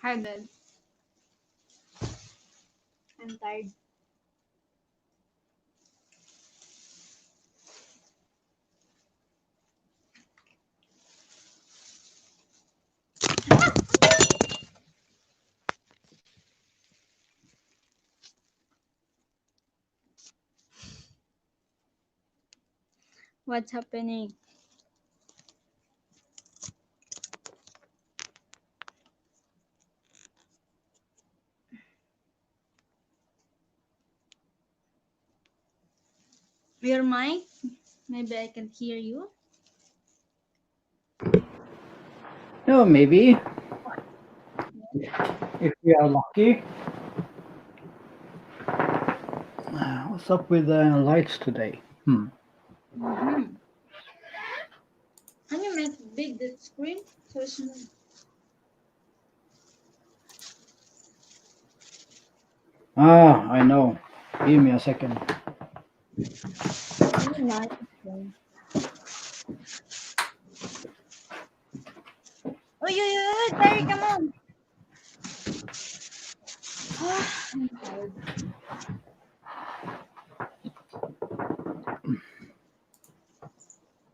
Hi, babe. I'm tired. What's happening? Your mic? Maybe I can hear you. No, maybe if we are lucky. What's up with the lights today? Mm-hmm. Can you make big the screen so it's not I know. Give me a second. really nice? Oh, you, Terry, come on. I'm tired.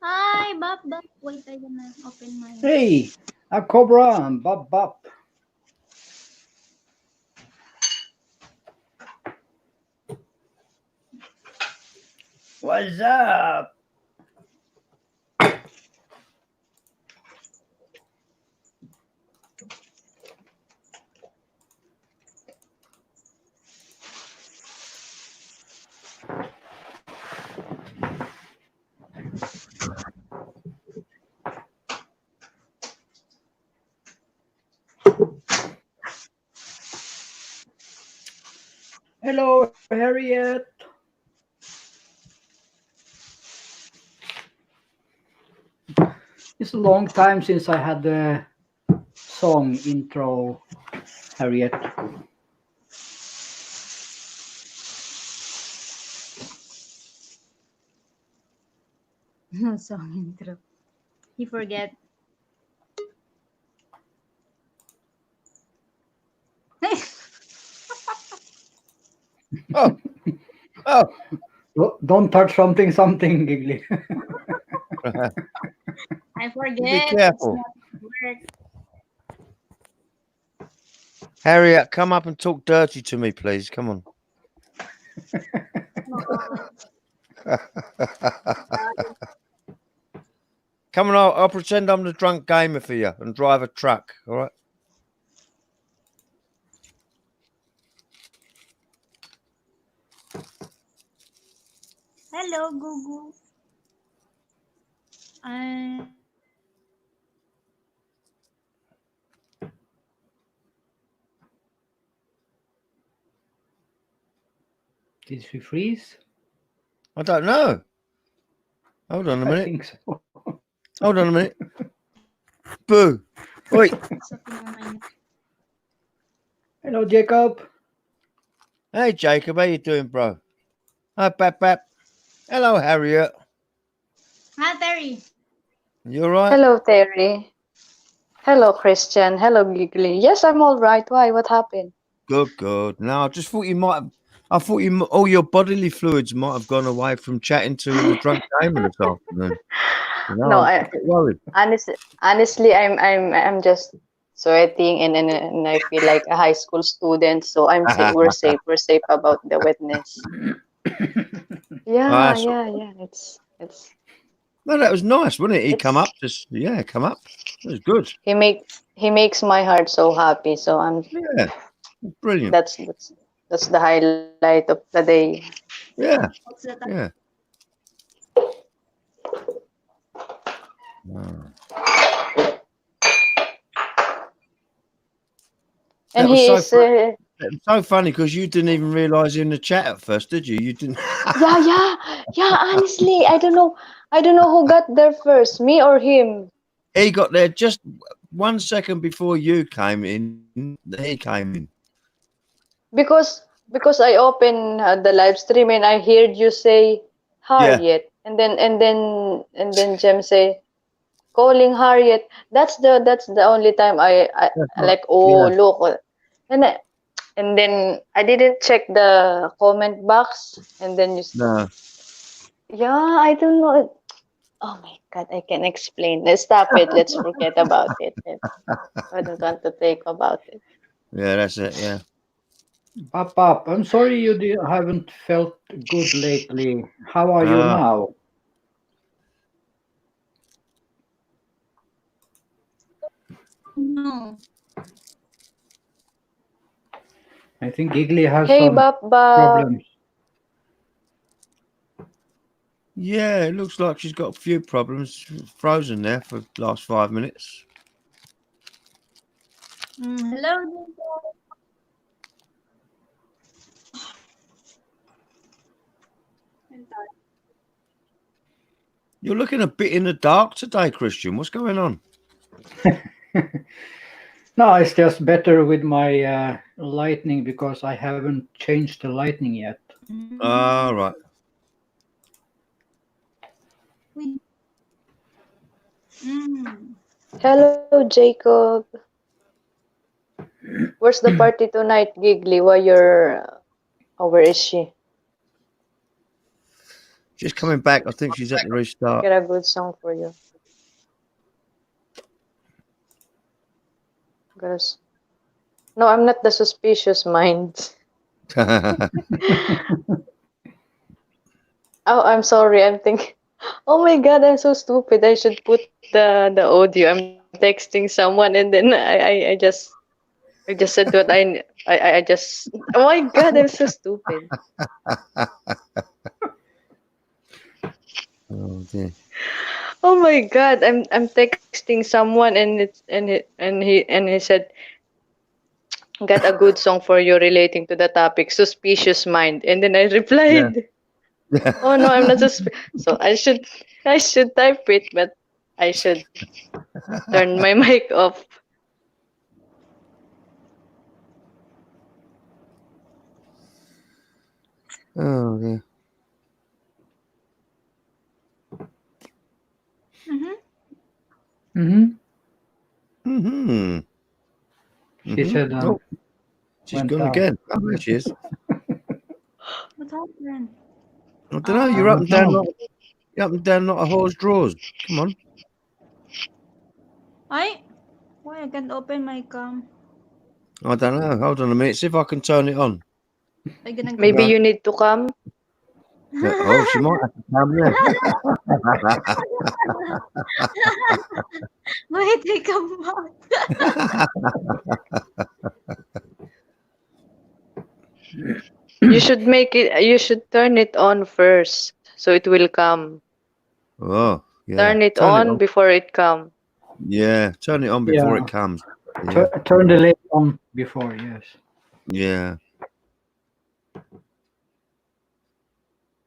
Hi, Bob. Wait, I'm gonna open my. Hey, a cobra and bop bop. What's up? Hello, Harriet. It's a long time since I had the song intro, Harriet. No song intro. He forget. Oh, oh. Don't touch something, Giggly. I Be forget. It's careful. not work. Harriet, come up and talk dirty to me, please. Come on. Come on, I'll pretend I'm the drunk gamer for you and drive a truck, all right? Hello, Gugu. I Did we freeze? I don't know. Hold on a I minute. think so. Hold on a minute. Boo. Wait. Hello, Jacob. Hey, Jacob, how you doing, bro? Hi, Bap. Hello, Harriet. Hi, Terry. You all right? Hello, Terry. Hello, Christian. Hello, Giggly. Yes, I'm all right. Why? What happened? Good. No, I just thought you might have. I thought all your bodily fluids might have gone away from chatting to the drunk gamer this afternoon. You know, No, I'm a bit worried. honestly, I'm just sweating and I feel like a high school student. So I'm safe. We're safe. We're safe about the witness. Yeah, That's yeah, yeah. It's no, that was nice, wasn't it? He come it's up, come up. It was good. he makes my heart so happy. So I'm Yeah, brilliant. that's the highlight of the day. Yeah, What's the time? yeah. Oh. And That was he so is, it was so funny because you didn't even realise in the chat at first, did you? You didn't. yeah, yeah, yeah. Honestly, I don't know who got there first, me or him. He got there just 1 second before you came in. He came in. Because I opened the live stream and I heard you say Yeah. Harriet, and then Jem say calling Harriet. That's the only time That's I right. like, oh Yeah. look, and I, and then I didn't check the comment box, and then No. yeah, I don't know. Oh my God, I can explain. Let's stop it. Let's forget about it. I don't want to think about it. Yeah, that's it. Yeah. Pop, I'm sorry haven't felt good lately. How are you Ah. now? No. I think Giggly has Hey, some Bap Bap. problems. Yeah, it looks like she's got a few problems. Frozen there for the last 5 minutes. Hello. You're looking a bit in the dark today, Christian. What's going on? No, it's just better with my lightning because I haven't changed the lightning yet. Ah, right. Mm. Hello, Jacob. Where's the party tonight, Giggly? Why you're? Oh, where is she? She's coming back. I think she's at the restart. Get a good song for you. Guys. No, I'm not the suspicious mind. Oh, I'm sorry. I'm thinking. Oh my God, I'm so stupid. I should put the audio. I'm texting someone and then I just said what I just. Oh my God, I'm so stupid. Oh dear. Oh my God, I'm texting someone and he said, got a good song for you relating to the topic suspicious mind, and then I Yeah. replied, oh no, I'm not so I should type it, but I should turn my mic off. Oh dear. Mm-hmm. Mm-hmm. Hmm. She said Oh, she's went gone out. again. Oh, there she is. What happened? I don't know. I You're up don't and down. know. You're up and down, not a horse drawers. Come on. Why I can't open my cam? I don't know. Hold on a minute. See if I can turn it on. I gonna go Maybe back. No. you need to come. Oh, she might have to come. Yeah. Wait, I come back. You should turn it on first so it will come. Oh, yeah. Turn it Turn it on on. before it come. Yeah. Turn it on before Yeah, it comes. Yeah. turn the light on before. Yes, Yeah.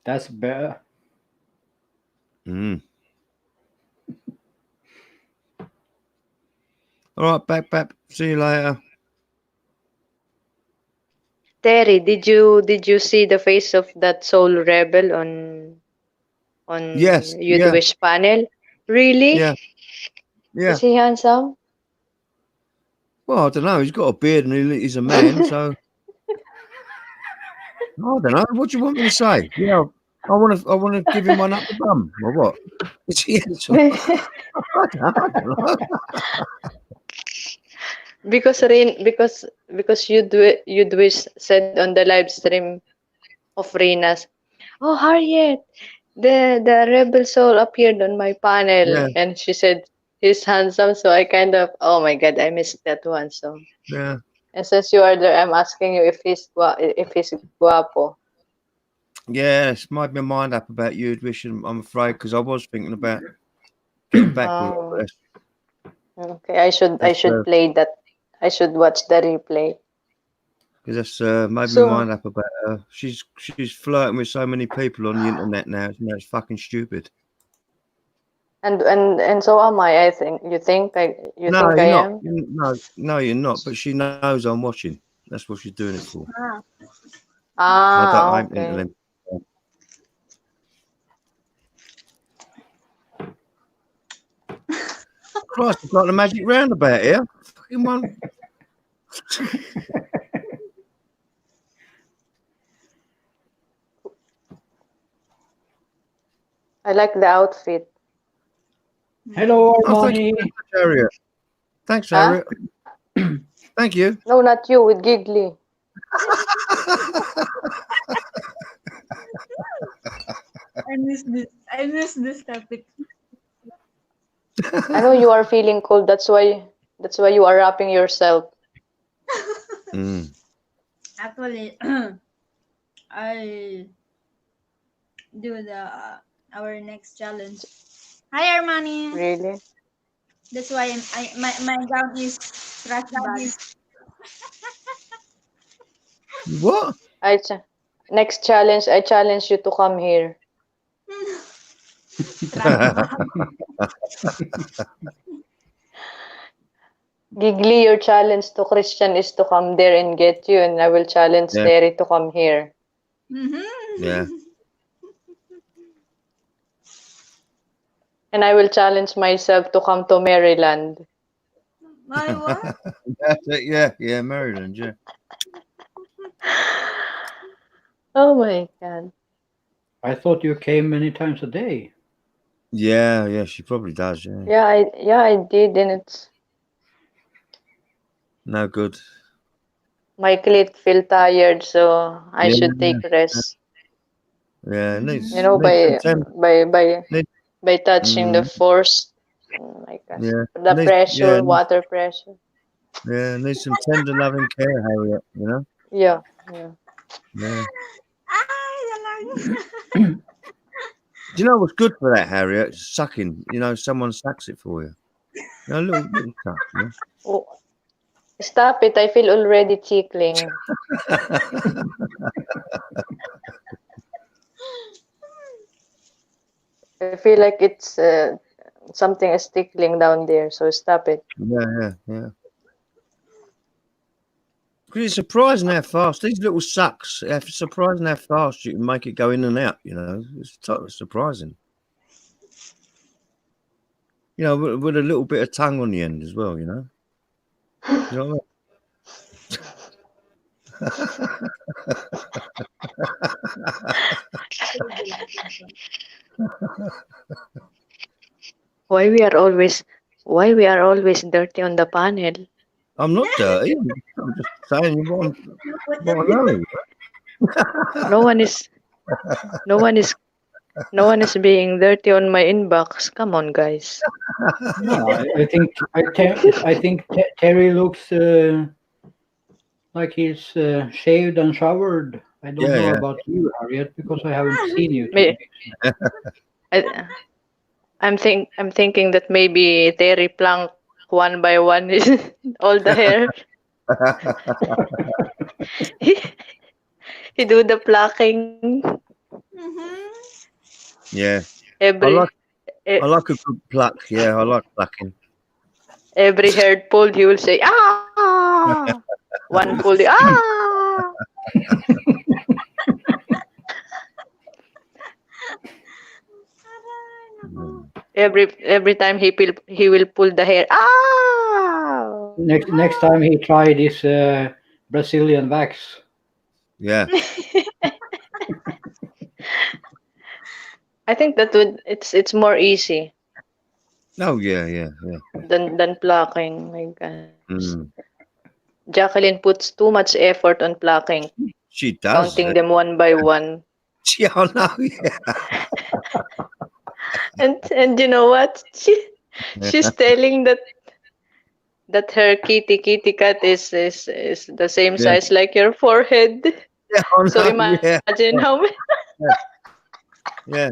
that's better. Mm. All right, back. See you later. Terry, did you see the face of that soul rebel on Yes. Yeah. Udwish panel? Really? Yeah. Yeah. Is he handsome? Well, I don't know. He's got a beard and he's a man, so I don't know. What do you want me to say? Yeah. I want to give him one up the bum or what? Is he handsome? I don't know. because Udwish said on the live stream of Rena's, oh Harriet, the rebel soul appeared on my panel, Yeah. and she said he's handsome, so I kind of, oh my God, I missed that one. So, Yeah. and since you are there, I'm asking you if he's guapo. Yeah, it's made my mind up about you, Wish, I'm afraid, because I was thinking about getting back with her. Oh, But okay. I should that's play that. I should watch the replay. Because that's made So- my mind up about her. She's flirting with so many people on the internet now. It's fucking stupid. And so am I. I think you think I You're not. am. No, you're not. But she knows I'm watching. That's what she's doing it for. Ah, I'm into okay. them. Christ, I've got the magic roundabout here. Fucking one. I like the outfit. Hello, Oh, thank you Armani. very much, Harriet. Thanks, Huh? Harriet. Thank you. No, not you with Giggly. I miss this topic. I know you are feeling cold. That's why you are wrapping yourself. Mm. Actually, I do our next challenge. Hi, Armani. Really? That's why my gown is trash bag. What? Next challenge, I challenge you to come here. Trash bag. Giggly, your challenge to Christian is to come there and get you, and I will challenge Yeah. Terry to come here. Yeah. And I will challenge myself to come to Maryland. My what? That's it. Yeah, Maryland. Yeah. Oh my God. I thought you came many times a day. Yeah, she probably does. Yeah. Yeah, I did, and it's No good. my clit feel tired, so I Yeah, should take rest. Yeah, needs You know, needs some Need- by touching the Mm. force. Oh my God. Yeah, The pressure, water pressure. needs some tender loving care, Harriet. You know. Yeah. Yeah. Ay, Do you know what's good for that, Harriet? Sucking. You know, someone sucks it for you. You know, a little suck. You Oh, stop it! I feel already tickling. I feel like it's something is tickling down there. So stop it. know? Yeah. Because it's surprising how fast these little sucks. It's surprising how fast you can make it go in and out. You know, it's totally surprising. You know, with a little bit of tongue on the end as well. You know. You know what Why we are always dirty on the panel? I'm not dirty. I'm just saying what I know. No one is no one is no one is being dirty on my inbox. Come on, guys. No, I think Terry looks like he's shaved and showered. I don't know Yeah. about you, Harriet, because I haven't seen you May- today. I, I'm thinking that maybe Terry Plank one by one is all the hair. He do the plucking Yeah. every I like a good pluck. Yeah, I like plucking. every hair pull. He will say ah. One pull. Ah. Every time he will pull the hair. Ah. Next time he tried this Brazilian wax. Yeah. I think that would it's more easy Oh yeah. than plucking. My God. Mm. Jacqueline puts too much effort on plucking, She does. counting them one by one. Yeah, I know. Yeah. And you know what? She's telling that her kitty cat is the same Yeah. size like your forehead. Yeah, I So know, yeah. imagine how many. Yeah.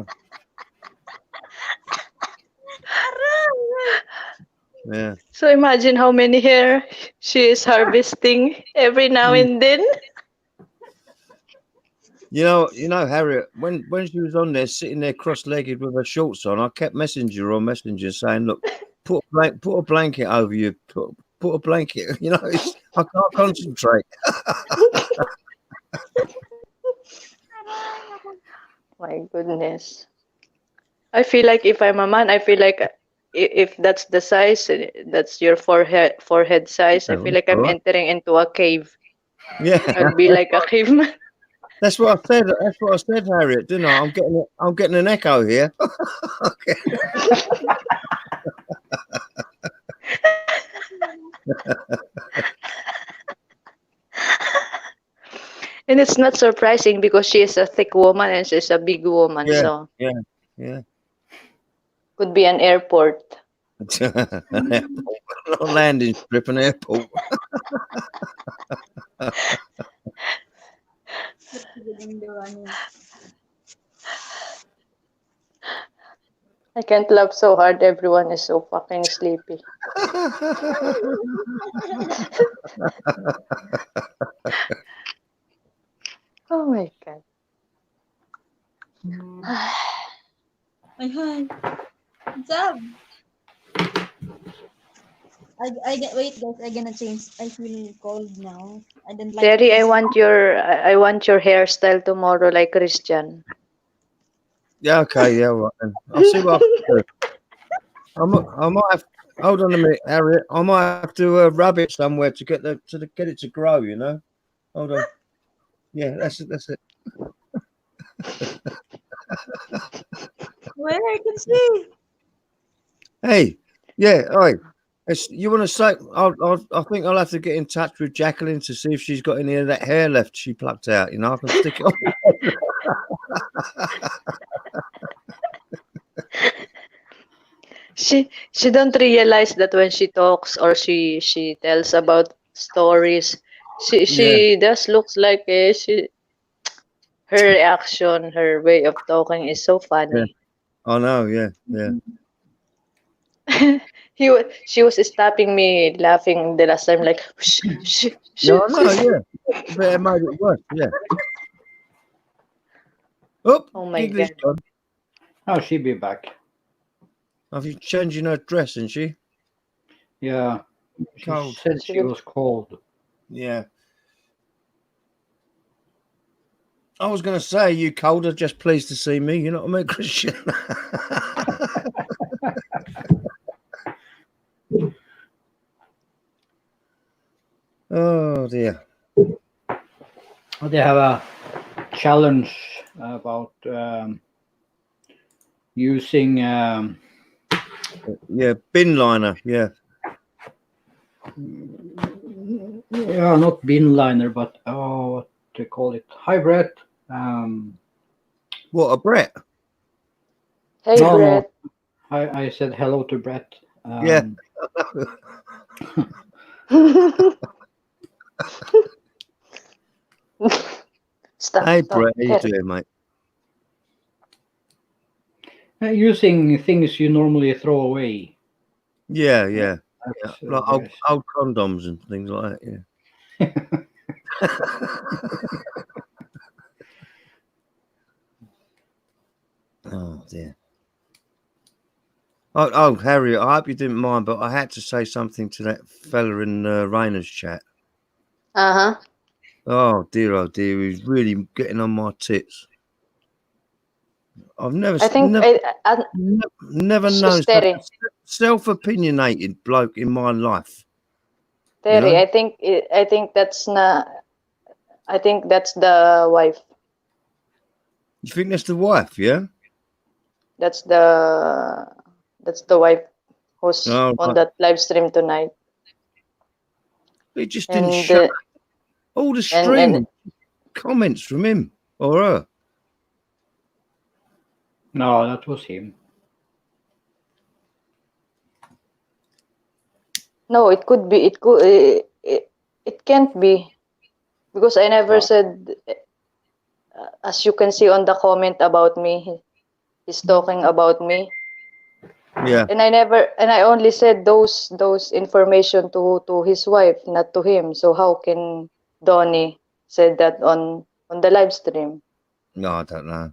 Yeah. So imagine how many hair she is harvesting every now Mm. and then. You know, Harriet. When she was on there, sitting there cross-legged with her shorts on, I kept messaging her on Messenger saying, "Look, put a blanket over you. Put a blanket. You know, I can't concentrate." My goodness. I feel like if I'm a man, I feel like if that's the size, that's your forehead size, I Yeah, feel well, like all I'm right. entering into a cave. Yeah, I'll be like a caveman. that's what I said. That's what I said, Harriet, didn't I? I'm getting an echo here. Okay. And it's not surprising because she is a thick woman and she's a big woman, Yeah, so yeah, yeah. could be an airport. An airport, not a landing strip, an airport. Getting the running. I can't laugh so hard. Everyone is so fucking sleepy. Oh my god. Ay, hi. What's up? I get wait guys, I gonna change. I feel cold now. I don't like Terry, this. I want your hairstyle tomorrow like Christian. Yeah, okay, yeah, right then. I'll see what I can do. I might have. Hold on a minute, Harriet. I might have to rub it somewhere to get it to grow. You know. Hold on. Yeah, that's it. That's it. Where I can see. Hey, yeah, all right. You want to say? I think I'll have to get in touch with Jacqueline to see if she's got any of that hair left she plucked out. You know, I can stick it on. She don't realize that when she talks or she tells about stories, Yeah, she just looks like her reaction, her way of talking is so yeah. funny. I know. Yeah, yeah. She was stopping me laughing the last time, like shh, shh, Yeah, shh, I know. shh. Yeah. But it made it worse. Yeah. Oh, Oh my Giggly's god. gone. Oh, she'll be back. Have you changing her dress, isn't she? Yeah, she Cold. said She she look was cold. Yeah. I was going to say, you colder, just pleased to see me. You know what I mean, Christian? Oh, dear. They have a challenge about using Yeah, bin liner. Yeah. yeah, not bin liner, but what do you call it? Hi, Brett. What, a Brett? Hey No, no, Brett. I said hello to Brett. Yeah. Stop, Hey, stop, Brett. How you Terry. doing, mate? Using things you normally throw away. Yeah, yeah. Yeah. That's Like old condoms and things like that. Yeah. Oh, dear. Oh, Harry, I hope you didn't mind, but I had to say something to that fella in Rainer's chat. Uh-huh. Oh, dear, he's really getting on my tits. I've I think never known she's such a Terry. self-opinionated bloke in my life. You Terry, know? I think that's not I think that's the wife. You think that's the wife, yeah? That's the wife who's Oh, on right. that live stream tonight. He just didn't And shut all the and stream comments from him or her. No, that was him. no, it could be it can't be because I never No. said as you can see on the comment about me, he's talking about me. Yeah. And I only said those information to his wife, not to him. So how can Donnie said that on the live stream? No, I don't know.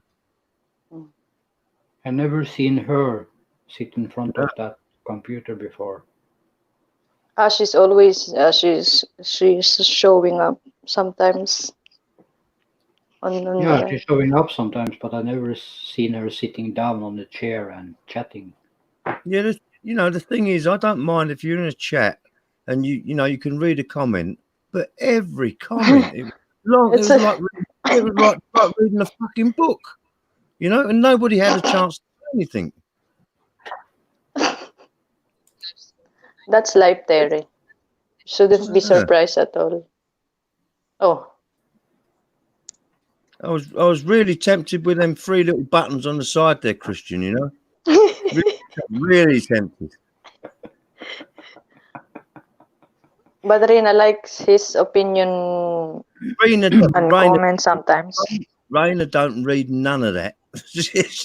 I never seen her sit in front of that computer before. She's always she's showing up sometimes on the Yeah, live. she's showing up sometimes, but I never seen her sitting down on the chair and chatting. Yeah, the thing is, I don't mind if you're in a chat and you can read a comment, but every comment it was long. It's a, It was like reading a fucking book, and nobody had a chance to say anything. that's life, Terry. Shouldn't be Yeah. surprised at all. Oh, I was really tempted with them three little buttons on the side there, Christian. Really, really tempted. but Rina likes his opinion Raina, and Raina, comment sometimes. Raina don't read none of that.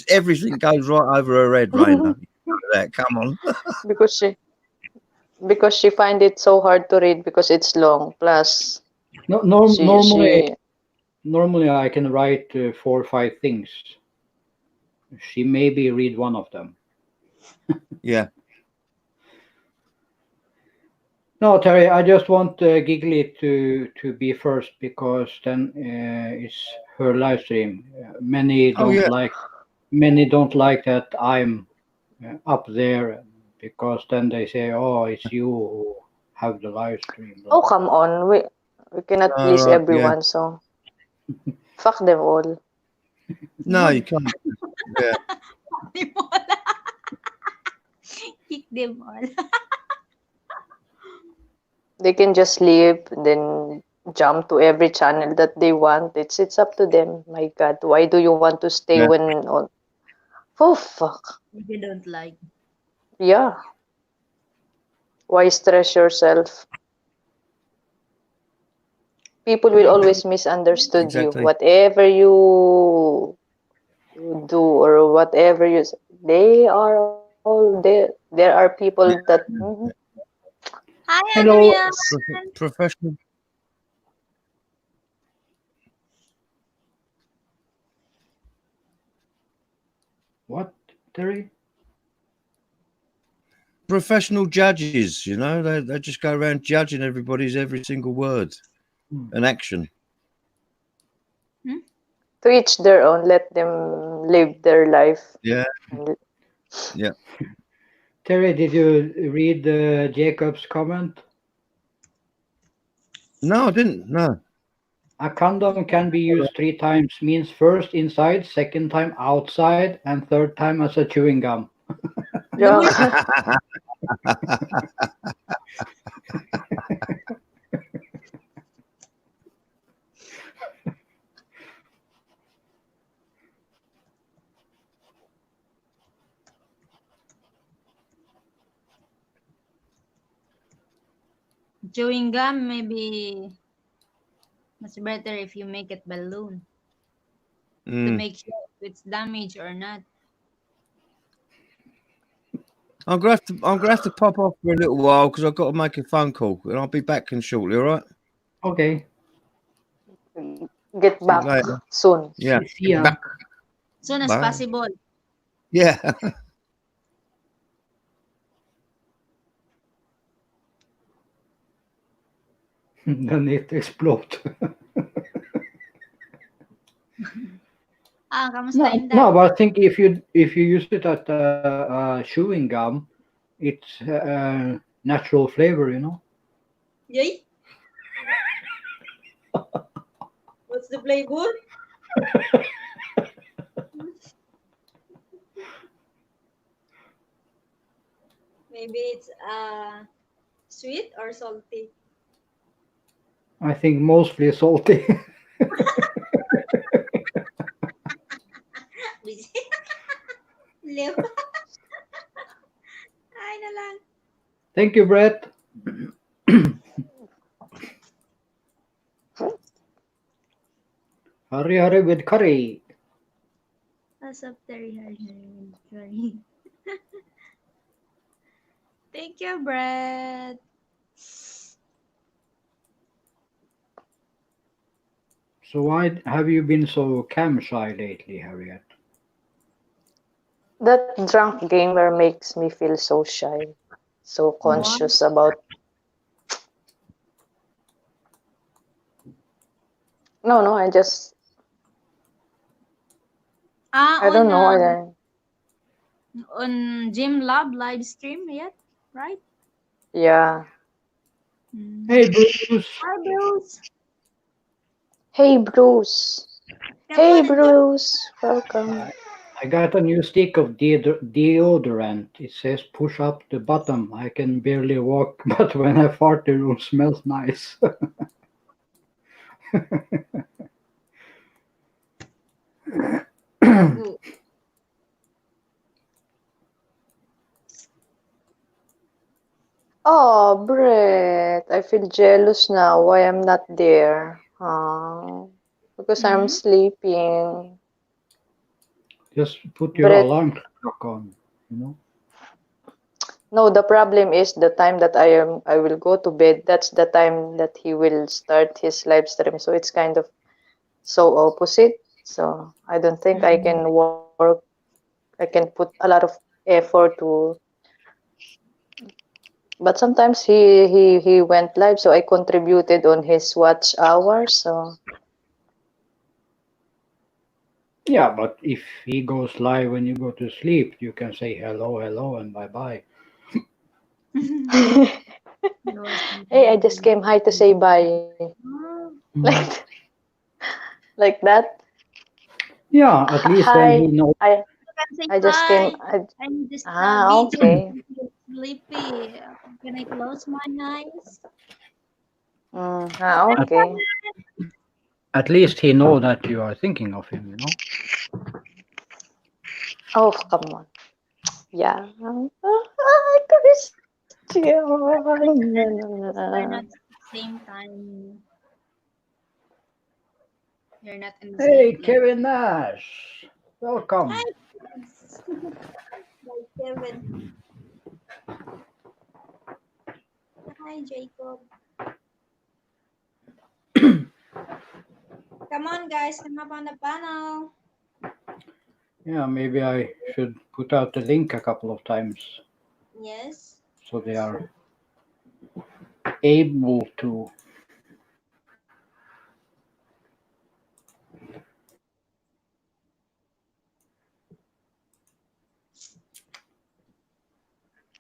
Everything goes right over her head, Raina. None of that. Come on. because she find it so hard to read because it's long. Plus, No, she normally, she normally I can write 4 or 5 things. She maybe read one of them. Yeah. No, Terry, I just want Giggly to be first because then it's her live stream. Oh yeah. Many don't like that I'm up there because then they say, "Oh, it's you who have the live stream." Blah, oh blah, come blah. on, we cannot All please right. Yeah. everyone, so fuck them all. No, you can't. Yeah. Them all. Kick them all. They can just leave, then jump to every channel that they want. It's up to them. My God, why do you want to stay Yeah. when on? Oh fuck, If you don't like. yeah. Why stress yourself? People will always misunderstood you. Exactly. Whatever you do or whatever they are all there are people that Hi, Hello, Adrian. Professional. what, Terry? Professional judges. They just go around judging everybody's every single word Hmm. and action. to each their own. Let them live their life. Yeah. And Yeah. Terry, did you read Jacob's comment? No, I didn't. No. A condom can be used 3 times, means first inside, second time outside, and third time as a chewing gum. Lol. yeah. Chewing gum, maybe much better if you make it balloon to Mm. make sure if it's damaged or not. I'm gonna have to pop off for a little while because I've got to make a phone call, and I'll be back in shortly. All right. Okay. Get See you back later. soon. Yeah. See ya. Back. Soon as Bye. possible. Yeah. Then it explode. Kamusta No, Inday? no, but I think if you use it at chewing gum, it's natural flavor. Yay? What's the flavor? Maybe it's sweet or salty. I think mostly salty. Lip. Ay na lang. Thank you, Brett. Hurry, hurry with curry. What's up, Terry? Sorry. Thank you, Brett. So why have you been so cam shy lately, Harriet? That drunk gamer makes me feel so shy, so Mm. What? conscious about. No, no, I On don't know. Gym Lab live stream yet? Right? Yeah. Hey, Mm. Bruce. Hi, Bruce. Hey, Bruce. Come Hey, on and join. Bruce. Welcome. I, I got a new stick of deodorant. It says push up the bottom. I can barely walk, but when I fart, the room smells nice. Ooh. Oh, Brett. I feel jealous now. Why I'm not there? Because I'm Mm. sleeping. Just put your Brett. alarm clock on, you know? No, the problem is the time that I will go to bed. That's the time that he will start his live stream. So it's kind of so opposite. So I don't think I Mm. can work. I can put a lot of effort to. But sometimes he went live, so I contributed on his watch hours. So Yeah, but if he goes live when you go to sleep, you can say hello, hello, and bye bye. You're hey, I sleeping. just came hi to say bye, Oh, like Mm. like that. Yeah, at least then Hi, he knows. I you can say I just came. hi. I'm just busy. Okay. I feel sleepy. Can I close my eyes? Hi, At, Okay. at least he know that you are thinking of him, you know? Oh, come on. Yeah. we're Christian. not at the same time. You're not in the same Hey, place. Kevin Nash. Welcome. Hi, kids. Hi, Kevin. Hi, Jacob. Come on, guys. Come up on the panel. Yeah, maybe I should put out the link a couple of times Yes. so they are able to.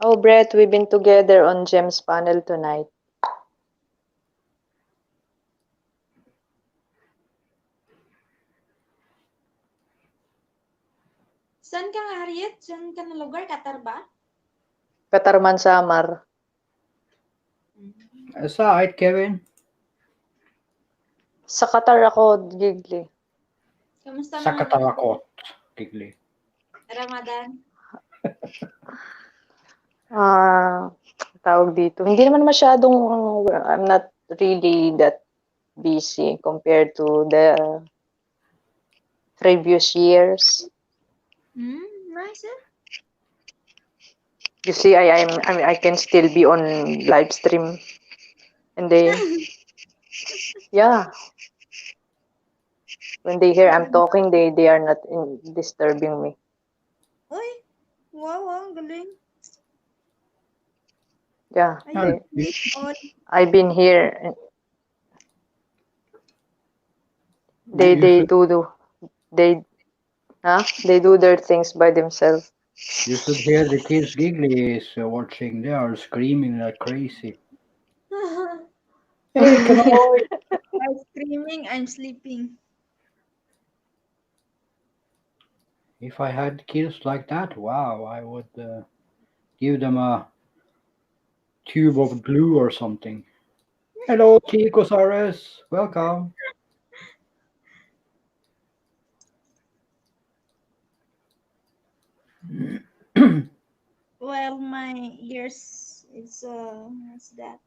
Oh, Brett, we've been together on Jem's panel tonight. Saan ka nga, Harriet? Saan ka na lugar? Qatar ba? Katarman Samar. Aside, Kevin. Sa Qatar ako, Gigli. Kamusta Sa mga Katarakot. Tigli. Ramadan? Tawag dito. Hindi naman masyadong, I'm not really that busy compared to the previous years. Nice eh? You see, I can still be on live stream, and yeah, when they hear I'm talking, they are not disturbing me. Uy, wow, ang galing. Yeah, I Yeah, can sleep all. I've been here. And you they should do they they do their things by themselves. you should hear the kids Giggly is watching. They are screaming like crazy. Hey, Kanoy! While screaming, I'm sleeping. If I had kids like that, wow, I would give them a tube of glue or something. Hello, Chico Sares. Welcome. Well, my ears, what's that?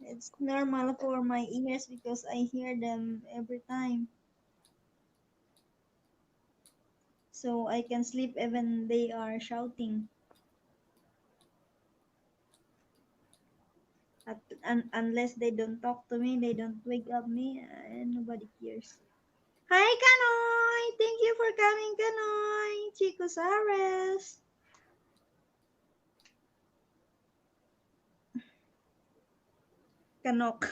It's normal for my ears because I hear them every time. So I can sleep even they are shouting. Unless they don't talk to me, they don't wake up me, and nobody cares. Hi, Kanoy! Thank you for coming, Kanoy! Chico Sares! Kanok.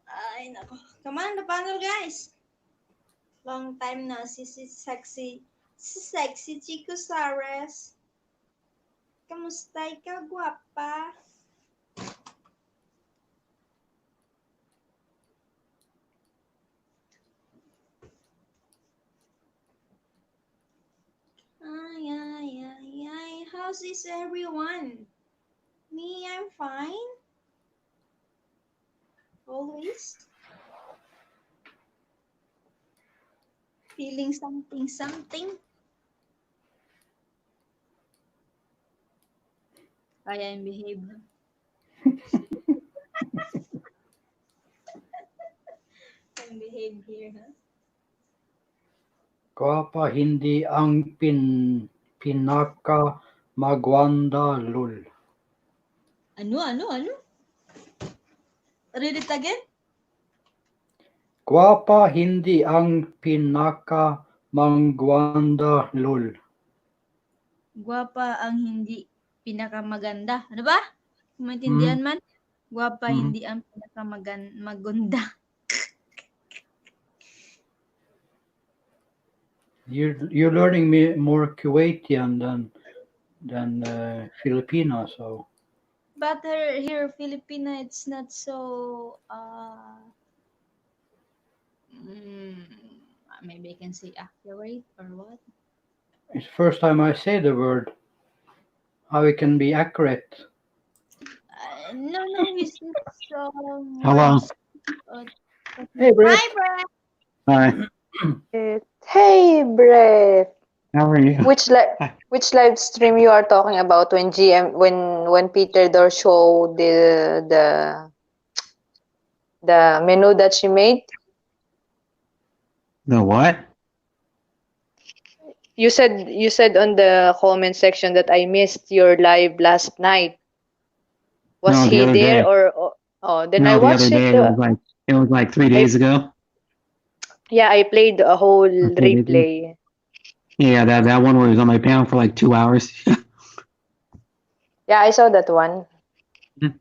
Ay, nako. Come on, the panel, guys! Long time na si sexy Chico Sares. Kamusta ikaw, gwapa? Ay, ay, ay, ay. How's this, everyone? Me, I'm fine. Always. Feeling something, something. Kaya yung behave. Can behave here, huh? Guwapa hindi ang pinaka magwanda lul. Ano? Read it again? Guwapa hindi ang pinaka magwanda lul. Gwapa ang hindi pinakamaganda. Ano ba? Kung maintindihan man, gwapa hindi ang pinakamaganda. You're learning me more Kuwaitian than Filipino, so But here, Filipina, it's not so, maybe I can say accurate or what? it's the first time I say the word. How it can be accurate? No, he's so Hello. Hey, Brett. Hi, Brett. Hi. Hey, Brett. How are you? Which live stream you are talking about when when Peter Dor showed the menu that she made? The what? You said on the comment section that I missed your live last night. Was No, the he other there day. oh then I No, the watched other it. day. It was like 3 days ago. Yeah, I played a whole Okay, they do. replay. Yeah, that one where he was on my panel for like 2 hours. Yeah, I saw that one. And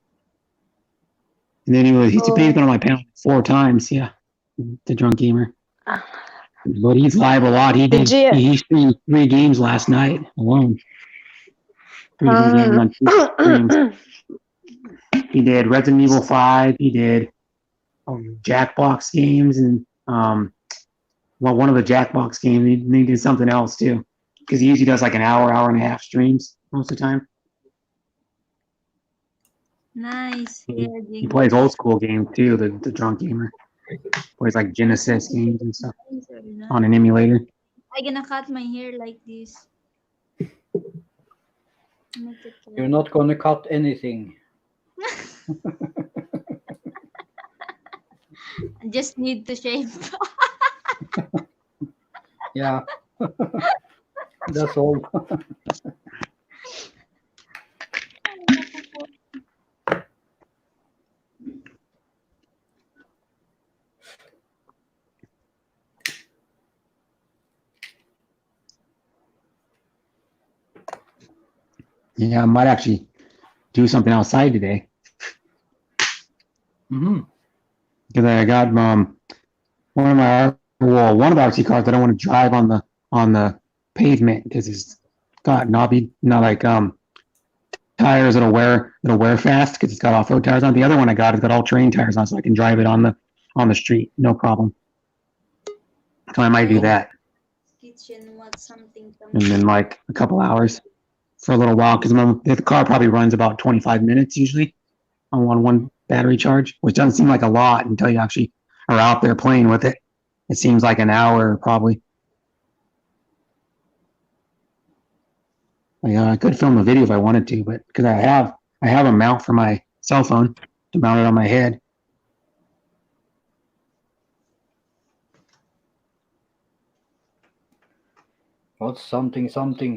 then he's Oh. been on my panel 4 times. Yeah, the drunk gamer. But he's live a lot. He Did did. you? He streamed 3 games last night alone. 3 games on 2 streams. He did Resident Evil 5. He did Jackbox games and one of the Jackbox games. He did something else too, because he usually does like an hour and a half streams most of the time. Nice. He plays old school games too. The drunk gamer plays like Genesis games and stuff on an emulator. I'm gonna cut my hair like this. You're not gonna cut anything. I just need to shave. Yeah. That's all. Yeah, I might actually do something outside today. Because I got one of the RC cars. I don't want to drive on the pavement because it's got tires that'll wear fast because it's got off-road tires on. The other one I got has got all terrain tires on, so I can drive it on the street, no problem. So I might do that. And then like a couple hours for a little while because the car probably runs about 25 minutes usually on one battery charge, which doesn't seem like a lot until you actually are out there playing with it. It seems like an hour probably. Yeah, I could film a video if I wanted to, but because I have a mount for my cell phone to mount it on my head. What's something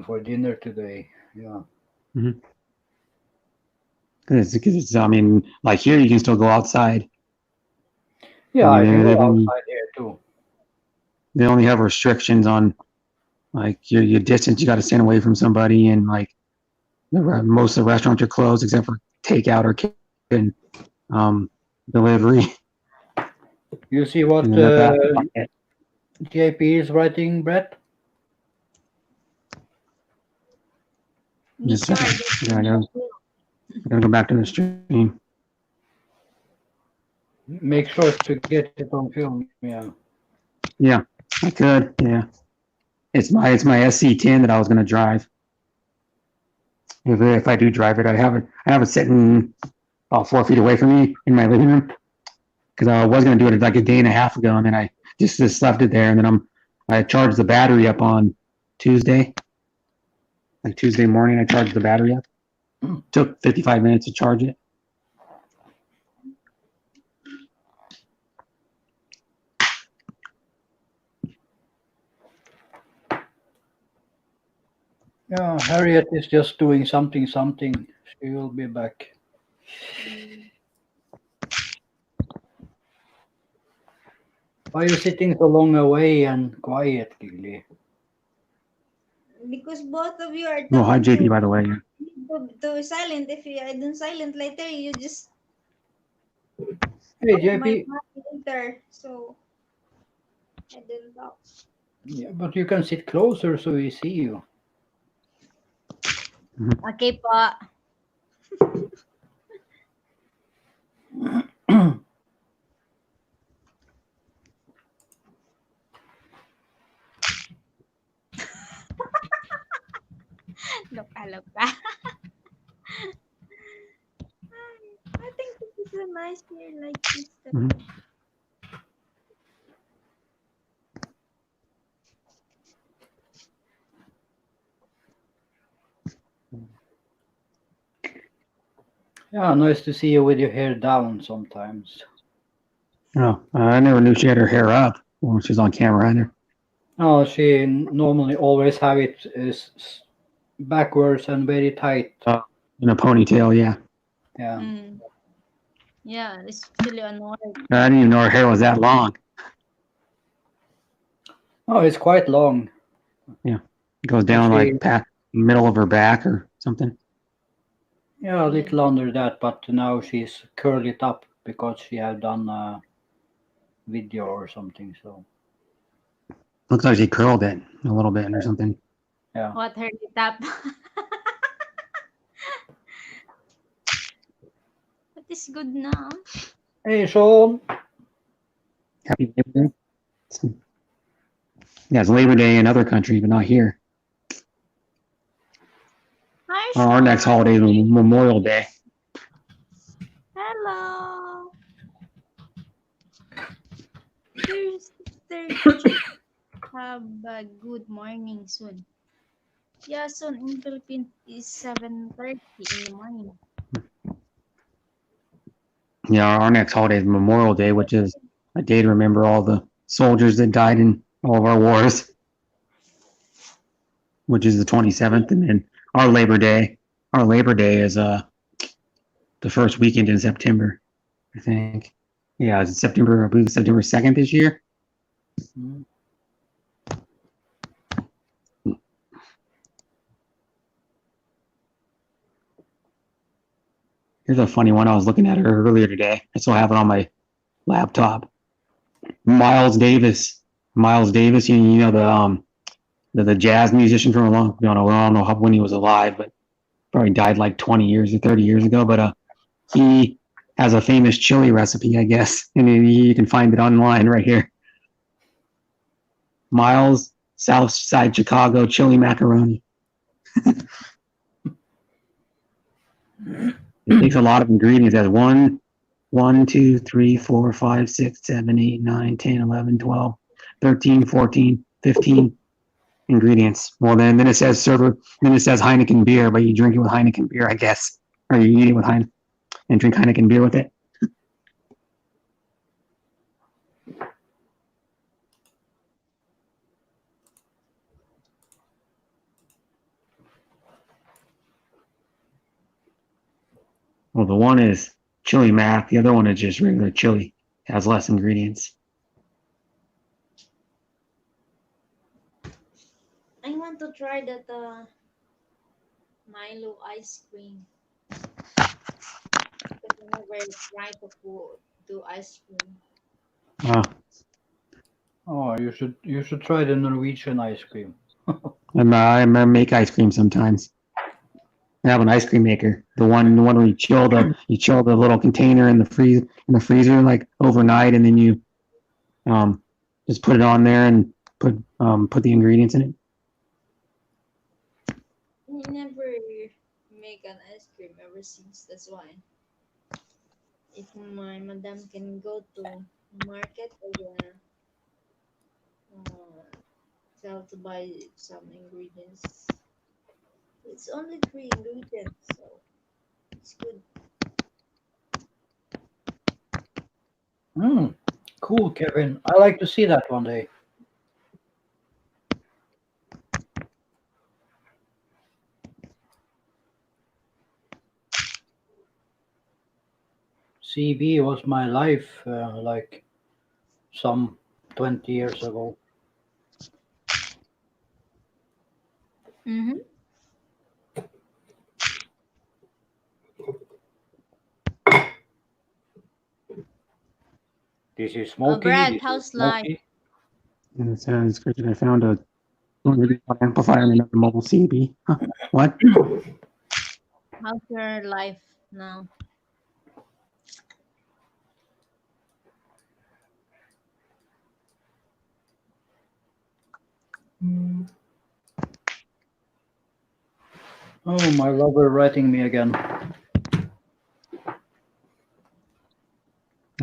for dinner today? Yeah. Because I mean, like here you can still go outside. Yeah, I can go They outside here too. only have restrictions on like your distance. You got to stand away from somebody, and like most of the restaurants are closed except for takeout or kitchen delivery. You see what And then that's it. JP is writing, Brett? Me Just too. a I second. just I gotta go back to the stream. Make sure to get it on film. Yeah. Yeah, I could. Yeah, it's my SC10 that I was gonna drive. If I do drive it, I have it sitting about 4 feet away from me in my living room because I was gonna do it like a day and a half ago, and then I just left it there, and then I charged the battery up on Tuesday. Like Tuesday morning, I charged the battery up. Took 55 minutes to charge it. Yeah, Harriet is just doing something. She will be back. Why are you sitting so long away and quiet, Giggle? because both of you are Oh, hi talking JP, by the way. to silent. If I don't silent later, you just Hey, my JP. mic later. So I didn't talk. Yeah, but you can sit closer so we see you. Okay po. Loka. I think this is a nice here like this. Yeah, nice to see you with your hair down sometimes. Oh, I never knew she had her hair up when she was on camera either. No, she normally always have it backwards and very tight. In a ponytail, yeah. Yeah. Yeah, especially on work. I didn't even know her hair was that long. Oh, it's quite long. Yeah, it goes down like middle of her back or something. Yeah, a little under that, but now she's curled it up because she had done a video or something. So Looks like she curled it a little bit or something. yeah. What her it up? But it's good now. Hey, Sean. Happy Labor Day. Yeah, it's Labor Day in other countries, but not here. Hi, Our next Sean. holiday is Memorial Day. Hello. Here's Sister have a good morning soon. Yeah, soon in Philippines is 7:30 in the morning. Yeah, our next holiday is Memorial Day, which is a day to remember all the soldiers that died in all of our wars, which is the 27th. And then our Labor Day is the first weekend in September, I think. Yeah, it's September, I believe it's September 2nd this year. Mm. Here's a funny one I was looking at earlier today. I still have it on my laptop. Miles Davis. You know the jazz musician from a long, I don't know when he was alive, but probably died like 20 years or 30 years ago. But he has a famous chili recipe, I guess, and you can find it online right here. Miles Southside Chicago chili macaroni. It takes a lot of ingredients. It has 1, 2, 3, 4, 5, 6, 7, 8, 9, 10, 11, 12, 13, 14, 15 ingredients. Well, then it says Heineken beer, but you drink it with Heineken beer, I guess, or you eat it with Heineken and drink Heineken beer with it. Well, the one is chili mac. The other one is just regular chili. Has less ingredients. I want to try that Milo ice cream. Because I never tried to do ice cream. Uh, Oh, you should try the Norwegian ice cream. I make ice cream sometimes. I have an ice cream maker. The one where you chill the little container in the freezer like overnight, and then you um just put it on there and put the ingredients in it. I never make an ice cream ever since. That's why. If my madam can go to market or tell to buy some ingredients, it's only three ingredients, so it's good. Hmm. Cool, Kevin. I like to see that one day. CB was my life like some 20 years ago. Mm-hmm. This is Oh, Smokey. Brad, This is how's life? Smokey. And it says, "Christian, I found a amplifier in another mobile CB." Huh? What? How's your life now? Oh, my lover writing me again.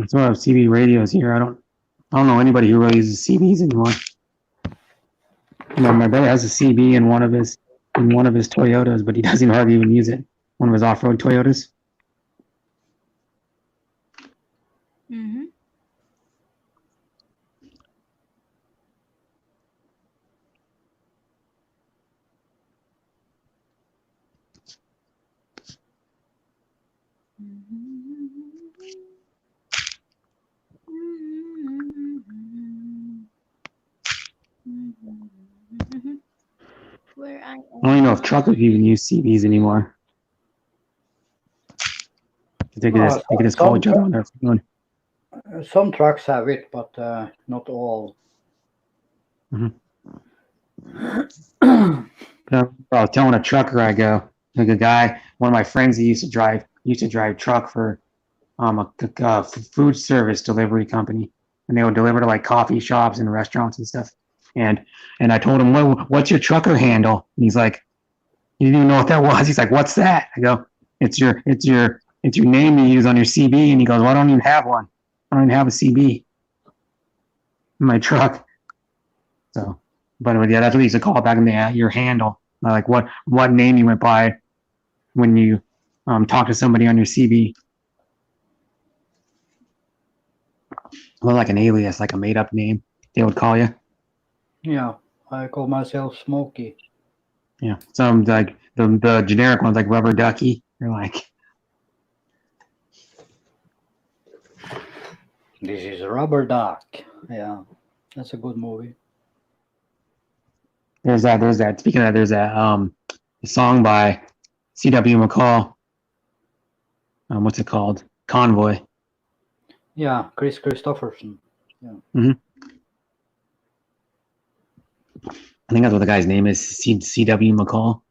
I still have CB radios here. I don't know anybody who really uses CBs anymore. My brother has a CB in one of his Toyotas, but he doesn't hardly even use it. One of his off-road Toyotas. Mm-hmm. Where I I don't even know if am. truckers even use CBs anymore. They could Uh, just they could just call some each other on their phone. some trucks have it, but not all. Mhm. I was telling a trucker I go, like a guy, one of my friends, he used to drive truck for a food service delivery company, and they would deliver to like coffee shops and restaurants and stuff. And and I told him, what's your trucker handle? And he's like, he didn't even know what that was. He's like, what's that? I go, it's your name you use on your CB. And he goes, well, I don't even have one. I don't even have a CB in my truck. So, but yeah, that's what he used to call it back in the your handle. Like what name you went by when you talk to somebody on your CB. Well, like an alias, like a made up name they would call you. Yeah, I call myself Smokey. Yeah. Some like the generic ones like rubber ducky. They're like, This is Rubber Duck. Yeah, that's a good movie. there's that. Speaking of that, there's a song by C.W. McCall. What's it called? Convoy. Yeah, Chris Christopherson. Yeah. Hmm. I think that's what the guy's name is. C.W. McCall.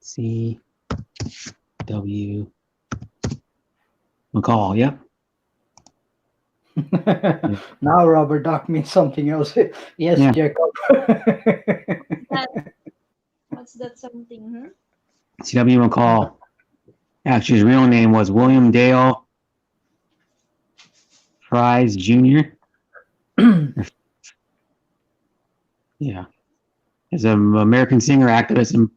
C.W. McCall. Yep. Now Rubber Duck means something else. Yes, Yeah. Jacob. That, what's that something? Hmm? C.W. McCall. Actually, his real name was William Dale Fries Jr. Yeah. Is an American singer, activist, and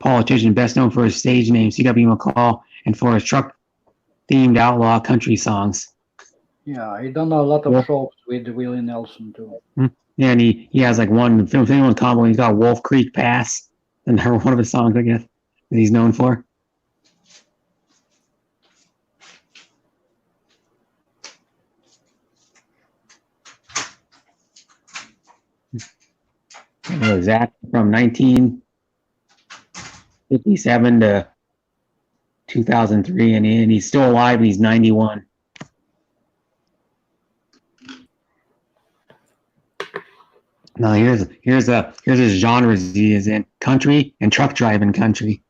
politician best known for his stage name C.W. McCall and for his truck-themed outlaw country songs. Yeah, he done a lot of shows with Willie Nelson too. Yeah, and he has like one film combo. He's got Wolf Creek Pass, and one of his songs, I guess, that he's known for. It was that from 1957 to 2003, and he's still alive, and he's 91. Now here's his genres he is in: country and truck driving country.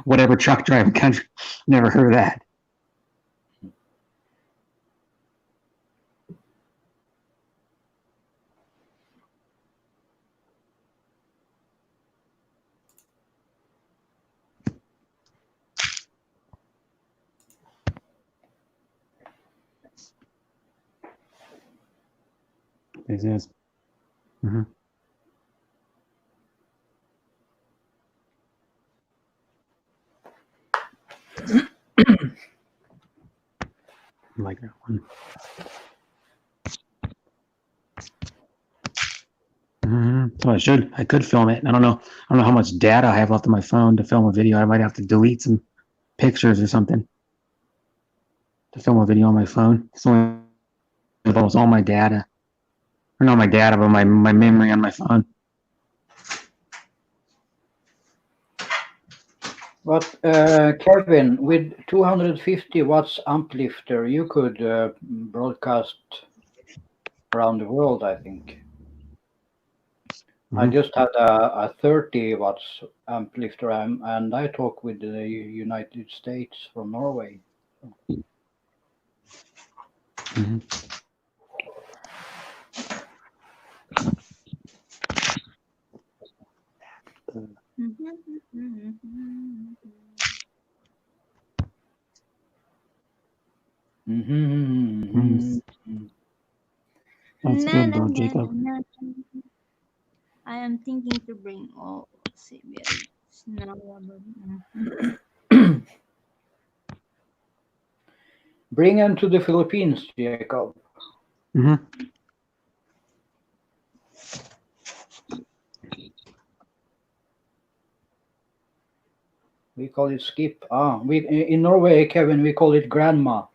Whatever truck driving country, never heard of that. This is. Mm-hmm. I like that one. So I could film it. I don't know how much data I have left on my phone to film a video. I might have to delete some pictures or something to film a video on my phone. It's only almost all my data. Or not my data, but my memory on my phone. But Kevin, with 250 watts uplifter, you could broadcast around the world, I think. I just had a 30 watts uplifter, and I talk with the United States from Norway. That's Na, good, na, bro, na, Jacob. na, na. I am thinking to bring all Siberian snow rubber. Bring them to the Philippines, Jacob. We call it skip. We in Norway, Kevin, we call it grandma.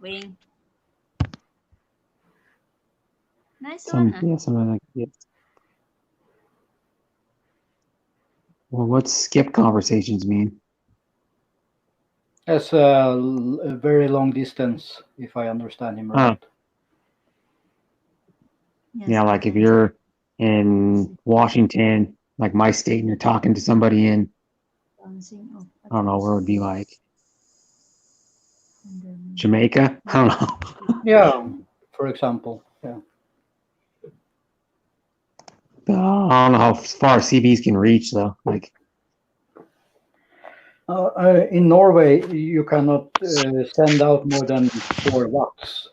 Wing. Nice one. Yeah, something like that. Well, what's skip conversations mean? That's a very long distance, if I understand him right. Yes, Yeah, like if you're in Washington, like my state, and you're talking to somebody in, I don't know, where it would be like Jamaica? I don't know. Yeah, for example. Yeah. I don't know how far CBs can reach, though. Like, in Norway, you cannot send out more than 4 watts.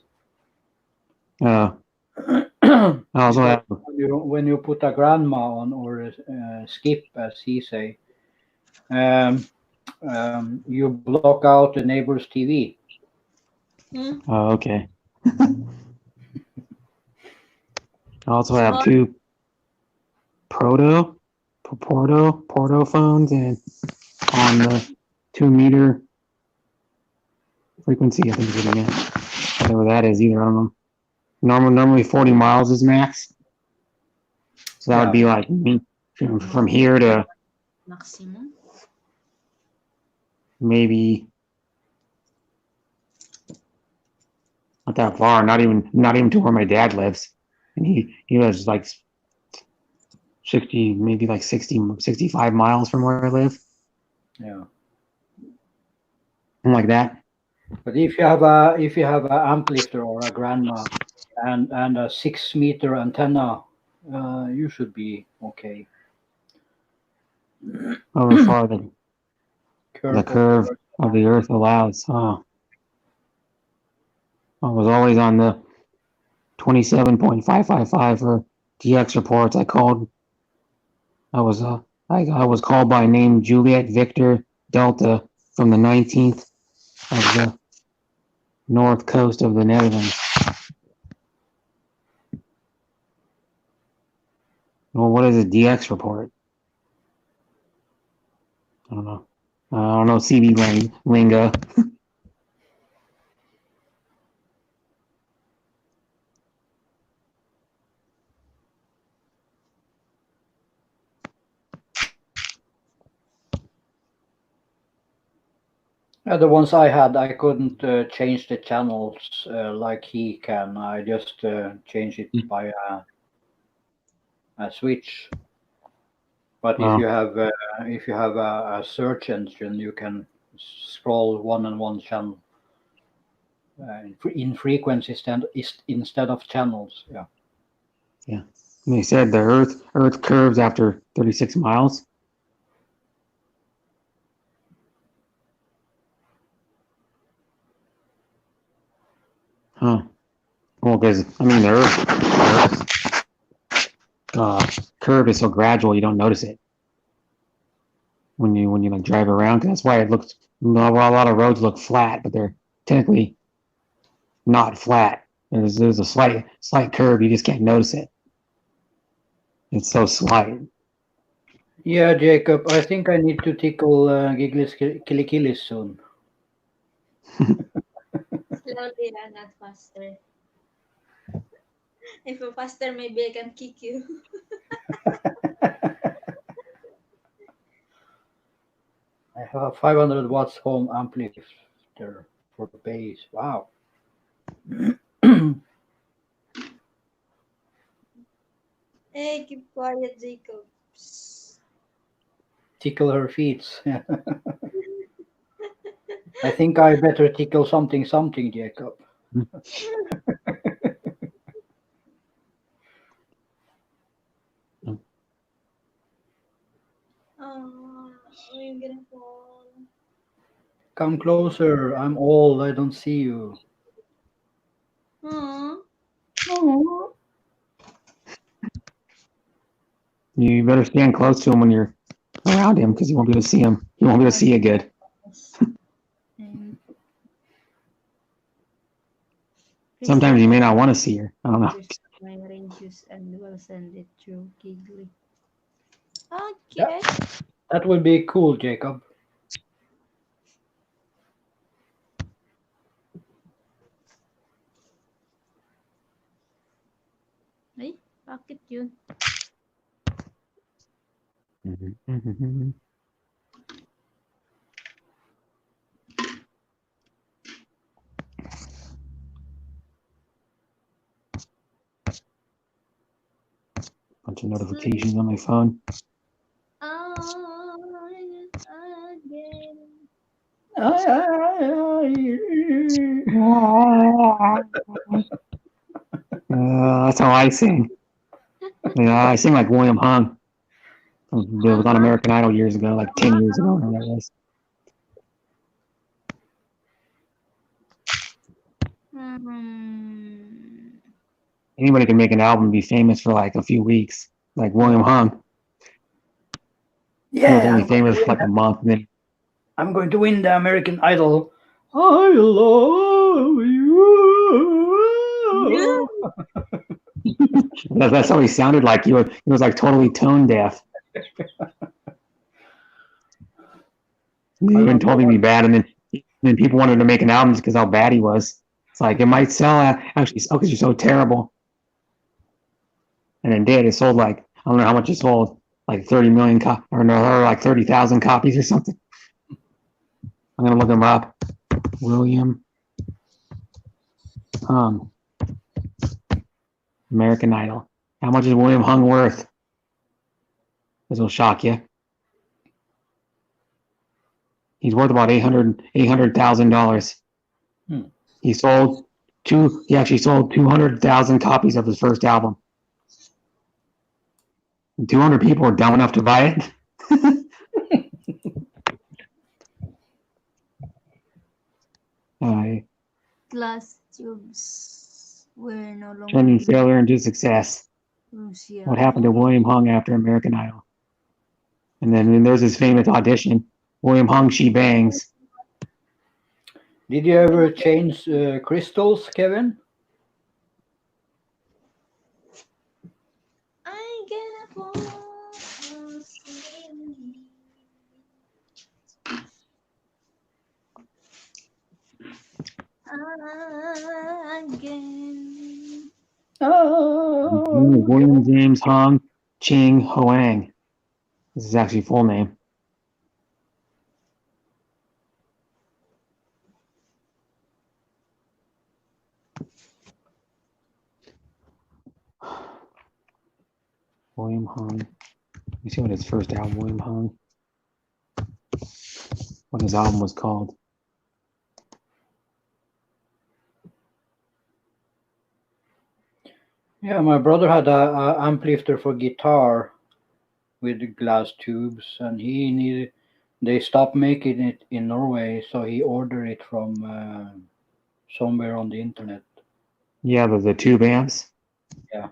also when you put a grandma on or skip, as he say, you block out the neighbor's TV. Oh, okay. I also have 2 Porto phones, and on the 2-meter frequency, I think is what it is. Whatever that is, either I don't know. Normally 40 miles is max. So that would be like from here to maximum. Maybe not that far. Not even to where my dad lives, and he lives like 60, maybe like 60, 65 miles from where I live. Yeah. Something like that. But if you have a amplifter or a grandma and a 6-meter antenna, you should be okay. However far the curve of the Earth allows. I was always on the 27.555 for DX reports. I was called by name Juliet Victor Delta from the 19th of the north coast of the Netherlands. Well, what is a DX report? I don't know. I don't know CB lingo. Yeah, the ones I had, I couldn't change the channels like he can. I just change it by a switch. But Wow. if you have a search engine, you can scroll one and one channel in frequency instead of channels. Yeah. Yeah. And they said the Earth curves after 36 miles. Huh. Well, because I mean the Earth curve is so gradual you don't notice it when you like drive around. 'Cause that's why it looks a lot of roads look flat, but they're technically not flat. There's a slight curve. You just can't notice it. It's so slight. Yeah, Jacob. I think I need to tickle Giggly's Killikillis soon. Slowly, not faster. If you're faster, maybe I can kick you. I have a 500 watts home amplifier for bass. Wow. Hey, keep quiet, Jacob. Psst. Tickle her feet. I think I better tickle something, Jacob. Oh, we're gonna fall. Come closer. I'm old. I don't see you. Huh? Oh. You better stand close to him when you're around him because you won't be able to see him. You won't be able to see you good. And Sometimes you may not want to see her. I don't know. my reviews and we'll send it to Giggle. Yeah, Okay. that would be cool, Jacob. Ay, bakit yun? Bunch of notifications on my phone. Again. That's how I sing. Yeah, I sing like William Hung. It was on American Idol years ago, like 10 years ago, whatever that was. Anybody can make an album and be famous for like a few weeks, like William Hung. He was Yeah, only famous for like a month, and then I'm going to win the American Idol. I love you. that's how he sounded like. He was like totally tone deaf. They I even don't told know him he'd be what. bad, and then people wanted to make an album just because how bad he was. It's like it might sell actually because you're so terrible, and it did. It sold like I don't know how much it sold, like 30 million or no, or like 30,000 copies or something. I'm gonna look him up. William Hung, American Idol. How much is William Hung worth? This will shock you. He's worth about $800,000. Hmm. He sold He actually sold 200,000 copies of his first album. 200 people were dumb enough to buy it. Glass tubes were no longer Turning failure into success. Russia. What happened to William Hung after American Idol? And then there's his famous audition. William Hung, She Bangs. Did you ever change crystals, Kevin? I gonna fall slowly. Again. Oh, William James Hung Ching Hoang. This is actually full name. William Hung. Let me see what his first album, William Hung, what his album was called. Yeah, my brother had a amp lifter for guitar with glass tubes, and he needed. They stopped making it in Norway, so he ordered it from somewhere on the internet. Yeah, the tube amps. Yeah.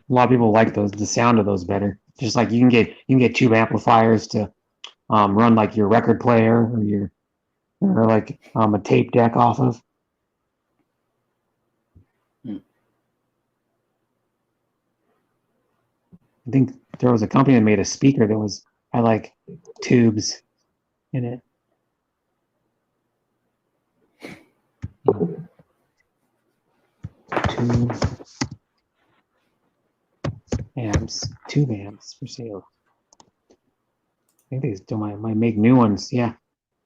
A lot of people like those, the sound of those better. Just like you can get tube amplifiers to run like your record player or your or like a tape deck off of. Hmm. I think there was a company that made a speaker that was had like tubes in it. Tube tube amps for sale. I think they still might make new ones. Yeah,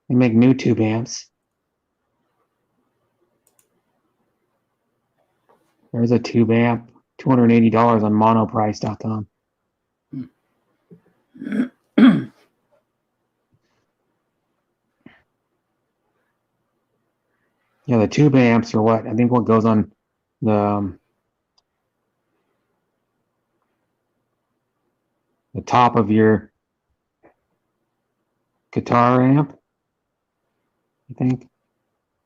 they make new tube amps. There's a tube amp, $280 on monoprice.com. Yeah, the tube amps are what I think what goes on the top of your guitar amp. I think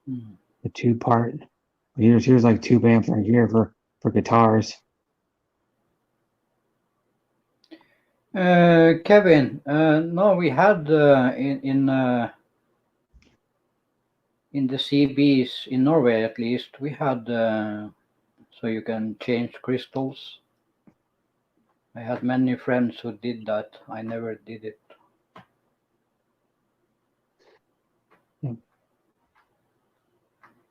the tube part. Here's like tube amps right here for guitars. Kevin, no, we had in the CBs in Norway at least we had so you can change crystals. I had many friends who did that. I never did it. Yeah.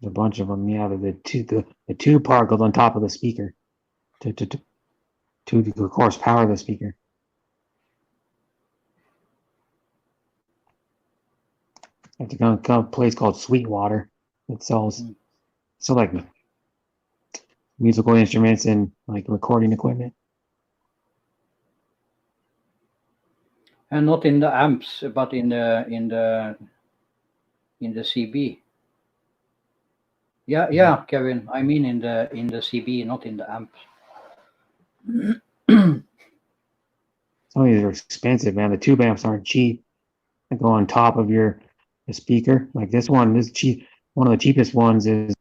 There's a bunch of them. Yeah, the tube part goes on top of the speaker to of course power the speaker. It's a place called Sweetwater that sells like musical instruments and like recording equipment. And not in the amps, but in the CB. Yeah, Kevin. I mean in the CB, not in the amps. Some of these are expensive, man. The tube amps aren't cheap. They go on top of your speaker. Like this one, this cheap. One of the cheapest ones is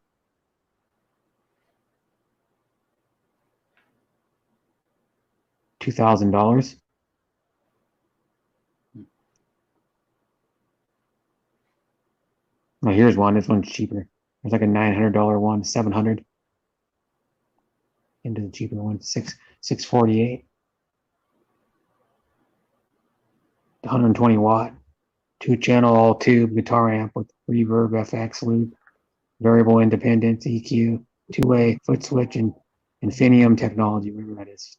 $2,000. Oh, here's one. This one's cheaper. There's like a $900 one, 700. Into the cheaper one, 648. 120 watt, 2-channel all tube guitar amp with reverb, FX loop, variable independence, EQ, two-way foot switch, and Infinium technology, whatever that is.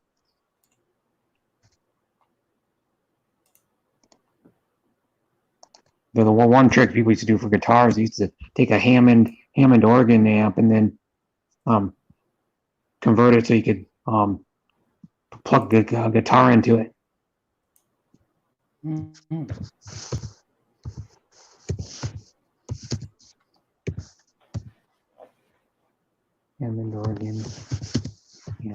The one trick people used to do for guitars, they used to take a Hammond organ amp and then convert it so you could plug the guitar into it. Mm-hmm. Hammond organ. Yeah.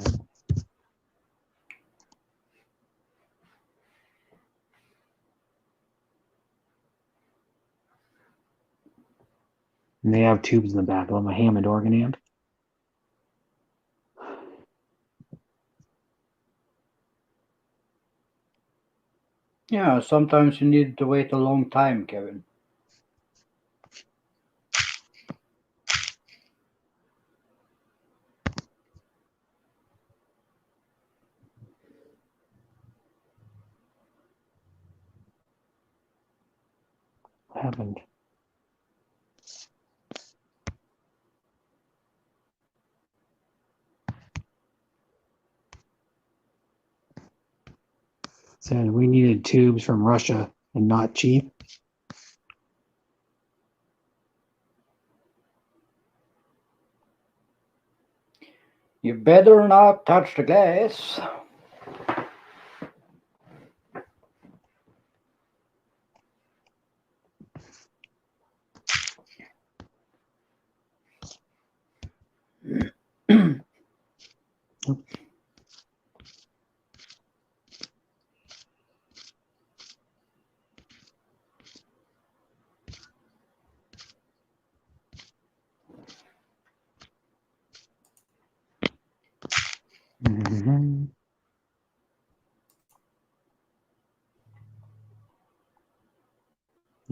And they have tubes in the back of them, a Hammond organ amp. Yeah, sometimes you need to wait a long time, Kevin. What happened? Said we needed tubes from Russia and not cheap. You better not touch the glass. Mhm.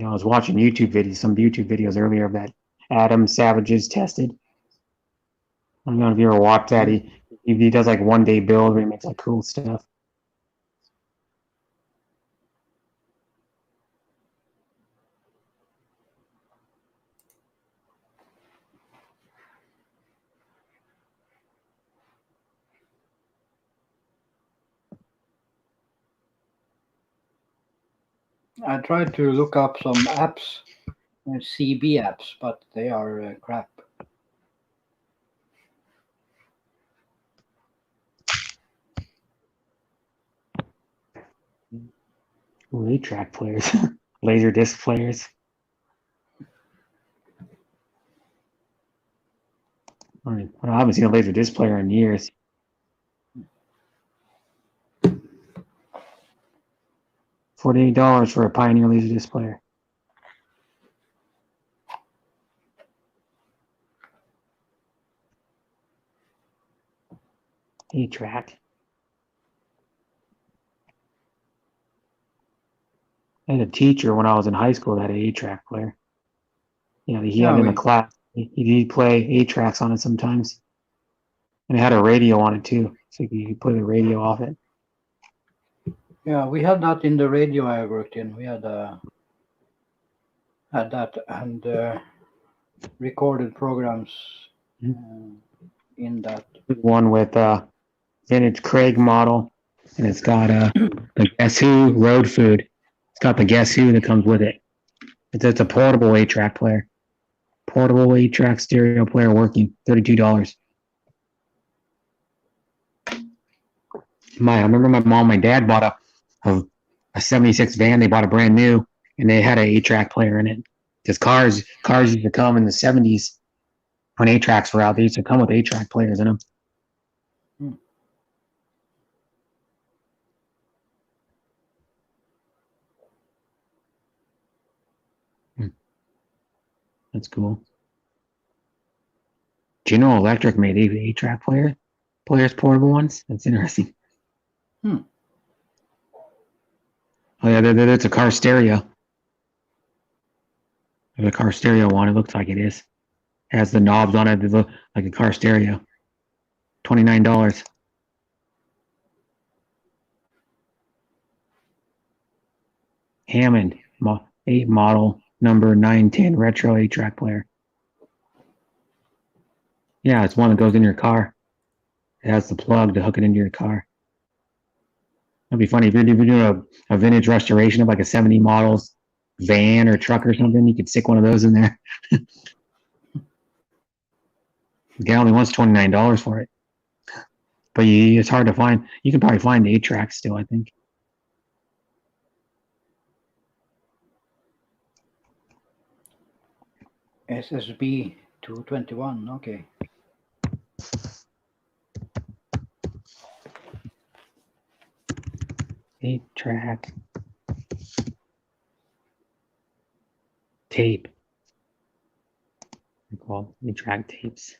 I was watching some YouTube videos earlier of that Adam Savage's tested. I don't know if you ever watched that. He does like 1 day build where he makes like cool stuff. I tried to look up some apps, CB apps, but they are crap. Ooh, 8-track players, laser disc players. I haven't seen a laser disc player in years. $48 for a Pioneer laser disc player. A-track. I had a teacher when I was in high school that had an 8-track player. Yeah, he had it in the class. He'd play 8-tracks on it sometimes. And it had a radio on it too, so you could play the radio off it. Yeah, we had that in the radio I worked in. We had that and recorded programs in that. One with vintage Craig model, and it's got the Guess Who road food. It's got the Guess Who that comes with it. It's a portable 8-track player. Portable 8-track stereo player working. $32. I remember my mom and my dad bought a 76 van. They bought a brand new, and they had an 8-track player in it. Because cars used to come in the 70s when 8-tracks were out. They used to come with 8-track players in them. That's cool. General Electric made 8-track players portable ones. That's interesting. Oh yeah, that's a car stereo. There's a car stereo one. It looks like it is. It has the knobs on it. They look like a car stereo. $29. Hammond 8 model number 910 retro 8-track player. Yeah, it's one that goes in your car. It has the plug to hook it into your car. That'd be funny if you're doing a vintage restoration of like a 70 models van or truck or something. You could stick one of those in there. The guy only wants $29 for it, but it's hard to find. You can probably find 8-tracks still, I think. SSB 221. Okay. Eight-track tape. They're called 8-track tapes.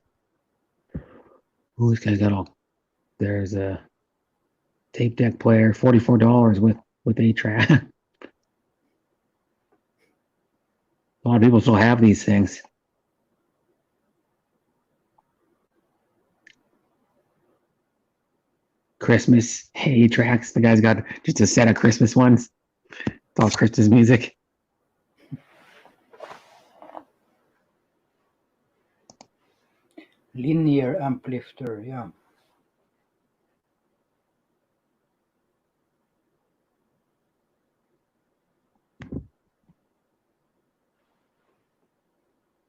Ooh, this guy's got all. There's a tape deck player, $44 with 8-track. A lot of people still have these things. Christmas 8-tracks. The guy's got just a set of Christmas ones. It's all Christmas music. Linear amplifter, yeah.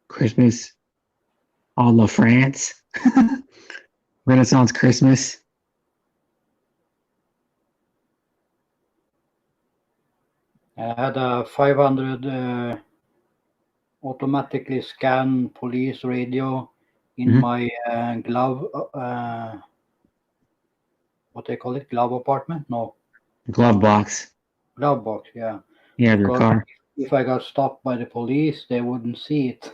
Christmas à la France. Renaissance Christmas. I had a 500 automatically scan police radio in my glove, what they call it, glove apartment? No, Glove box. glove box. Yeah, Yeah, of your because car. if I got stopped by the police, they wouldn't see it.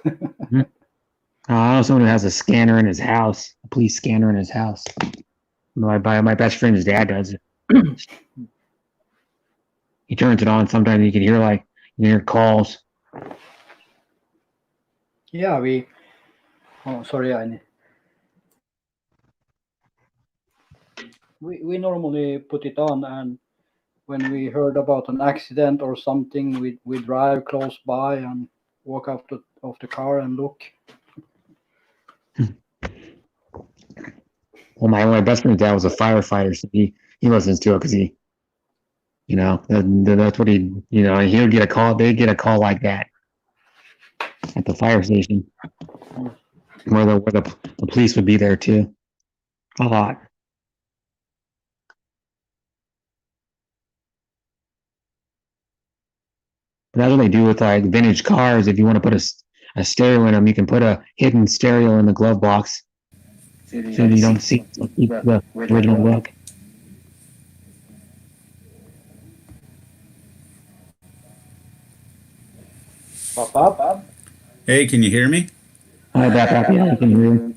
Mhm. I know someone who has a scanner in his house, a police scanner in his house. My best friend's dad does it. He turns it on. Sometimes you can hear calls. Yeah, we. Oh, sorry, we normally put it on, and when we heard about an accident or something, we drive close by and walk out of the car and look. Well, my best friend's dad was a firefighter, so he listens to it because that's what he would get a call. They'd get a call like that at the fire station, where the police would be there too, a lot. But that's what they do with like vintage cars. If you want to put a stereo in them, you can put a hidden stereo in the glove box so you don't see it. So keep the original look. Pop up. Hey, can you hear me? Hi, Bap. Yeah, I can hear you.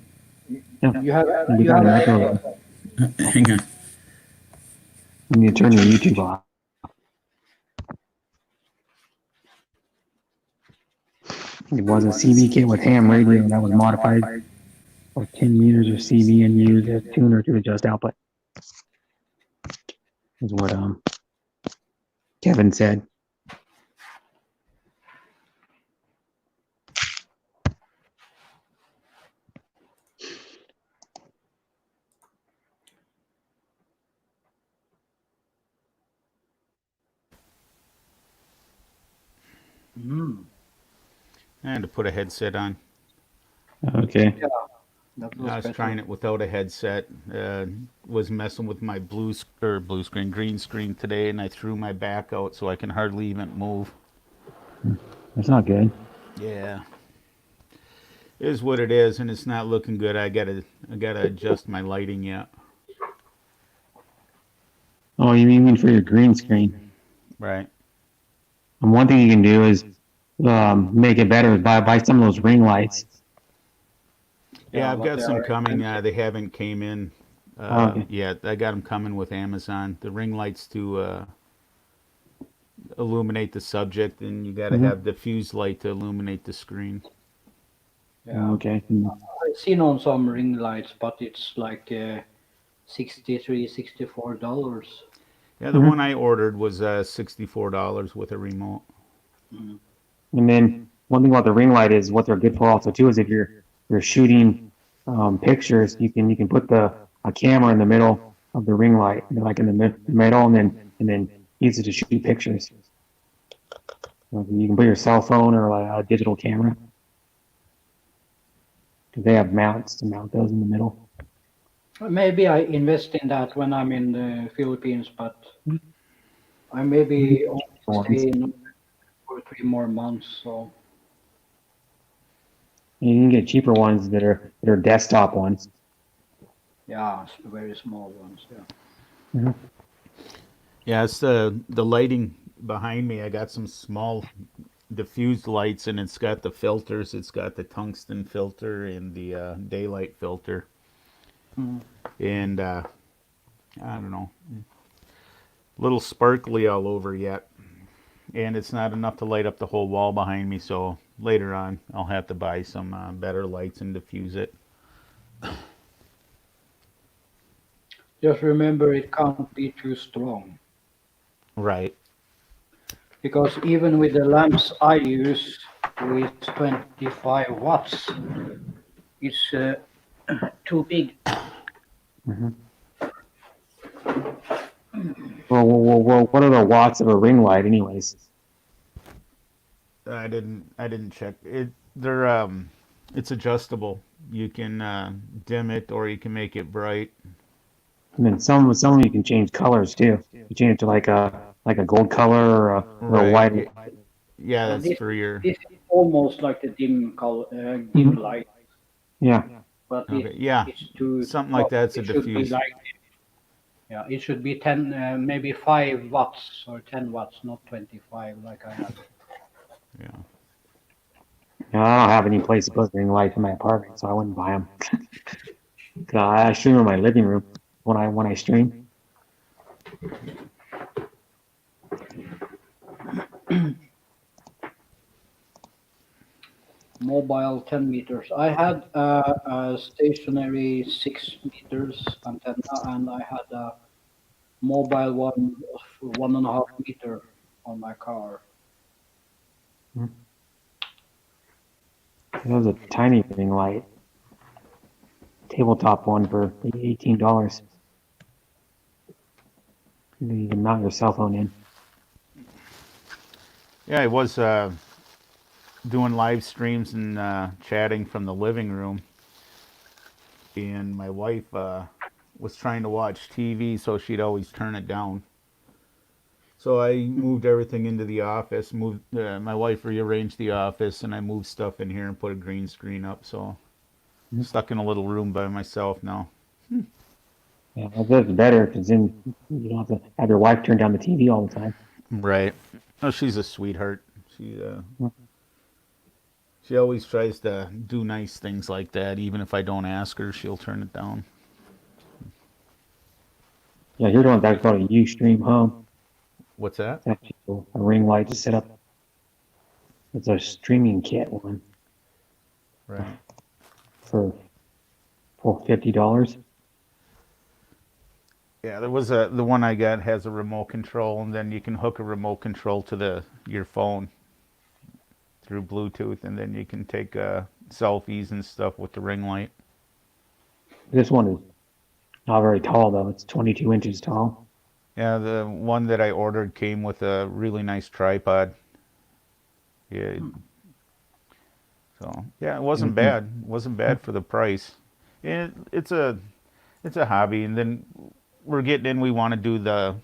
Yeah, You have you you got have an an echo. echo. Hang on. You need to turn your YouTube off. It was a CB kit with ham radio that was modified for 10 years of CB and used as tuner to adjust output. Is what Kevin said. Mm. I had to put a headset on. Okay. Yeah, that was I was better. trying it without a headset. Was messing with my green screen today, and I threw my back out so I can hardly even move. That's not good. Yeah, it is what it is, and it's not looking good. I gotta adjust my lighting yet. Oh, you mean for your green screen? Right. And one thing you can do is make it better is buy some of those ring lights. Yeah, Yeah, I've but got they some are coming. expensive. They haven't came in Okay. yet. I got them coming with Amazon. The ring lights to illuminate the subject, and you got to Mm-hmm. have the fuse light to illuminate the screen. Yeah, Okay. I've seen on some ring lights, but it's like $63, $64. Yeah, the Mm-hmm. one I ordered was $64 with a remote. Mm. And then one thing about the ring light is what they're good for also too is if you're shooting pictures, you can put a camera in the middle of the ring light, like in the middle, and then use it to shoot pictures. Like you can put your cell phone or like a digital camera. They have mounts to mount those in the middle. Maybe I invest in that when I'm in the Philippines, but I maybe only Ones. stay in for 3 more months. So You can get cheaper ones that are desktop ones. yeah, very small ones. Yeah. Mm-hmm. Yeah, it's the lighting behind me. I got some small diffused lights, and it's got the filters. It's got the tungsten filter and the daylight filter, Mm. and I don't know, little sparkly all over yet. And it's not enough to light up the whole wall behind me. So later on, I'll have to buy some better lights and diffuse it. Just remember, it can't be too strong Right. because even with the lamps I use, with 25 watts, it's too big. Mm-hmm. Well, what are the watts of a ring light, anyways? I didn't check it. It's adjustable. You can dim it or you can make it bright. And then some you can change colors too. You change it to like a gold color or a Right. white. Yeah, Uh, that's this for your. this is almost like the dim color, dim Mhm. light. Yeah. but Okay, yeah, it's too something like soft. that's a It should be diffuse. like, yeah, it should be 10, maybe 5 watts or 10 watts, not 25 like I have. Yeah. I don't have any place to put ring lights in my apartment, so I wouldn't buy them. I stream in my living room when I stream. Mobile 10 meters. I had a stationary 6 meters antenna, and I had a mobile one of 1.5 meter on my car. It was a tiny ring light, tabletop one for $18. You can mount your cell phone in. Yeah, I was doing live streams and chatting from the living room, and my wife was trying to watch TV, so she'd always turn it down. So I moved everything into the office. Moved my wife rearranged the office, and I moved stuff in here and put a green screen up. So stuck in a little room by myself now. Yeah, that's better because then you don't have to have your wife turn down the TV all the time. Right. Oh, she's a sweetheart. She always tries to do nice things like that. Even if I don't ask her, she'll turn it down. Yeah, you're the one that's called a Ustream Home. What's that? It's actually a ring light to set up. It's a streaming kit one Right. for $50. Yeah, there was the one I got has a remote control, and then you can hook a remote control to the your phone through Bluetooth, and then you can take selfies and stuff with the ring light. This one is not very tall though. It's 22 inches tall. Yeah, the one that I ordered came with a really nice tripod. Yeah, so yeah, it wasn't Mhm. bad. It wasn't bad for the price. It's a hobby, and then we're getting in. We want to do the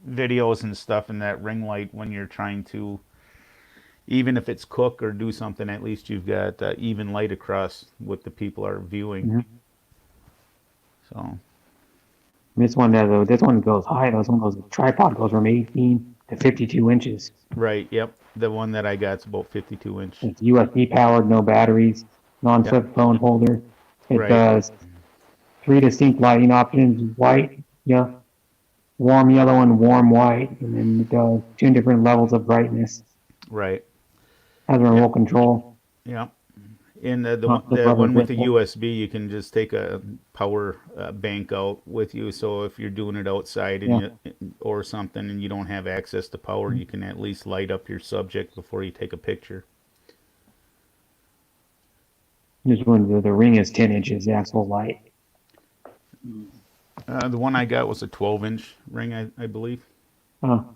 videos and stuff in that ring light when you're trying to, even if it's cook or do something, at least you've got even light across what the people are viewing. Mhm. So This one goes high. This one goes. The tripod goes from 18 to 52 inches. right, yep, the one that I got's about 52 inch. It's USB powered, no batteries, Yep, non-flip phone holder. It right, does 3 distinct lighting options: white, yeah, warm yellow, and warm white. And then it does 2 different levels of brightness. right, Has a yep, remote control. yep. And Non-flip the rubber one with the grip. USB, you can just take a power bank out with you. So if you're doing it outside and Yeah. or something, and you don't have access to power, you can at least light up your subject before you take a picture. This one, the ring is 10 inches. The actual light. The one I got was a 12-inch ring, I believe. Oh,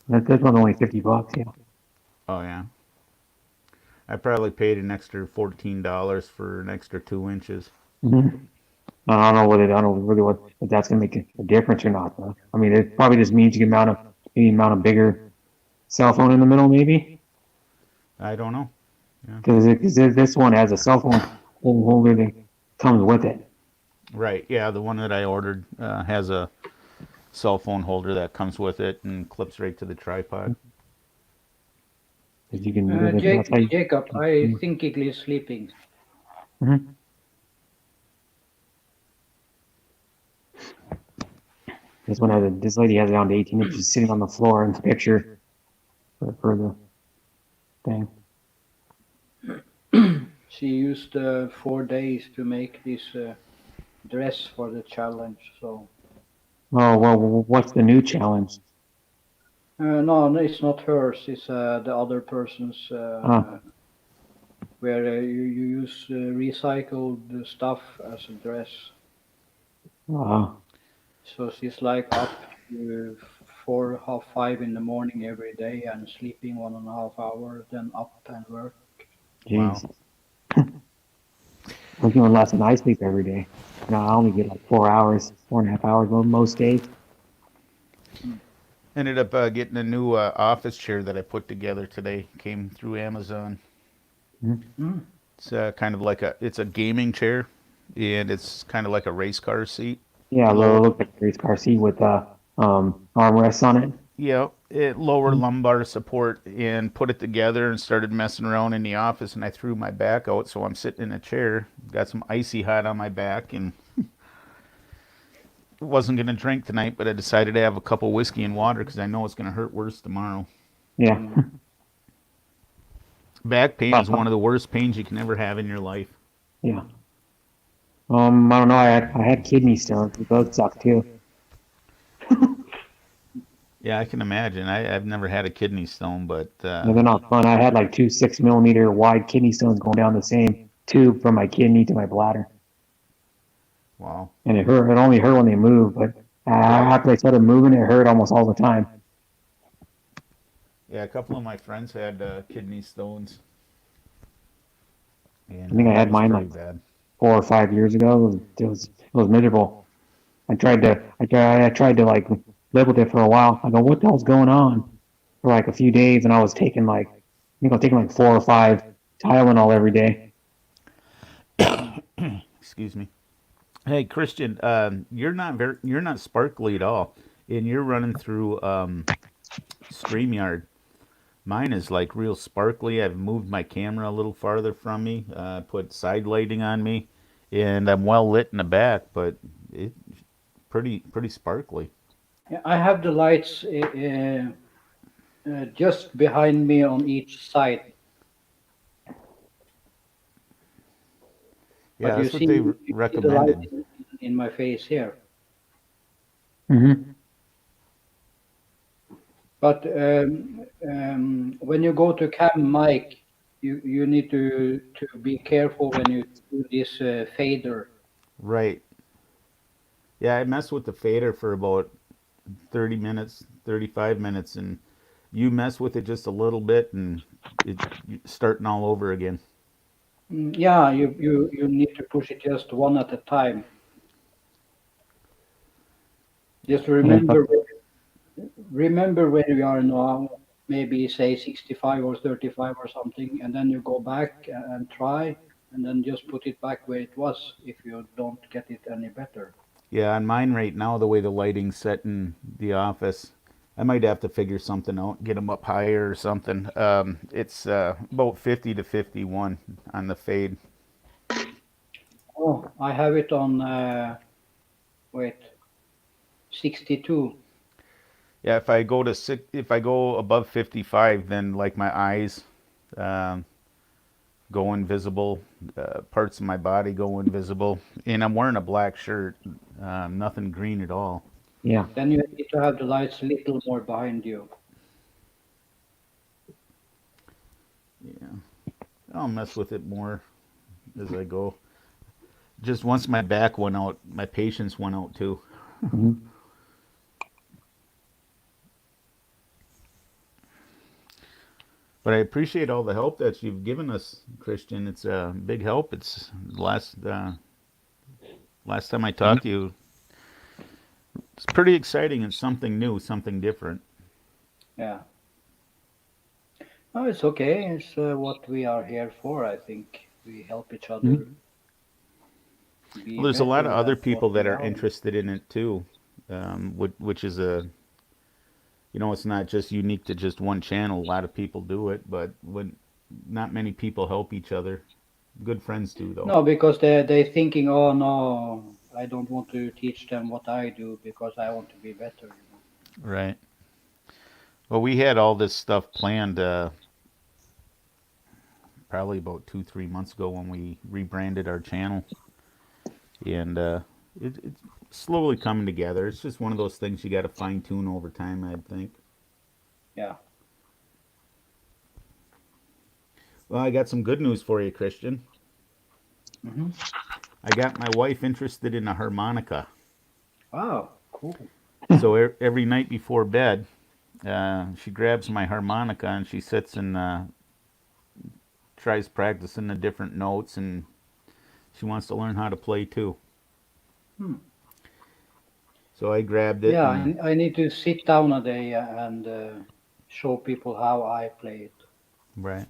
that one's only $50. Yeah. Oh yeah, I probably paid an extra $14 for an extra 2 inches. Mhm. I don't know really what if that's gonna make a difference or not. Though. I mean, it probably just means you can mount a bigger cell phone in the middle, maybe. I don't know. Because this one has a cell phone holder that comes with it. Right, yeah, the one that I ordered has a cell phone holder that comes with it and clips right to the tripod. Because you can, that's how Jacob, I think Giggle is sleeping. Mhm. This lady has it down to 18 inches sitting on the floor in the picture for the thing. She used 4 days to make this dress for the challenge. So Oh, well, what's the new challenge? no, it's not hers. It's the other person's. Oh, Where you use recycled stuff as a dress. wow. So she's like up to 4, half 5 in the morning every day and sleeping 1.5 hours, then up and work. Wow. Jeez. I'm doing less than I sleep every day. No, I only get like 4 hours, 4.5 hours most days. Ended up getting a new office chair that I put together today. Came through Amazon. Mhm. It's kind of like it's a gaming chair, and it's kind of like a race car seat. Yeah, Lower, look like a race car seat with armrests on it. yeah, it lower lumbar support, and put it together and started messing around in the office, and I threw my back out, so I'm sitting in a chair, got some icy hot on my back, and wasn't gonna drink tonight, but I decided to have a couple whiskey and water because I know it's gonna hurt worse tomorrow. Yeah. Mm. Back pain is one Well, of the worst pains you can ever have in your life. yeah. I don't know. I had kidney stones. Those suck too. Yeah, I can imagine. I've never had a kidney stone, but Yeah, they're not fun. I had like two 6 millimeter wide kidney stones going down the same tube from my kidney to my bladder, wow. and it hurt. It only hurt when they moved, but after they started moving, it hurt almost all the time. Yeah, a couple of my friends had kidney stones, I and think I it had was mine pretty like bad. 4 or 5 years ago. It was miserable. I tried to like live with it for a while. I go, what the hell's going on? For like a few days, and I was taking like 4 or 5 Tylenol every day. Excuse me. Hey, Christian, you're not sparkly at all, and you're running through Streamyard. Mine is like real sparkly. I've moved my camera a little farther from me, put side lighting on me, and I'm well lit in the back, but it pretty sparkly. Yeah, I have the lights just behind me on each side, but Yeah, that's what they you see the light recommended. in my face here. Hmm. But when you go to cam mic, you need to be careful when you do this fader. Right. Yeah, I messed with the fader for about 30 minutes, 35 minutes, and you mess with it just a little bit, and it's starting all over again. Yeah, you need to push it just one at a time. Yeah. Just And remember where you are now, maybe say 65 or 35 or something, and then you go back and try, and then just put it back where it was if you don't get it any better. Yeah, on mine right now, the way the lighting's set in the office, I might have to figure something out, get them up higher or something. It's about 50 to 51 on the fade. Oh, I have it on, wait, 62. Yeah, if I go above 55, then like my eyes um, go invisible, parts of my body go invisible, and I'm wearing a black shirt, nothing green at all. yeah. Then you need to have the lights a little more behind you. Yeah, I'll mess with it more as I go. Just once my back went out, my patience went out too. Hmm. But I appreciate all the help that you've given us, Christian. It's a big help. It's last time I talked to you. It's pretty exciting. It's something new, something different. Yeah. No, it's okay. It's what we are here for, I think. We help each other Hmm. be Well, there's a lot of better other at what people that we are are. interested in it too, which is it's not just unique to just one channel. A lot of people do it, but when not many people help each other. Good friends do though. No, because they're thinking, oh no, I don't want to teach them what I do because I want to be better, you know. Right. Well, we had all this stuff planned probably about 2 3 months ago when we rebranded our channel, and it's slowly coming together. It's just one of those things you got to fine tune over time, I think. Yeah. Well, I got some good news for you, Christian. Hmm. I got my wife interested in a harmonica. Wow, cool. So every night before bed, she grabs my harmonica and she sits and tries practicing the different notes, and she wants to learn how to play too. Hmm. So I grabbed it Yeah, and I need to sit down a day and show people how I play it. right.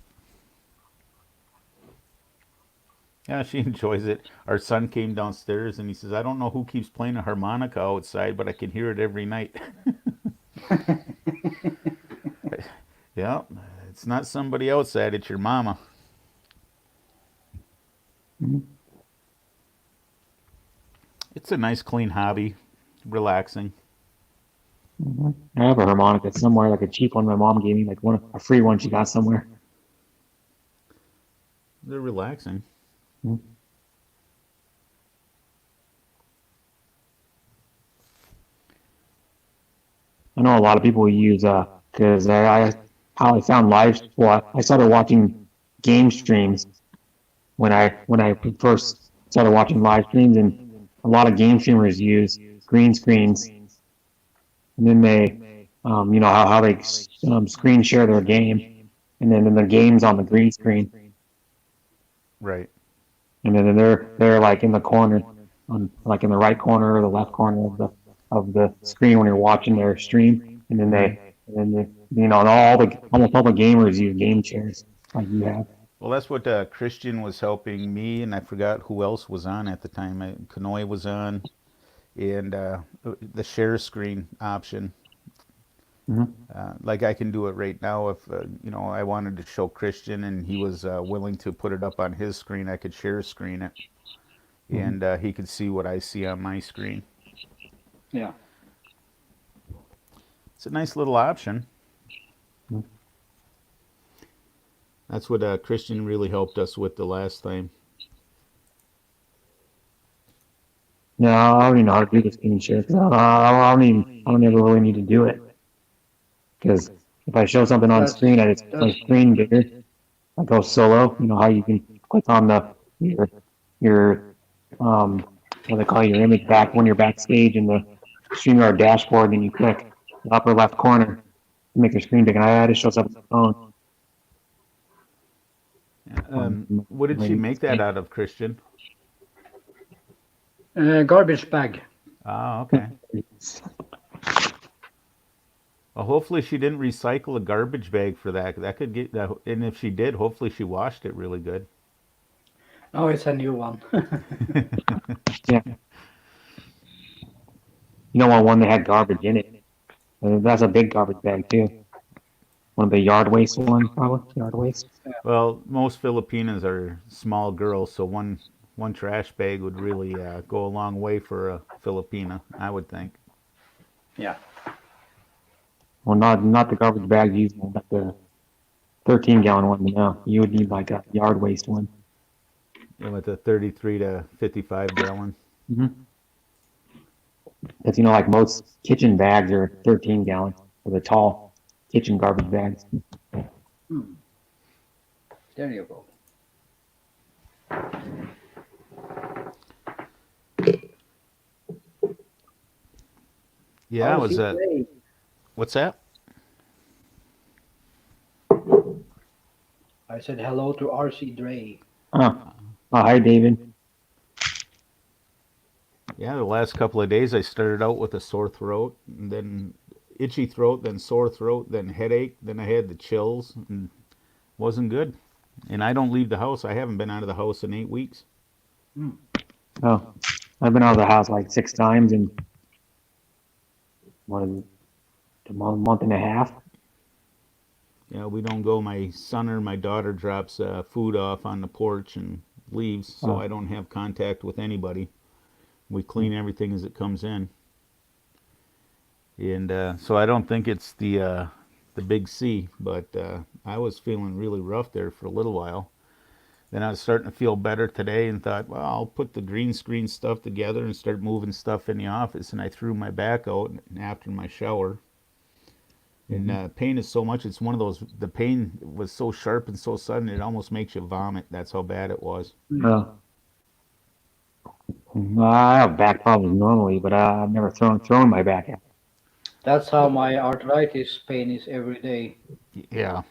Yeah, she enjoys it. Our son came downstairs and he says, I don't know who keeps playing a harmonica outside, but I can hear it every night. Yeah, it's not somebody outside, it's your mama. Mhm. It's a nice, clean hobby, relaxing. I have a harmonica somewhere, like a cheap one my mom gave me, like a free one she got somewhere. They're relaxing. Mhm. I know a lot of people use because how I found live. Well, I started watching game streams when I first started watching live streams, and a lot of game streamers use green screens, and then they, how they screen share their game, and then the game's on the green screen, Right. and then they're like in the corner, on like in the right corner or the left corner of the screen when you're watching their stream, and then Mm. almost all the gamers use game shares like you have. Well, that's what Christian was helping me, and I forgot who else was on at the time. Kanoy was on, and the share screen option. Hmm. Like I can do it right now if I wanted to show Christian and he was willing to put it up on his screen, I could share screen it, Hmm. and he could see what I see on my screen. Yeah. It's a nice little option. That's what Christian really helped us with the last time. No, I don't even know how to do the screen share. 'Cause I don't ever really need to do it. Because if I show something on That's screen and it's my that's screen bigger, I go solo. You know how you can click on your what they call your image back when you're backstage in the StreamYard dashboard, and you click the upper left corner to make your screen big. And I just shows up on the phone. What did she make that out of, Christian? garbage bag. Ah, okay. Well, hopefully she didn't recycle a garbage bag for that. That could get that, and if she did, hopefully she washed it really good. Oh, it's a new one. Yeah, you don't want one that had garbage in it. That's a big garbage bag too. One of the yard waste ones, probably yard waste. Well, most Filipinas are small girls, so one trash bag would really go a long way for a Filipina, I would think. Yeah. Well, not the garbage bag used, but the 13-gallon one. No, you would need like a yard waste one. And with a 33 to 55 gallon. Mm-hmm. Because like most kitchen bags are 13-gallon, or the tall kitchen garbage bags. Hmm. There you go. Yeah, it was RC Play. what's that? I said hello to RC Dre. Oh, hi, David. Yeah, the last couple of days I started out with a sore throat, and then itchy throat, then sore throat, then headache, then I had the chills, and wasn't good. And I don't leave the house. I haven't been out of the house in 8 weeks. Hmm. Oh, I've been out of the house like 6 times in what is it, a month and a half. Yeah, we don't go. My son or my daughter drops food off on the porch and leaves, so Oh, I don't have contact with anybody. We clean everything as it comes in, and so I don't think it's the big C. But I was feeling really rough there for a little while. Then I was starting to feel better today, and thought, well, I'll put the green screen stuff together and start moving stuff in the office. And I threw my back out after my shower. And mhm. pain is so much. It's one of those. The pain was so sharp and so sudden. It almost makes you vomit. That's how bad it was. Oh, I have back problems normally, but I've never thrown my back out. That's how my arthritis pain is every day. Yeah.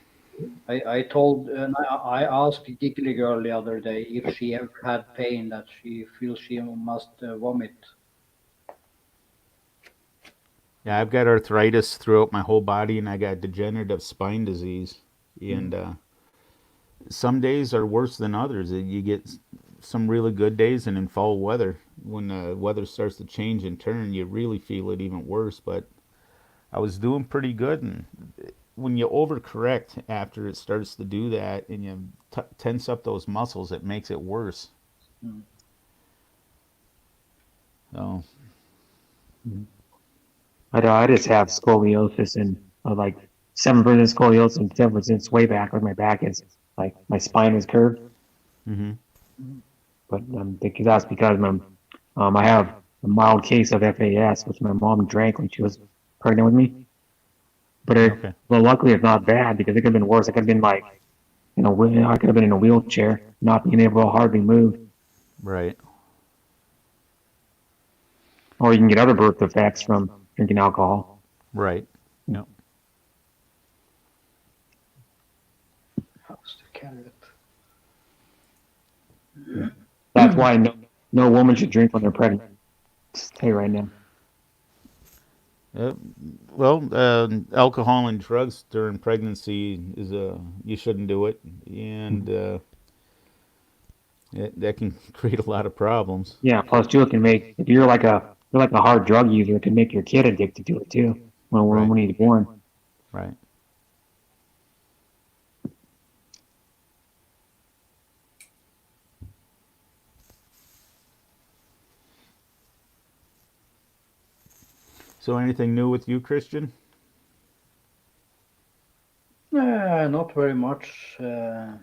I told I asked Giggly Girl the other day if she ever had pain that she feels she must vomit. Yeah, I've got arthritis throughout my whole body, and I got degenerative spine disease. Mm. And some days are worse than others. You get some really good days, and in fall weather, when the weather starts to change and turn, you really feel it even worse. But I was doing pretty good, and when you overcorrect after it starts to do that, and you tense up those muscles, it makes it worse. Mm. So I just have scoliosis and like 7% scoliosis and 10% way back. Like my back is like my spine is curved, hmm but think that's because I have a mild case of FAS, which my mom drank when she was pregnant with me. okay, Well, luckily it's not bad because it could have been worse. I could have been like, I could have been in a wheelchair, not being able to hardly move. right, Or you can get other birth defects from drinking alcohol. right, yep. How's the carrot? That's why no woman should drink when they're pregnant. Just tell you right now. Uh, well, alcohol and drugs during pregnancy is you shouldn't do it, and that can create a lot of problems. Yeah, plus too, it can make if you're like a hard drug user, it can make your kid addicted to it too Right, when he's born. right. So, anything new with you, Christian? Not very much. Here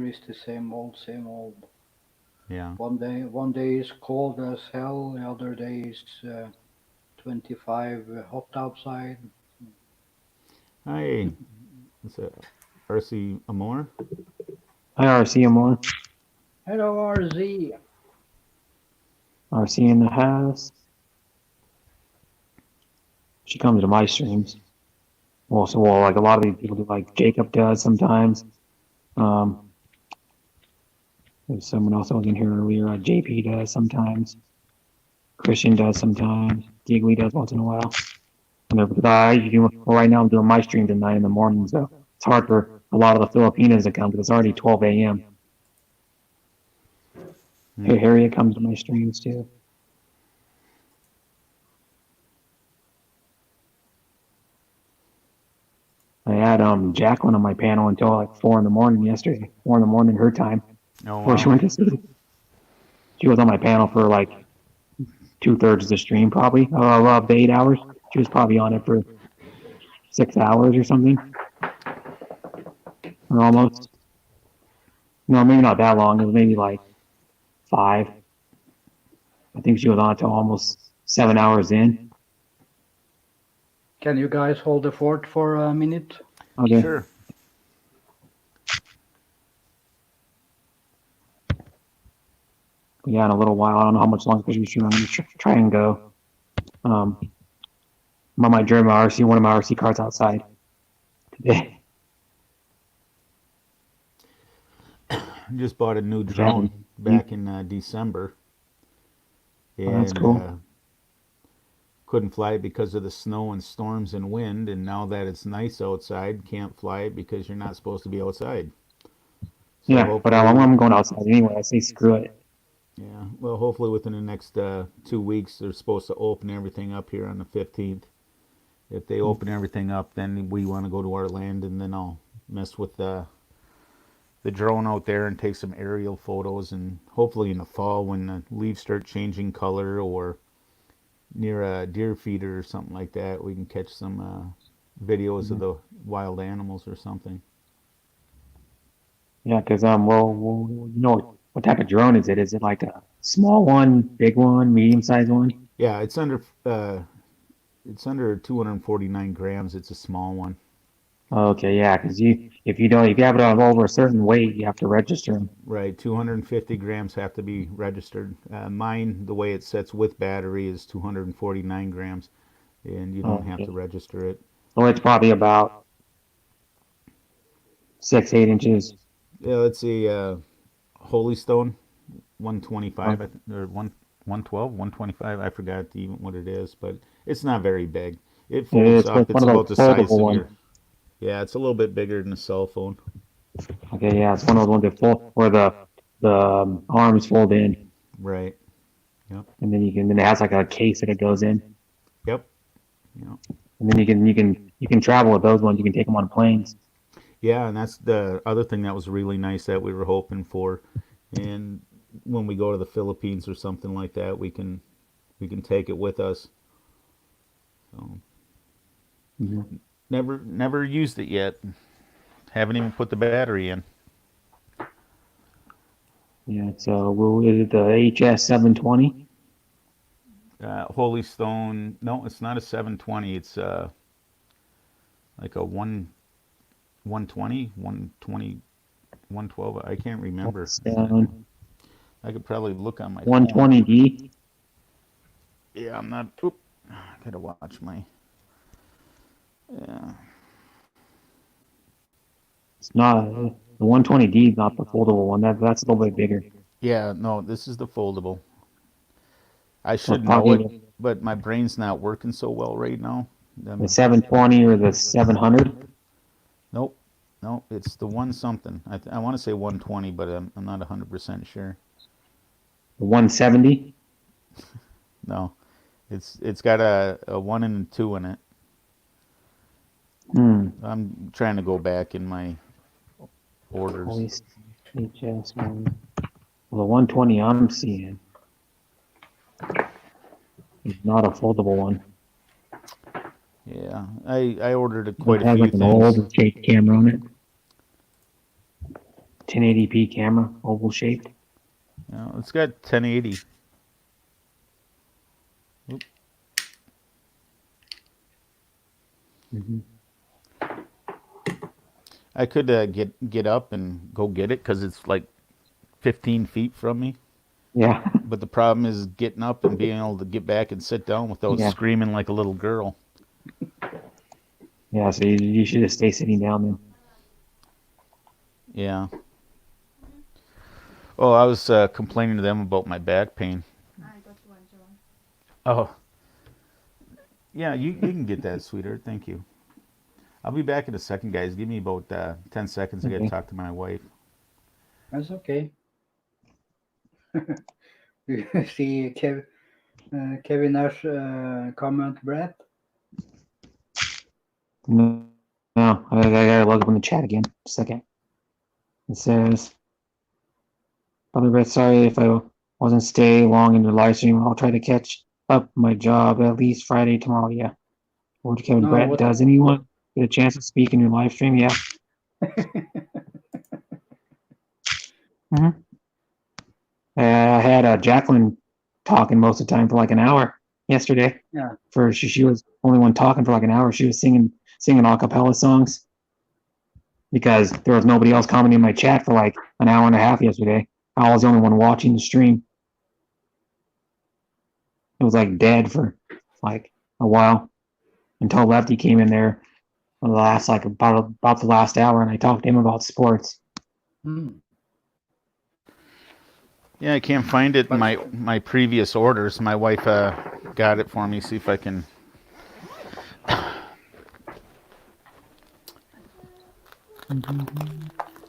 is the same old, same old. Yeah. One day is cold as hell. The other day is 25 hot outside. Hi, it's RC Amore. IRC Hello, RZ. RC in the house. She comes to my streams. Well, like a lot of these people do, like Jacob does sometimes. Um, there's someone else that was in here earlier. JP does sometimes. Christian does sometimes. Giggly does once in a while. Right now I'm doing my streams at 9 in the morning, so it's hard for a lot of the Filipinos to come because it's already 12 a.m. Hey, Hmm. Harriet comes to my streams too. I had Jacqueline on my panel until like 4 in the morning yesterday. 4 in the morning her time Oh before she wow. went to sleep. She was on my panel for like 2/3 of the stream, probably of the 8 hours. She was probably on it for 6 hours or something, or almost. No, maybe not that long. It was maybe like 5. I think she was on until almost 7 hours in. Can you guys hold the fort for a minute? Okay. Sure. Yeah, in a little while. I don't know how much longer because I'm going to try and go. I might drive my RC, one of my RC cars outside today. Just bought a new Jacqueline. drone back in December, Oh, that's and cool. couldn't fly it because of the snow and storms and wind. And now that it's nice outside, can't fly it because you're not supposed to be outside. So Yeah, but hopefully, I'm going outside anyway. I say screw it. yeah. Well, hopefully within the next 2 weeks, they're supposed to open everything up here on the 15th. If they open everything up, then we want to go to our land, and then I'll mess with the drone out there and take some aerial photos. And hopefully in the fall, when the leaves start changing color, or near a deer feeder or something like that, we can catch some videos of the wild animals or something. Yeah, because what type of drone is it? Is it like a small one, big one, medium sized one? Yeah, it's under 249 grams. It's a small one. Okay, yeah, because if you have it over a certain weight, you have to register them. Right, 250 grams have to be registered. Mine, the way it sets with battery, is 249 grams, and you don't have to Okay, register it. so it's probably about 6, 8 inches. Yeah, let's see, Holy Stone, Uh, 125, or 112, 125. I forgot even what it is, but it's not very big. It folds it's up. one It's of about those the size foldable of ones. your. Yeah, it's a little bit bigger than a cell phone. Okay, yeah, it's one of those ones that fold where the arms fold in, Right. Yep. and then it has like a case that it goes in, Yep. Yep. and then you can travel with those ones. You can take them on planes. Yeah, and that's the other thing that was really nice that we were hoping for. And when we go to the Philippines or something like that, we can take it with us. So Hmm. never used it yet. Haven't even put the battery in. Yeah, so is it the HS 720? Holy Stone. No, it's not a 720. It's like a 120, 120, 112. I can't remember. Stone I could probably look on my phone. 120D. Yeah, I'm not. Oop, I gotta watch my. Yeah. It's not the 120D is not the foldable one. That's a little bit bigger. Yeah, no, this is the foldable. I So it's should know it, probably but my brain's not working so well right now. the Um, 720 or the 700. nope, nope, it's the one something. I want to say 120, but I'm not 100% sure. The 170. No, it's got a one and a two in it. Hmm. I'm trying to go back in my orders. Holy HS one. Well, the 120 I'm seeing is not a foldable one. Yeah, I ordered It quite a has few like an things. oval shaped camera on it. 1080p camera, oval shaped. It's got 1080. Oop. Hmm. I could get up and go get it because it's like 15 feet from me. Yeah, But the problem is getting up and being able to get back and sit down without yeah, screaming like a little girl. yeah. So you should just stay sitting down then. Yeah. Oh, I was complaining to them about my back pain. Oh, yeah, you can get that, sweetheart. Thank you. I'll be back in a second, guys. Give me about 10 seconds. I got to Okay. talk to my wife. That's okay. You see Kevin Nash comment, Brett? No, I gotta log up in the chat again. Second. It says, "Brother Brett, sorry if I wasn't stay long in your live stream. I'll try to catch up my job at least Friday tomorrow." Yeah. Lord Kevin No, Brett, what? does anyone get a chance to speak in your live stream? Yeah. Hmm. I had Jacqueline talking most of the time for like an hour yesterday. Yeah. She was only one talking for like an hour. She was singing a cappella songs because there was nobody else commenting in my chat for like an hour and a half yesterday. I was the only one watching the stream. It was like dead for like a while until Lefty came in there the last like about the last hour, and I talked to him about sports. Hmm. Yeah, I can't find it in But my previous orders. My wife got it for me. See if I can.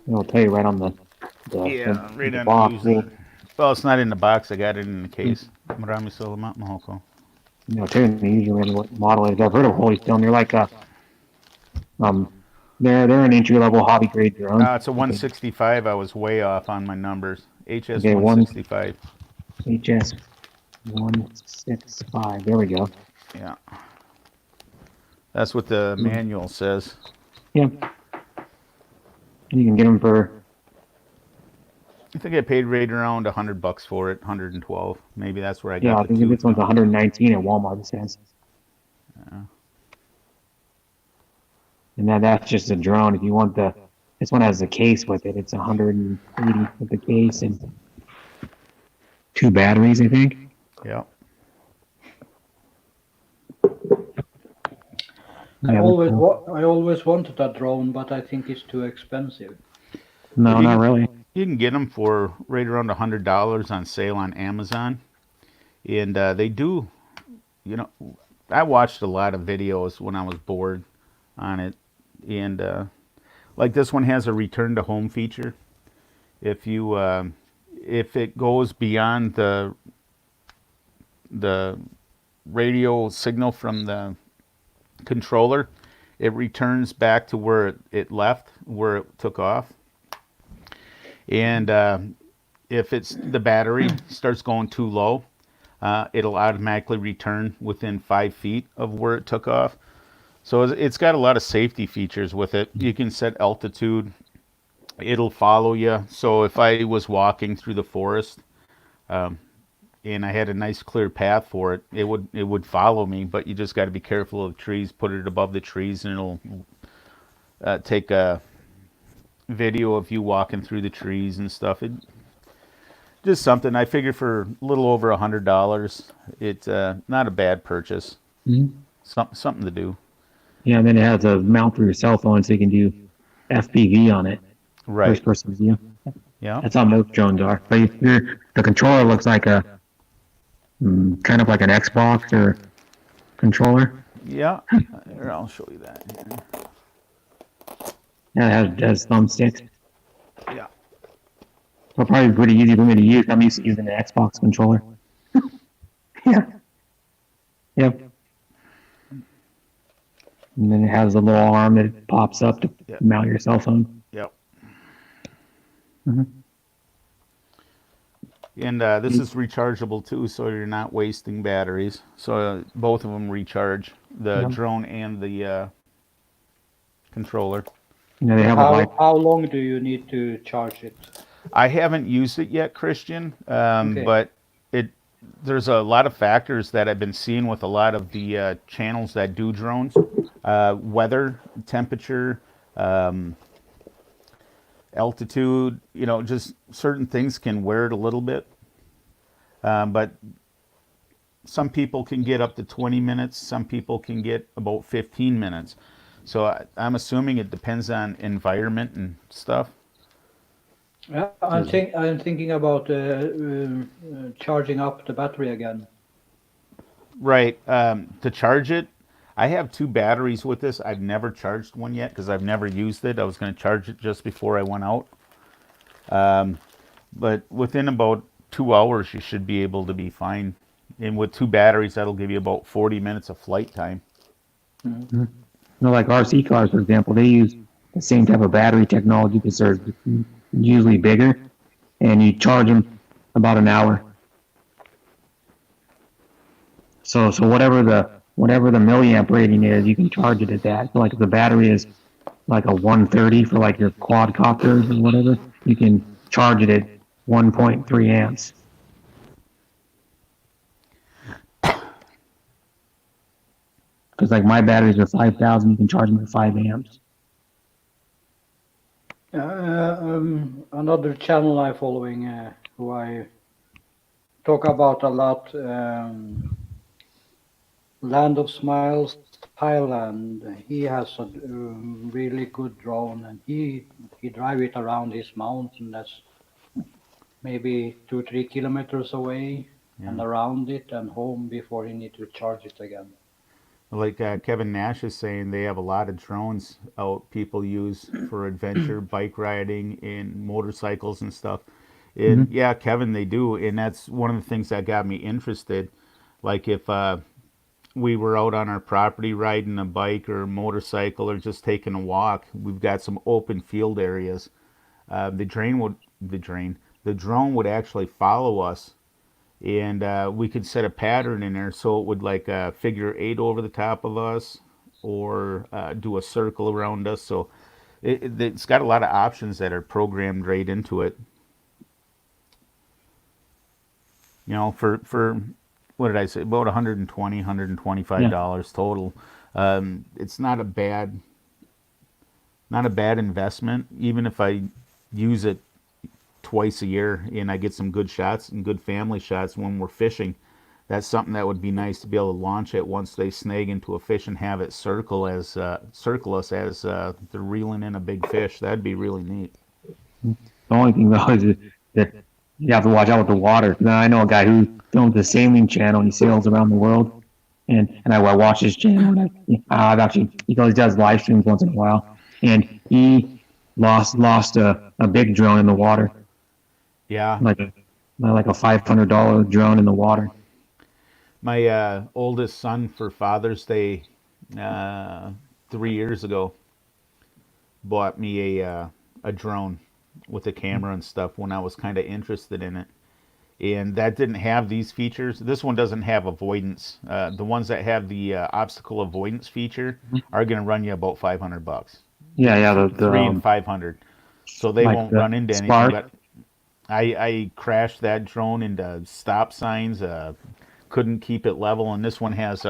It'll tell you right on Yeah, right the on box. using. Well, it's not in the box. I got it in the case. Marami salamat, mahal. Tell you usually what model it is. I've heard of Holy Stone. They're like um they're an entry level hobby grade drone. It's a Okay, 165. I was way off on my numbers. HS okay, one 165. HS 165. There we go. Yeah, that's what the manual says. Yeah, you can get them for I think I paid right around $100 for it, 112. Maybe that's where I yeah. got I the think two this one's from. 119 at Walmart. It says, and that's just a drone. If you want this one has a case with it. It's 180 with the case and two batteries, I think. Yeah. Yeah, that's cool. I always wanted a drone, but I think it's too expensive. But No, not really. you can get them for right around $100 on sale on Amazon, and they do. You know, I watched a lot of videos when I was bored on it, and like this one has a return to home feature. If it goes beyond the radio signal from the controller, it returns back to where it left, where it took off. And if it's the battery starts going too low, it'll automatically return within 5 feet of where it took off. So it's got a lot of safety features with it. You can set altitude. It'll follow you. So if I was walking through the forest, and I had a nice clear path for it, it would follow me. But you just got to be careful of the trees. Put it above the trees, and it'll take a video of you walking through the trees and stuff. Just something. I figure for a little over $100, it's not a bad purchase. Mhm. Something to do. Yeah, and then it has a mount for your cell phone, so you can do FPV on it, Right. first person view. Yeah. That's how most drones are. But the controller looks like a kind of like an Xbox or controller. Yeah. Here, I'll show you that. Here. Yeah, it has thumbsticks. Yeah. So probably pretty easy for me to use. I'm used to using the Xbox controller. Yeah. Yep. And then it has a little arm that pops up to Yep. mount your cell phone. Yep. hmm And this is rechargeable too, so you're not wasting batteries. So both of them recharge, the Yep. drone and the controller. You know, they have a light. How long do you need to charge it? I haven't used it yet, Christian, Okay. but there's a lot of factors that I've been seeing with a lot of the channels that do drones. Weather, temperature, altitude, just certain things can wear it a little bit. But some people can get up to 20 minutes. Some people can get about 15 minutes. So I'm assuming it depends on environment and stuff. Yeah, I'm thinking about charging up the battery again. Right. To charge it, I have 2 batteries with this. I've never charged one yet because I've never used it. I was going to charge it just before I went out. But within about 2 hours, you should be able to be fine. And with 2 batteries, that'll give you about 40 minutes of flight time. You know, like RC cars, for example, they use the same type of battery technology because they're usually bigger, and you charge them about an hour. So whatever the milliamp rating is, you can charge it at that. So like if the battery is like a 130 for like your quadcopters or whatever, you can charge it at 1.3 amps. Because like my batteries are 5,000, you can charge them at 5 amps. Another channel I'm following, who I talk about a lot, Land of Smiles, Thailand. He has a really good drone, and he drive it around his mountain. That's maybe 2-3 kilometers away, and around it and home before he need to charge it again. Like Kevin Nash is saying, they have a lot of drones out people use for adventure, bike riding, and motorcycles and stuff. And yeah, Kevin, they do. And that's one of the things that got me interested. Like if we were out on our property riding a bike or a motorcycle or just taking a walk, we've got some open field areas. The drone would actually follow us, and we could set a pattern in there so it would like figure 8 over the top of us or do a circle around us. So it's got a lot of options that are programmed right into it. For what did I say, about $120, $125 total. It's not a bad investment, even if I use it twice a year and I get some good shots and good family shots when we're fishing. That's something that would be nice to be able to launch it once they snag into a fish and have it circle us as they're reeling in a big fish. That'd be really neat. The only thing though is that you have to watch out with the water. Now, I know a guy who films the sailing channel and he sails around the world, and I watch his channel. And he does live streams once in a while, and he lost a big drone in the water, Yeah, like a $500 drone in the water. my oldest son for Father's Day, uh, 3 years ago, bought me a drone with a camera and stuff when I was kind of interested in it. And that didn't have these features. This one doesn't have avoidance. The ones that have the obstacle avoidance feature are going to run you about $500, Yeah, yeah, the three and 500. So they like won't the run into anything. spark. But I crashed that drone into stop signs. Couldn't keep it level, and this one has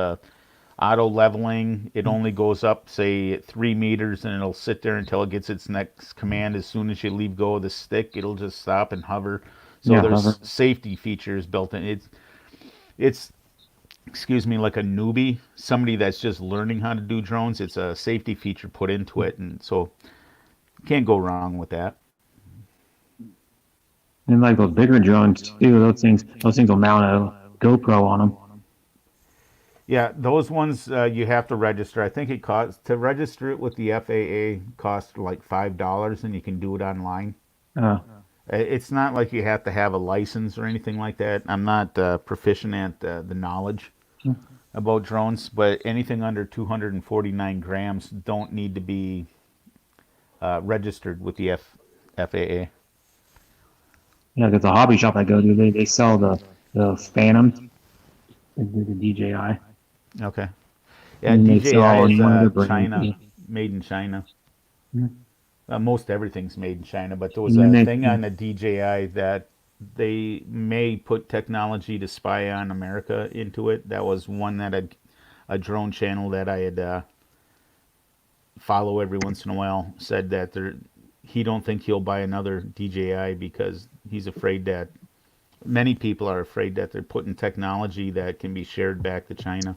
auto leveling. It only goes up, say, 3 meters, and it'll sit there until it gets its next command. As soon as you leave go of the stick, it'll just stop and hover. So Yeah, hover. there's safety features built in. It's excuse me, like a newbie, somebody that's just learning how to do drones. It's a safety feature put into it, and so can't go wrong with that. And like those bigger drones too. Those things will mount a GoPro on them. Yeah, those ones you have to register. I think it costs to register it with the FAA costs like $5, and you can do it online. Uh, It's not like you have to have a license or anything like that. I'm not proficient at the knowledge about drones, but anything under 249 grams don't need to be registered with the FAA. yeah, because the hobby shop I go to, they sell the Phantoms, the DJI, Okay. Yeah, and they sell DJI all is in one of their brands. China, Yeah. made in China. Mhm. Most everything's made in China, but there was And then a they, thing on the DJI that they may put technology to spy on America into it. That was one that a drone channel that I had follow every once in a while said that he don't think he'll buy another DJI because he's afraid that many people are afraid that they're putting technology that can be shared back to China.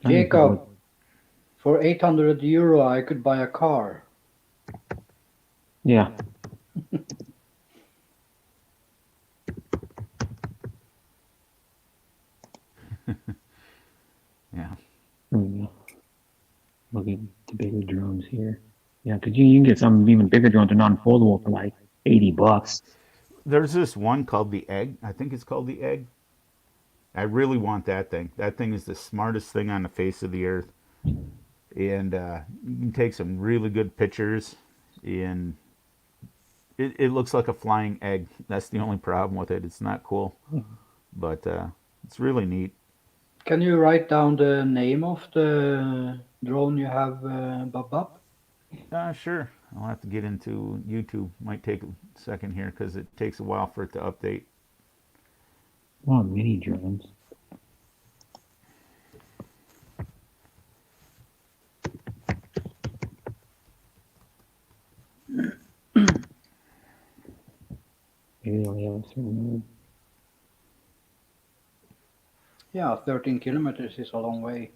China's got like, Jacob, for 800 euro, I could buy a car. yeah, Yeah. there we go. Look at the bigger drones here. Yeah, because you can get some even bigger drones that are non-foldable for like $80. There's this one called the Egg. I think it's called the Egg. I really want that thing. That thing is the smartest thing on the face of the earth. And you can take some really good pictures. And it looks like a flying egg. That's the only problem with it. It's not cool. But it's really neat. Can you write down the name of the drone you have, Baba? Sure. I'll have to get into YouTube. Might take a second here because it takes a while for it to update. Oh, mini drones. Maybe they only have a certain. Yeah, 13 kilometers is a long way.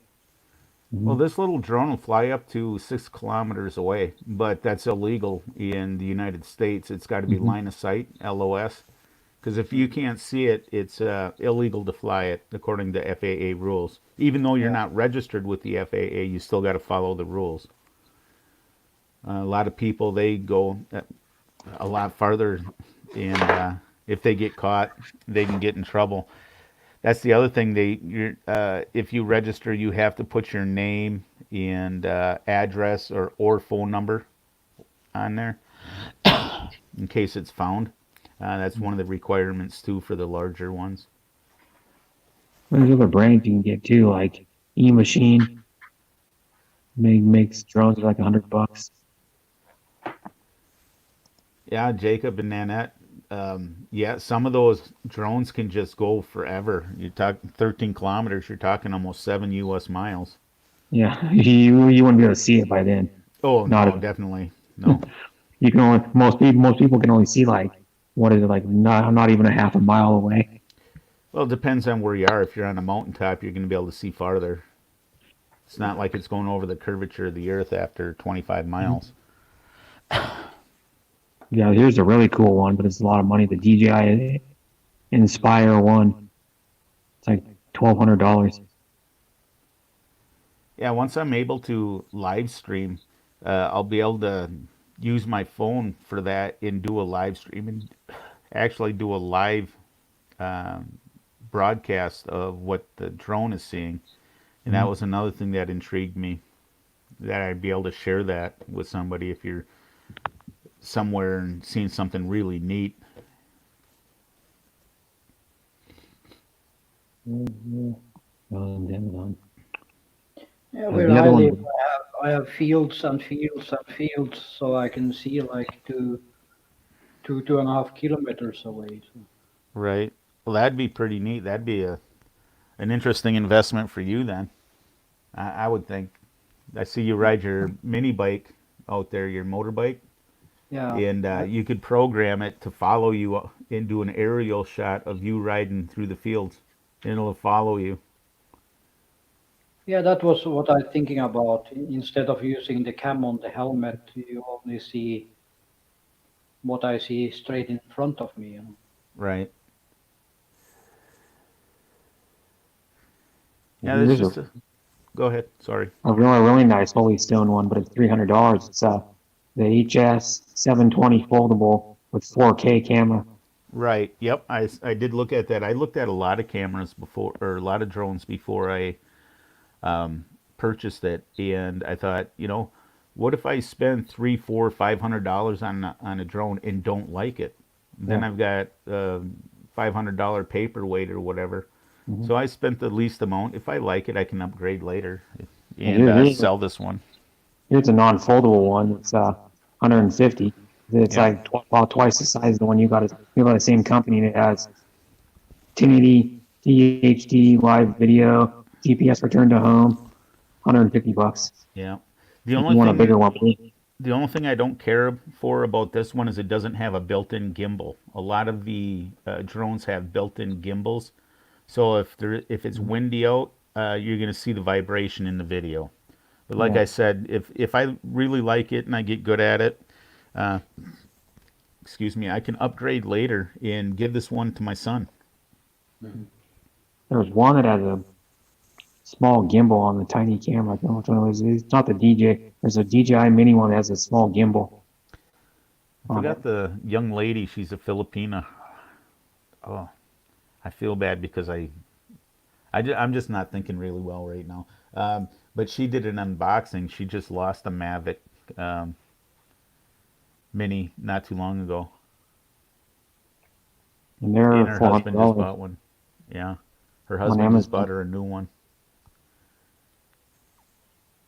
Well, this little drone will fly up to 6 kilometers away, but that's illegal in the United States. It's got to be line of sight, LOS, because if you can't see it, it's illegal to fly it according to FAA rules. Even though you're Yeah. not registered with the FAA, you still got to follow the rules. A lot of people they go a lot farther, and if they get caught, they can get in trouble. That's the other thing. If you register, you have to put your name and address or phone number on there in case it's found. That's one of the requirements too for the larger ones. There's other brands you can get too, like E-Machine makes drones for like $100. Yeah, Jacob and Nanette. Yeah, some of those drones can just go forever. You talk 13 kilometers. You're talking almost 7 U.S. miles. Yeah, you wouldn't be able to see it by then. Oh Not no, if, definitely no. you can only most people can only see like what is it like not even a half a mile away. Well, it depends on where you are. If you're on a mountaintop, you're going to be able to see farther. It's not like it's going over the curvature of the Earth after 25 miles. Yeah, here's a really cool one, but it's a lot of money. The DJI Inspire one. It's like $1,200. Yeah, once I'm able to live stream, I'll be able to use my phone for that and do a live stream and actually do a live broadcast of what the drone is seeing. And that Mhm. was another thing that intrigued me, that I'd be able to share that with somebody if you're somewhere and seeing something really neat. Mhm. Amazon. Yeah, The where other I live, one, I have fields and fields and fields, so I can see like 2.5 kilometers away. So. Right. Well, that'd be pretty neat. That'd be an interesting investment for you then. I would think. I see you ride your mini bike out there, your motorbike, Yeah, and you could program it to follow you into an aerial shot of you riding through the fields, and it'll follow you. yeah, that was what I'm thinking about. Instead of using the cam on the helmet, you only see what I see straight in front of me. Right. Yeah, that's here's just a. Go ahead. Sorry. a really nice Holy Stone one, but it's $300. It's the HS 720 foldable with 4K camera. Right. Yep. I did look at that. I looked at a lot of cameras before, or a lot of drones before I purchased it, and I thought, what if I spend three, four, $500 on a drone and don't like it? Then Yeah. I've got $500 paperweight or whatever. Hmm. So I spent the least amount. If I like it, I can upgrade later And and sell this one. here's a non-foldable one. It's 150. It's Yep. like about twice the size of the one you got. You got the same company, and it has 1080 THD live video, GPS return to home, $150. Yeah. The If only you want a thing bigger one, the only thing I don't care for about this one is it doesn't have a built-in gimbal. A lot of the drones have built-in gimbals, so if it's windy out, you're gonna see the vibration in the video. But like yeah. I said, if I really like it and I get good at it, uh, excuse me, I can upgrade later and give this one to my son. There's one that has a small gimbal on the tiny camera. I don't know which one it is. It's not the DJ. There's a DJI Mini one that has a small gimbal I on it. forgot the young lady. She's a Filipina. Oh, I feel bad because I'm just not thinking really well right now. But she did an unboxing. She just lost a Mavic um, Mini not too long ago, And and they're her four hundred husband just dollars bought one. Yeah, her on husband just Amazon. bought her a new one.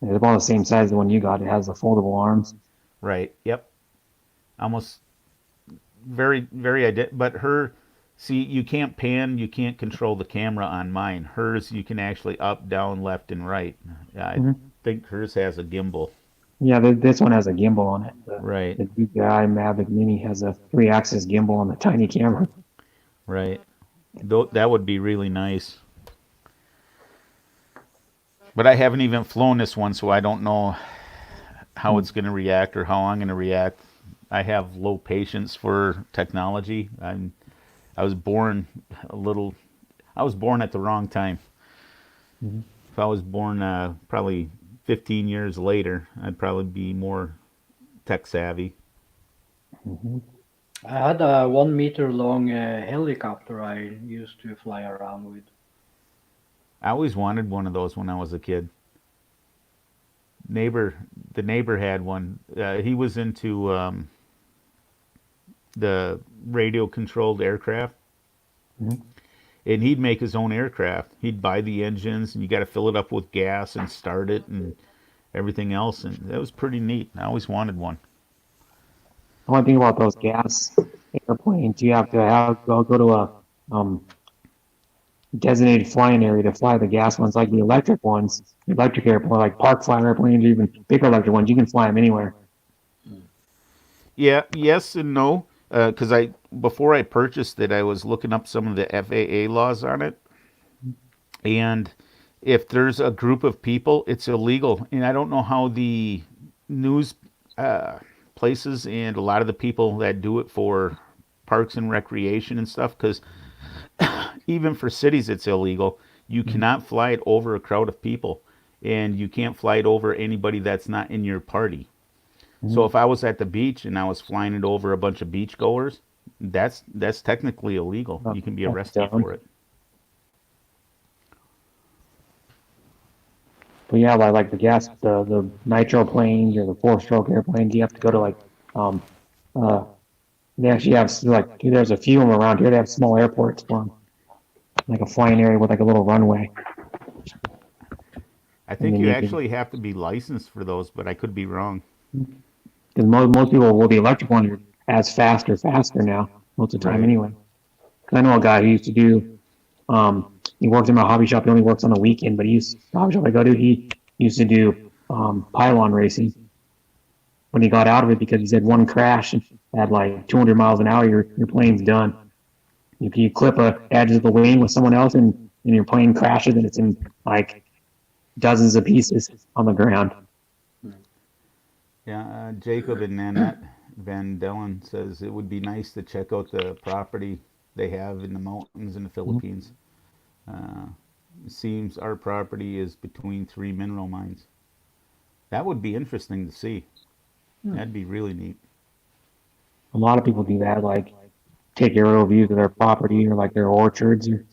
It's about the same size as the one you got. It has the foldable arms. Right. Yep. Almost very but her, see, you can't pan, you can't control the camera on mine. Hers you can actually up, down, left, and right. I Hmm. think hers has a gimbal. Yeah, this one has a gimbal on it. Right. The DJI Mavic Mini has a 3-axis gimbal on the tiny camera. Right. That would be really nice. But I haven't even flown this one, so I don't know how Hmm. it's going to react or how I'm going to react. I have low patience for technology. I was born a little. I was born at the wrong time. Hmm. If I was born probably 15 years later, I'd probably be more tech savvy. Hmm. I had a 1 meter long helicopter I used to fly around with. I always wanted one of those when I was a kid. Neighbor, the neighbor had one. He was into the radio controlled aircraft, Hmm. and he'd make his own aircraft. He'd buy the engines, and you got to fill it up with gas and start it and everything else, and that was pretty neat. I always wanted one. The one thing about those gas airplanes, you have to go to a um, designated flying area to fly the gas ones, like the electric ones, the electric airplane, like park fly airplanes, or even bigger electric ones. You can fly them anywhere. Yeah, yes and no. Because I before I purchased it, I was looking up some of the FAA laws on it, and if there's a group of people, it's illegal. And I don't know how the news uh, places and a lot of the people that do it for parks and recreation and stuff, because even for cities, it's illegal. You Mhm. cannot fly it over a crowd of people, and you can't fly it over anybody that's not in your party. So if I was at the beach and I was flying it over a bunch of beach goers, that's technically illegal. You can be That's arrested dumb. for it. But yeah, like the nitro planes or the four-stroke airplanes, you have to go to like um uh they actually have like there's a few of them around here. They have small airports for 'em, like a flying area with like a little runway, I and think then you you can actually have to be licensed for those, but I could be wrong. because most people will the electric ones are as faster now most of the time Right. anyway. Because I know a guy who used to do he works in my hobby shop. He only works on the weekend, but the hobby shop I go to he used to do pylon racing when he got out of it because he said one crash at like 200 miles an hour, your plane's done. If you clip a edge of the wing with someone else and your plane crashes and it's in like dozens of pieces on the ground. Yeah, Jacob and Nanette Van Dellen says it would be nice to check out the property they have in the mountains in the Philippines. Uh, it seems our property is between three mineral mines. That would be interesting to see. That'd be really neat. A lot of people do that, like take aerial views of their property or like their orchards. Or,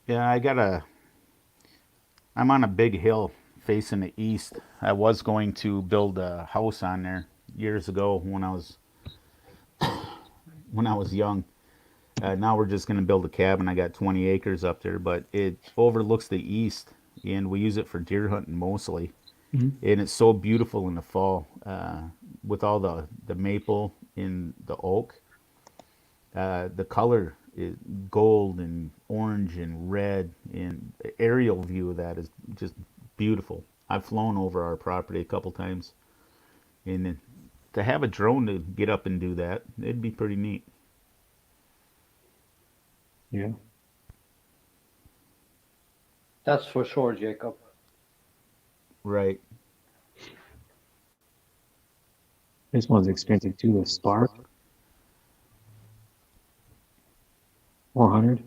Yeah, I'm on a big hill facing the east. I was going to build a house on there years ago when I was young. Now we're just going to build a cabin. I got 20 acres up there, but it overlooks the east, and we use it for deer hunting mostly. Mhm. And it's so beautiful in the fall with all the maple in the oak. The color is gold and orange and red, and the aerial view of that is just beautiful. I've flown over our property a couple times, and then to have a drone to get up and do that, it'd be pretty neat. yeah. That's for sure, Jacob. Right. This one's expensive too. The Spark 400.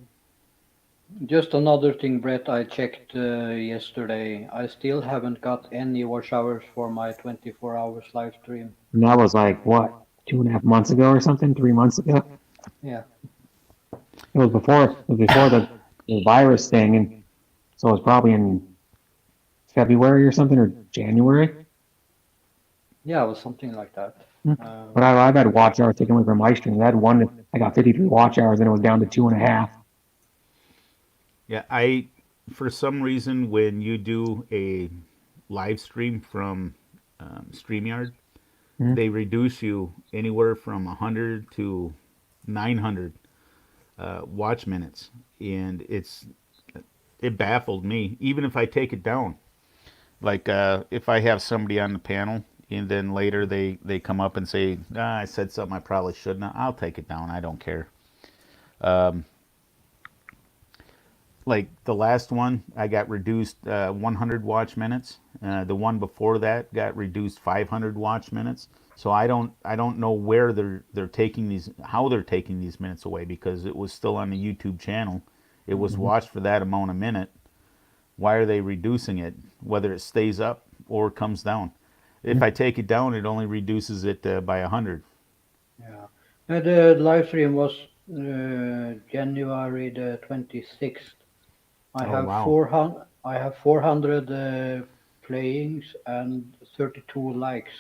Just another thing, Brett, I checked yesterday. I still haven't got any watch hours for my 24 hours live stream. And that was like what 2.5 months ago or something, 3 months ago. Yeah. It was before the virus thing, and so it was probably in February or something or January. Yeah, it was something like that. But I've had watch hours taken away from my streams. I had one, I got 53 watch hours, and it was down to 2.5. Yeah, for some reason, when you do a live stream from StreamYard, Mhm. they reduce you anywhere from 100 to 900 watch minutes, and it baffled me. Even if I take it down, like if I have somebody on the panel, and then later they come up and say, I said something I probably shouldn't. I'll take it down. I don't care. Like the last one, I got reduced 100 watch minutes. The one before that got reduced 500 watch minutes. So I don't know where they're taking these, how they're taking these minutes away, because it was still on the YouTube channel. It was watched for that amount of minute. Why are they reducing it? Whether it stays up or comes down. If I take it down, it only reduces it by 100. Yeah. The live stream was January the 26th. I Oh have wow, 400. I have 400 playings and 32 likes,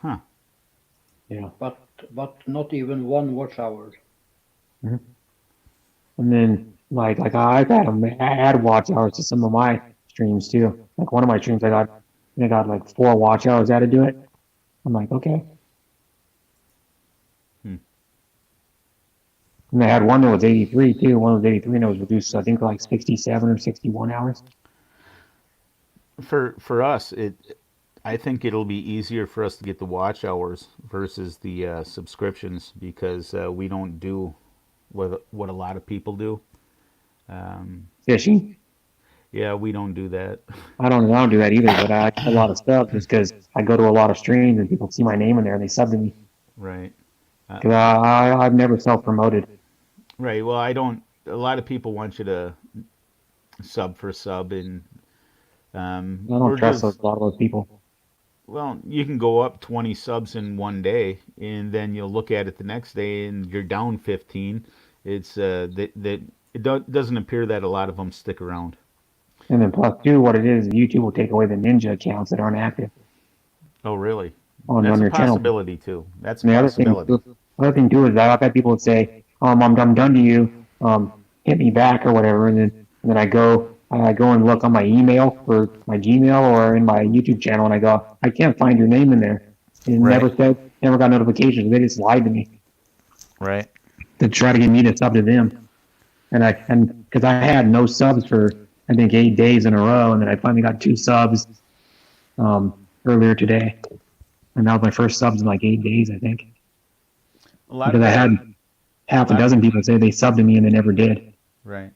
huh? Yeah. but not even one watch hour. Mhm. And then like I've had them add watch hours to some of my streams too. Like one of my streams, I got like 4 watch hours added to it. I'm like, okay. Hmm. And they had one that was 83 too. One was 83 and it was reduced, I think, like 67 or 61 hours. For us, I think it'll be easier for us to get the watch hours versus the subscriptions, because we don't do what a lot of people do. Um, Fishing. yeah, we don't do that. I don't do that either, but I get a lot of stuff just because I go to a lot of streams and people see my name in there and they sub to me. Right. Uh, Because I've never self promoted. right. Well, I don't. A lot of people want you to sub for sub, and I don't we're trust just a lot of those people. well, you can go up 20 subs in one day, and then you'll look at it the next day, and you're down 15. It's that doesn't appear that a lot of them stick around. And then plus two, what it is, YouTube will take away the ninja accounts that aren't active Oh, really? on That's a your channel. possibility too. That's a And possibility. the other thing too is that I've had people say, I'm done to you, hit me back or whatever, and then I go and look on my email or my Gmail or in my YouTube channel, and I go, I can't find your name in there. And it Right. never got notifications. They just lied to me Right. to try to get me to sub to them. And because I had no subs for I think 8 days in a row, and then I finally got 2 subs earlier today, and that was my first subs in like 8 days, I think, A lot because of I had the a half a lot dozen people say they subbed to me and they never did right.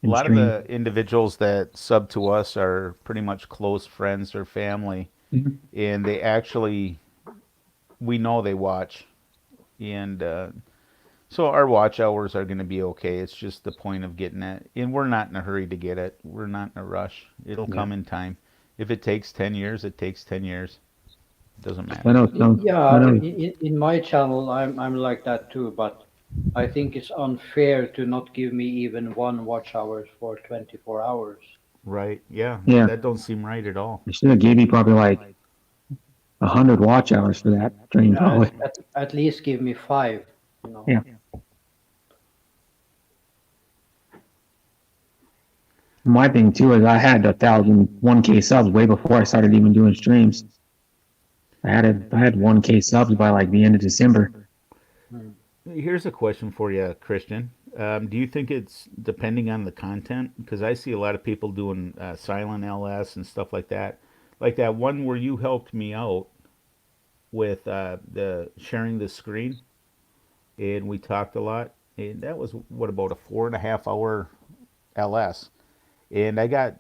A in lot of stream. the individuals that sub to us are pretty much close friends or family, Mhm. and they actually we know they watch, and so our watch hours are going to be okay. It's just the point of getting it, and we're not in a hurry to get it. We're not in a rush. It'll Yeah, come in time. If it takes 10 years, it takes 10 years. It doesn't I matter. know some. I Yeah, know. in my channel, I'm like that too, but I think it's unfair to not give me even one watch hours for 24 hours. Right? Yeah, Yeah, that don't seem right at all. I should have gave you probably like 100 watch hours for that stream, Yeah, probably. at least give me five, you know. Yeah. My thing too is I had 1,001K subs way before I started even doing streams. I had 1K subs by like the end of December. Hmm. Here's a question for you, Christian. Do you think it's depending on the content? Because I see a lot of people doing silent LS and stuff like that. Like that one where you helped me out with the sharing the screen, and we talked a lot. And that was what about a 4.5 hour LS, and I got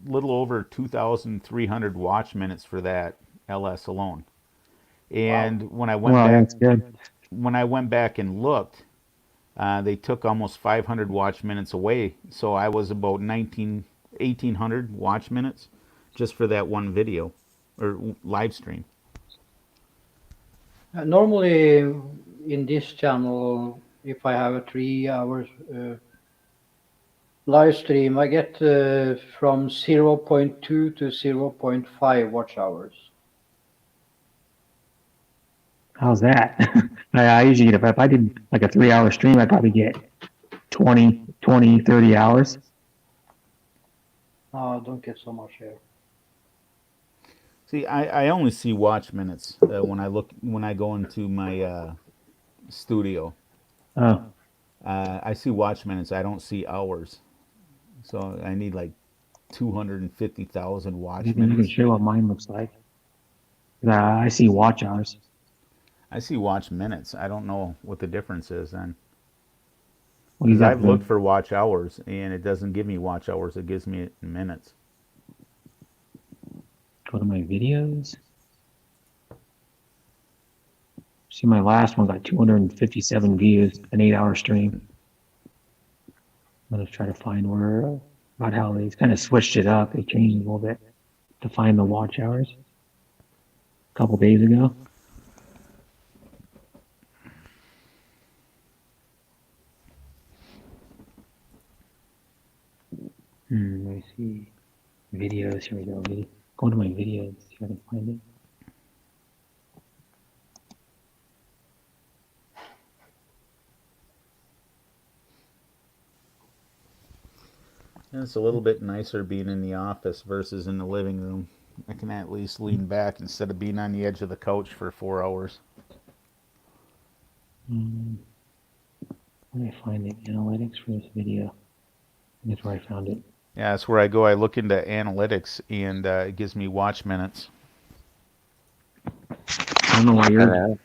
little over 2,300 watch minutes for that LS alone. Wow. And when I went Wow, back, that's good. and looked, they took almost 500 watch minutes away. So I was about 1,800 watch minutes just for that one video or live stream. Normally, in this channel, if I have a 3 hours live stream, I get from zero point 0.2 to zero point 0.5 watch hours. How's that? I usually get, if I did like a 3 hour stream, I'd probably get 30 hours. I don't get so much here. See, I only see watch minutes when I go into my studio. Oh, I see watch minutes. I don't see hours. So I need like 250,000 watch you can minutes. show what mine looks like. I see watch hours. I see watch minutes. I don't know what the difference is then. What do you Because got I've looked for for watch hours and it doesn't give me watch hours. It gives me it in minutes. go to my videos? See, my last one got 257 views, an 8 hour stream. I'm gonna try to find where about how they kind of switched it up. They changed it a little bit to find the watch hours a couple days ago. Let me see. Videos, here we go. Go to my videos, see if I can find it. And it's a little bit nicer being in the office versus in the living room. I can at least lean back instead of being on the edge of the couch for 4 hours. Um, where did I find the analytics for this video? That's where I found it. Yeah, that's where I go. I look into analytics and it gives me watch minutes. I don't know why you're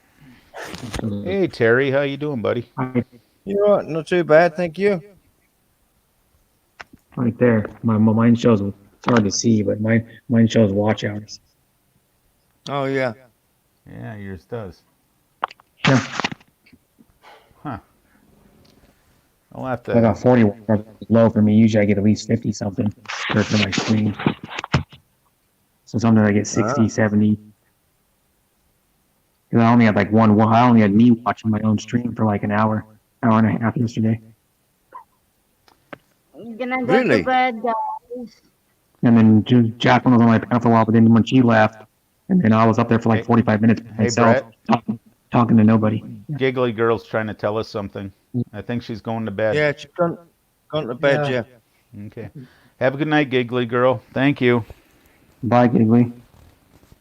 Hey Terry, how you doing, buddy? You're right, not too bad, thank you. right there. Mine shows. It's hard to see, but mine shows watch hours. Oh yeah. Yeah, yours does. Yeah. Huh. I'll have I got to. 40 watch hours is low for me. Usually I get at least 50 something for my stream. So sometimes I get Ah. 60, 70. Because I only had like I only had me watching my own stream for like an hour and a half yesterday. I'm gonna go to Really? bed, guys. And then Jacqueline was on my panel for a while, but then when she left, and then I was up there for like Hey, 45 minutes by hey, myself, Brett. talking to nobody. Yeah. Giggly girl's trying to tell us something. I think she's going to bed. Yeah, she's gone to bed. Yeah. Yeah. Okay. Have a good night, Giggly girl. Thank you. Bye, Giggly.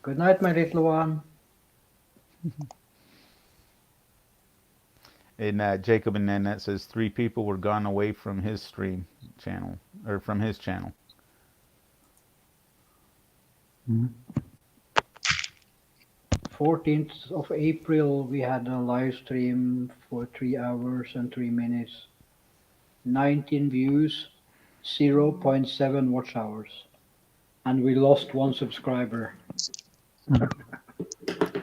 Good night, my little one. And Jacob and Nanette says 3 people were gone away from his stream channel or from his channel. Mhm. 14th of April, we had a live stream for 3 hours and 3 minutes. 19 views, 0.7 watch hours. And we lost 1 subscriber.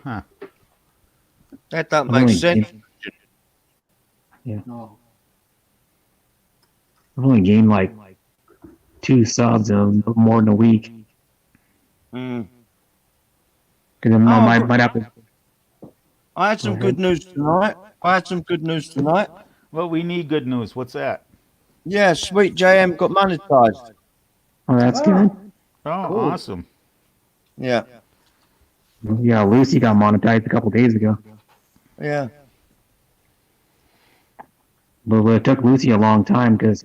Huh. That don't I've make only sense. No. I've only gained like 2 subs in more than a week. Mm. Because I Oh, might have to. I had Go some ahead. good news tonight. I had some good news tonight. Well, we need good news. What's that? Yeah, Sweet JM got monetized. Oh, that's Ah, good. Oh, Cool. awesome. Yeah, Yeah, Lucy got monetized a couple days ago. yeah. But it took Lucy a long time because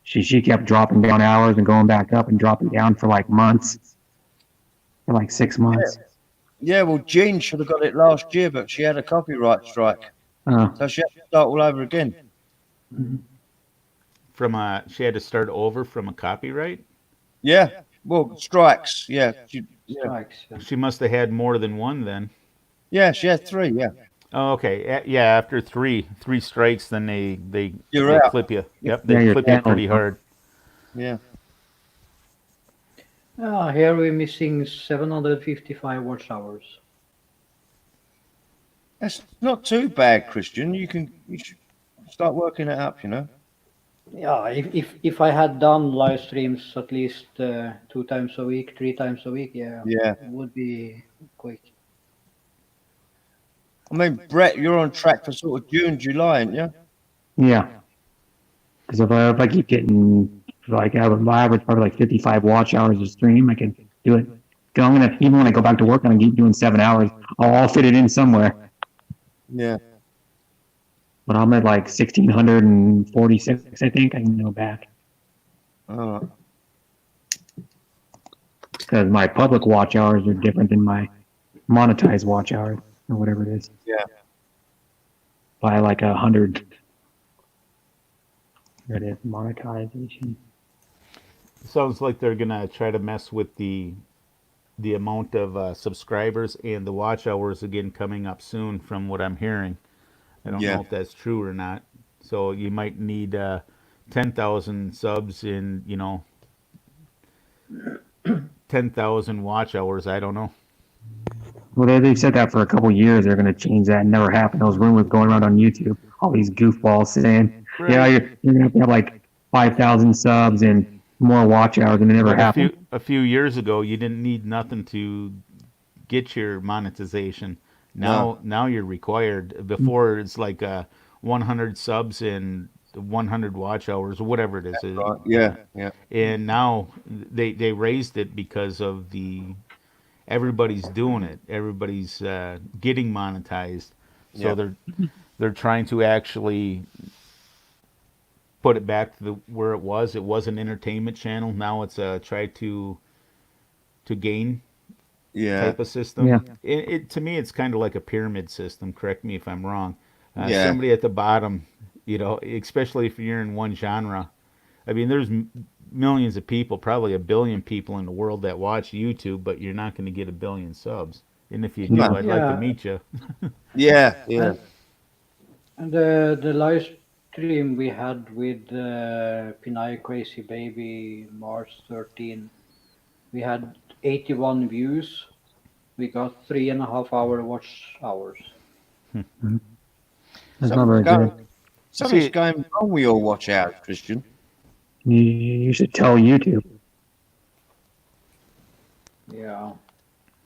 she kept dropping down hours and going back up and dropping down for like months, for like 6 months. Yeah, well, Jean should have got it last year, but she had a copyright strike. Oh, So she had to start all over again. She had to start over from a copyright. Yeah, well, strikes. Yeah, strikes. Yeah. She must have had more than one then. yeah, she had 3. Yeah, Oh, okay. Yeah, after three strikes, then they You're out. clip you. Yep, yeah, they your clip you pretty channel. hard. yeah. Here we're missing 755 watch hours. That's not too bad, Christian. You should start working it up. Yeah, if I had done live streams at least 2 times a week, 3 times a week, yeah, Yeah. it would be quick. I mean, Brett, you're on track for sort of June, July, aren't you? Yeah. Because if I keep getting like I would average probably like 55 watch hours a stream, I can do it. 'Cause I'm gonna even when I go back to work, I'm gonna keep doing 7 hours. I'll fit it in somewhere. Yeah. But I'm at like 1646, I think. I can go back All right. because my public watch hours are different than my monetized watch hours or whatever it is. Yeah. By like 100. There it is, monetization. Sounds like they're gonna try to mess with the amount of subscribers and the watch hours again coming up soon, from what I'm hearing. I don't Yeah. know if that's true or not. So you might need 10,000 subs in 10,000 watch hours. I don't know. Well, they've said that for a couple years. They're going to change that. It never happened. Those rumors going around on YouTube. All these goofballs saying, "Yeah, Right. you're going to have like 5,000 subs and more watch hours," and it never But happened. a few years ago, you didn't need nothing to get your monetization. Now you're required. Before it's like 100 subs and 100 watch hours or whatever it is. Right. Yeah. Yeah. And now they raised it because of everybody's doing it. Everybody's getting monetized. So Yeah. they're trying to actually put it back to where it was. It was an entertainment channel. Now it's try to gain Yeah. type of system. Yeah. To me, it's kind of like a pyramid system. Correct me if I'm wrong. Yeah. Somebody at the bottom, especially if you're in one genre. I mean, there's millions of people, probably a billion people in the world that watch YouTube, but you're not going to get a billion subs. And if you do, No. I'd like to Yeah. meet you. Yeah. Yeah. And the live stream we had with Pinay Crazy Baby March 13, we had 81 views. We got 3.5 hour watch hours. That's not Some very go- good. Something's See, going wrong with your watch hours, Christian. You should tell YouTube. Yeah,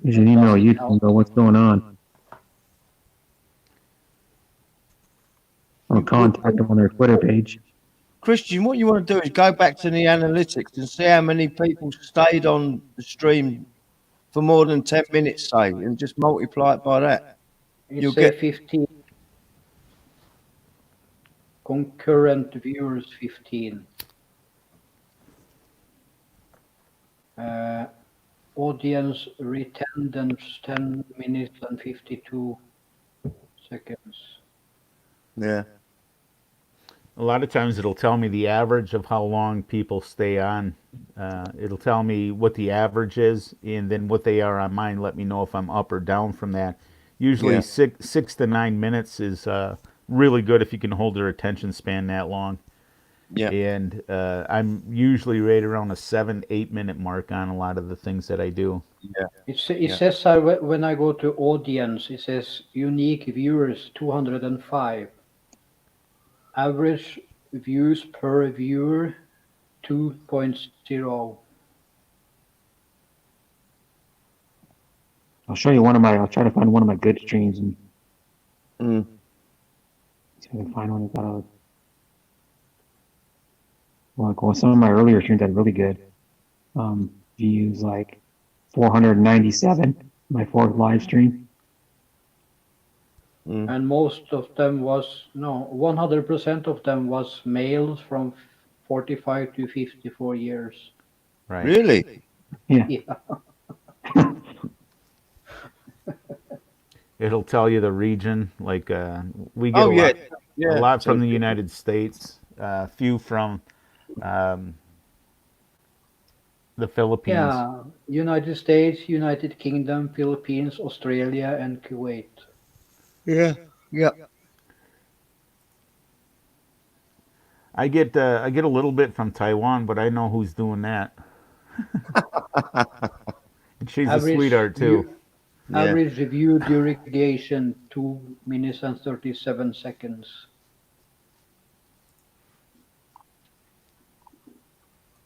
You should it email doesn't YouTube and help. go, what's going on? Or contact them on their Twitter page. Christian, what you want to do is go back to the analytics and see how many people stayed on the stream for more than 10 minutes, say, and just multiply it by that. It You'll say get, 15 concurrent viewers, 15. Uh, Audience attendance 10 minutes and 52 seconds. yeah, a lot of times it'll tell me the average of how long people stay on. It'll tell me what the average is, and then what they are on mine. Let me know if I'm up or down from that. Usually yeah, 6 to 9 minutes is really good if you can hold their attention span that long. yeah, And I'm usually right around a 7-8 minute mark on a lot of the things that I do. yeah, It yeah. says when I go to audience, it says unique viewers 205, average views per viewer 2.0. I'll try to find one of my good streams and Mm. see if I can find one that got a, well, some of my earlier streams had really good views, like 497, my fourth live stream. Mm. And most of them was, no, 100% of them was males from 45 to 54 years. Right. Really? Yeah. Yeah. It'll tell you the region. Like we get Oh, yeah, a yeah. lot So, from the United States, a few from um, the Philippines. Yeah, United States, United Kingdom, Philippines, Australia, and Kuwait. yeah, yeah. I get a little bit from Taiwan, but I know who's doing that. And she's a Average sweetheart too. view, Yeah. average review duration 2 minutes and 37 seconds.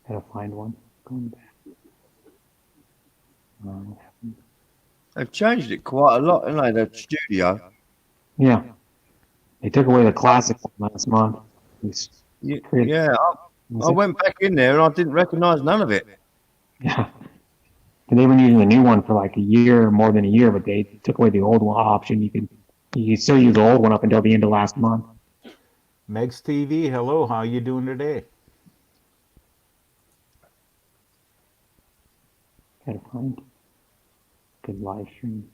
Gotta find one. Going back. They've changed it quite a lot, haven't they? The studio. Yeah. They took away the classic one last month. Yeah, I went back in there and I didn't recognise none of it. Yeah. And they've been using the new one for like a year, more than a year, but they took away the old one option. You can still use the old one up until the end of last month. Megs TV, hello, how you doing today? Gotta find good live stream.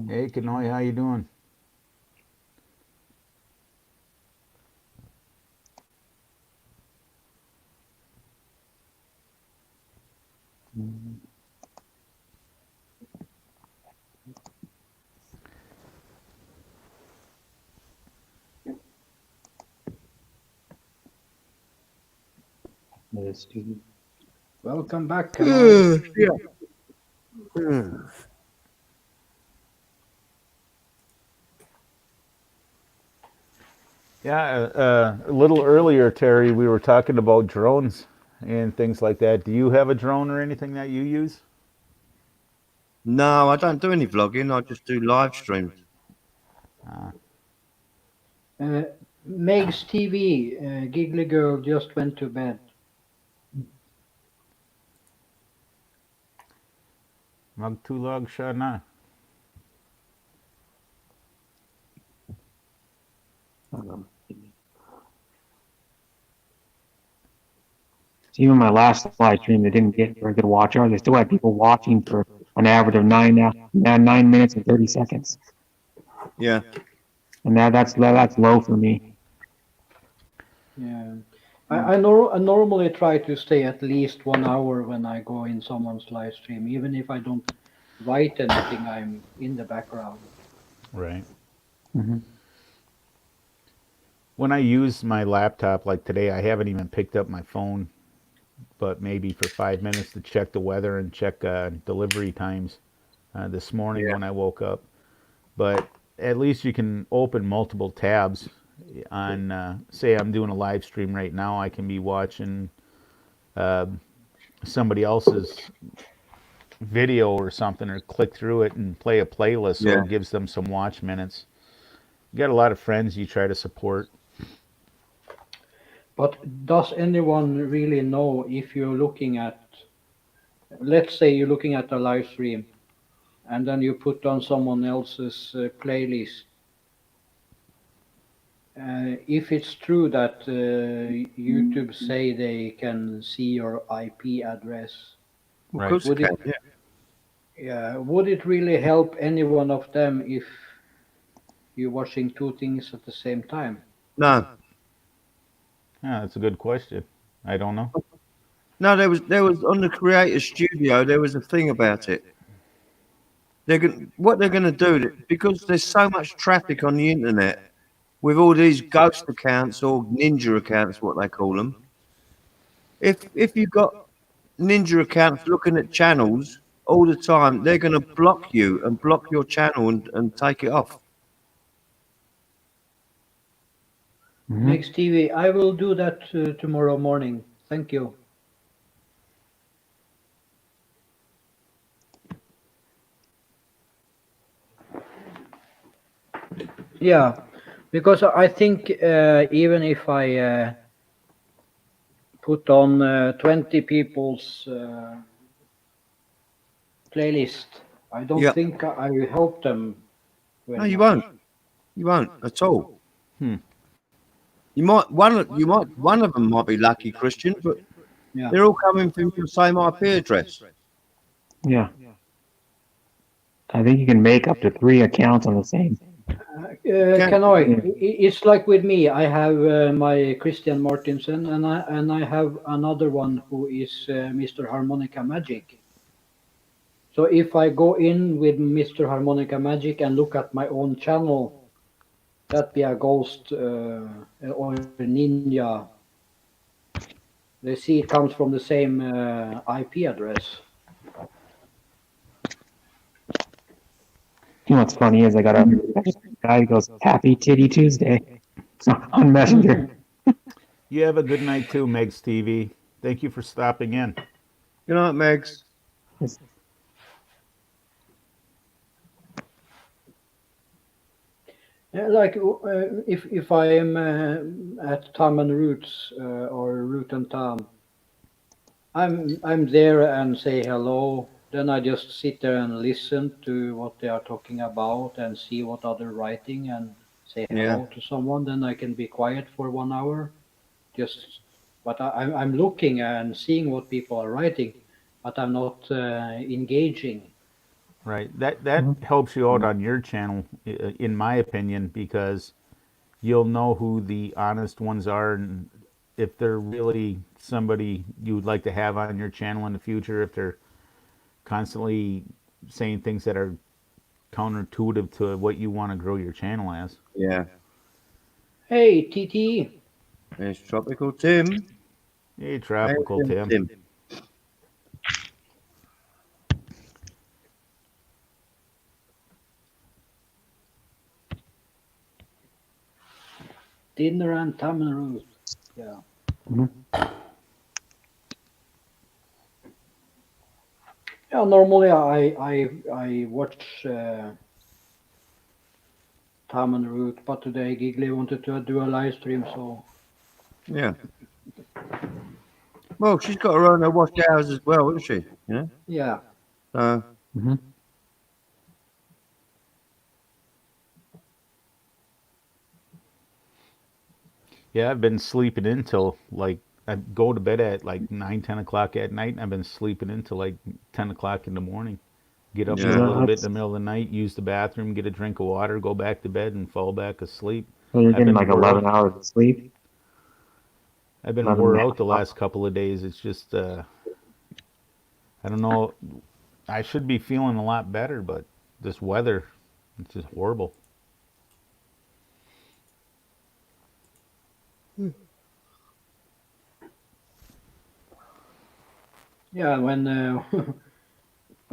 Hey, Kanoi, how you doing? The student. Welcome back, Kanoi. Yeah. Mm. Yeah, a little earlier, Terry, we were talking about drones and things like that. Do you have a drone or anything that you use? No, I don't do any vlogging. I just do live streams. Meg's TV, Giggly Girl just went to bed. Magtulog siya na. Even my last live stream, they didn't get very good watch hours. They still had people watching for an average of 9 minutes and 30 seconds. Yeah. And that's low for me. Yeah. I normally try to stay at least 1 hour when I go in someone's live stream, even if I don't write anything, I'm in the background. Right. Mm-hmm. When I use my laptop, like today, I haven't even picked up my phone, but maybe for 5 minutes to check the weather and check delivery times this morning Yeah. when I woke up. but at least you can open multiple tabs on. Say I'm doing a live stream right now, I can be watching somebody else's video or something, or click through it and play a playlist, so Yeah. it gives them some watch minutes. You got a lot of friends you try to support. But does anyone really know if you're looking at, let's say you're looking at a live stream and then you put on someone else's playlist? If it's true that YouTube say they can see your IP address, Of Right. course it would it, can. Yeah. yeah, would it really help any one of them if you're watching two things at the same time? No. Yeah, that's a good question. I don't know. No, there was on the Creator Studio. There was a thing about it. What they're going to do because there's so much traffic on the internet with all these ghost accounts or ninja accounts, what they call them. If you've got ninja accounts looking at channels all the time, they're going to block you and block your channel and take it off. Hmm. Next TV, I will do that tomorrow morning. Thank you. Yeah, because I think even if I put on 20 people's playlist, I don't Yeah. think I will help them No, very you much. won't. You won't at all. Hmm. One of them might be lucky Christian, but Yeah. they're all coming from your same IP address. Yeah. I think you can make up to 3 accounts on the same. Can Can I? Yeah. It's like with me. I have my Christian Martinsen, and I have another one who is Mr. Harmonica Magic. So if I go in with Mr. Harmonica Magic and look at my own channel, that be a ghost or ninja. They see it comes from the same IP address. You know what's funny is I got a guy who goes, "Happy Titty Tuesday" on Messenger. You have a good night too, Megs TV. Thank you for stopping in. you know what, Megs? Like if I am at Tam and Roots or Root and Tam, I'm there and say hello. Then I just sit there and listen to what they are talking about and see what other writing and say Yeah. hello to someone. Then I can be quiet for 1 hour. Just, but I'm looking and seeing what people are writing, but I'm not engaging. Right. That helps you out on your channel, in my opinion, because you'll know who the honest ones are, and if they're really somebody you would like to have on your channel in the future. If they're constantly saying things that are counterintuitive to what you want to grow your channel as. Yeah. Hey, TT, There's Tropical Tim. Hey, Hey, Tropical Tim. Tim. Tim. dinner and Tam and Root. Yeah. Mhm. Yeah, normally I watch Tam and Root, but today Giggly wanted to do a live stream, so Yeah. Well, she's got her own watch hours as well, isn't she? You know. yeah. Mhm. Yeah, I've been sleeping until like I go to bed at like 9, 10 o'clock at night, and I've been sleeping until like 10 o'clock in the morning. Get up for a Yeah. little bit in That's the middle of the night, use the bathroom, get a drink of water, go back to bed, and fall back asleep. so you're I've getting been like wore out. 11 hours of sleep. I've been 11 and wore a out the half. last couple of days. It's just I don't know. I should be feeling a lot better, but this weather, it's just horrible. Yeah, when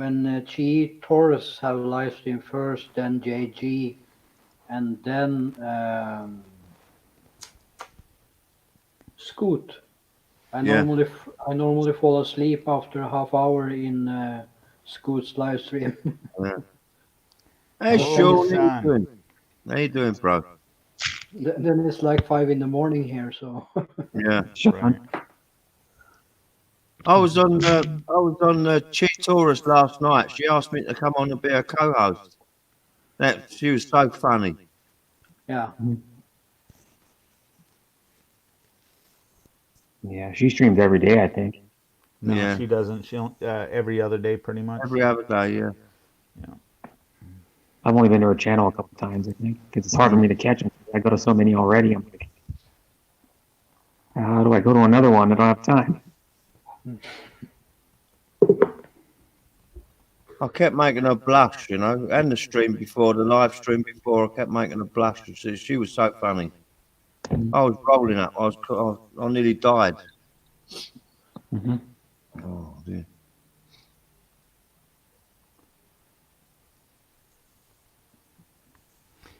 when Chi Taurus have live stream first, then JG, and then Scoot. Yeah. I normally fall asleep after a half hour in Scoot's live stream. Yeah. Hey, Then Oh, Sean, how it's you Sean. doing? How you doing, bro? then it's like 5 in the morning here. So Yeah. Right. Sean. I was on Chi Taurus last night. She asked me to come on and be a co-host. That she was so funny. yeah, Yeah, she streams every day, I think. No, Yeah. she doesn't. She don't, every other day, pretty much. Every other day. Yeah. Yeah. I've only been to her channel a couple times, I think, because it's hard for Mm. me to catch them. I go to so many already. I'm like, how do I go to another one? I don't have time. I kept making her blush, you know, and the stream before, the live stream before, I kept making her blush. She was so funny. I was rolling up. I nearly died. Mm-hmm. Oh, dear.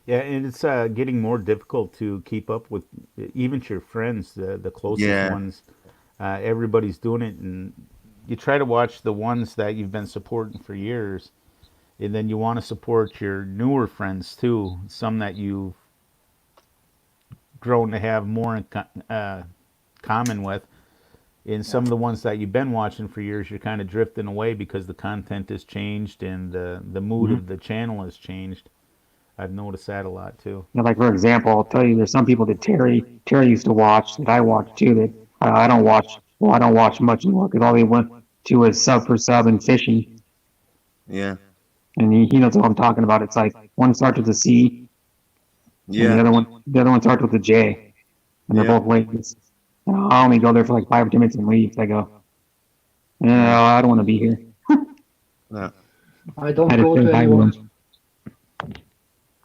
Yeah, and it's getting more difficult to keep up with even your friends, the closest Yeah. ones. Everybody's doing it, and you try to watch the ones that you've been supporting for years, and then you want to support your newer friends too, some that you've grown to have more in common with. And some yeah, of the ones that you've been watching for years, you're kind of drifting away because the content has changed and the mood Mm-hmm. of the channel has changed. I've noticed that a lot too. Yeah, like for example, I'll tell you, there's some people that Terry used to watch that I watch too. That I don't watch. Well, I don't watch much anymore because all they went to was sub for sub and fishing, Yeah. and he knows what I'm talking about. It's like one starts with a C, and Yeah. the other one starts with a J, and they're Yeah. both ladies. And I only go there for like 5 or 10 minutes and leave. I go, no, Yeah. I don't want to be here. No. I I don't had to go spend to time with anyone. them.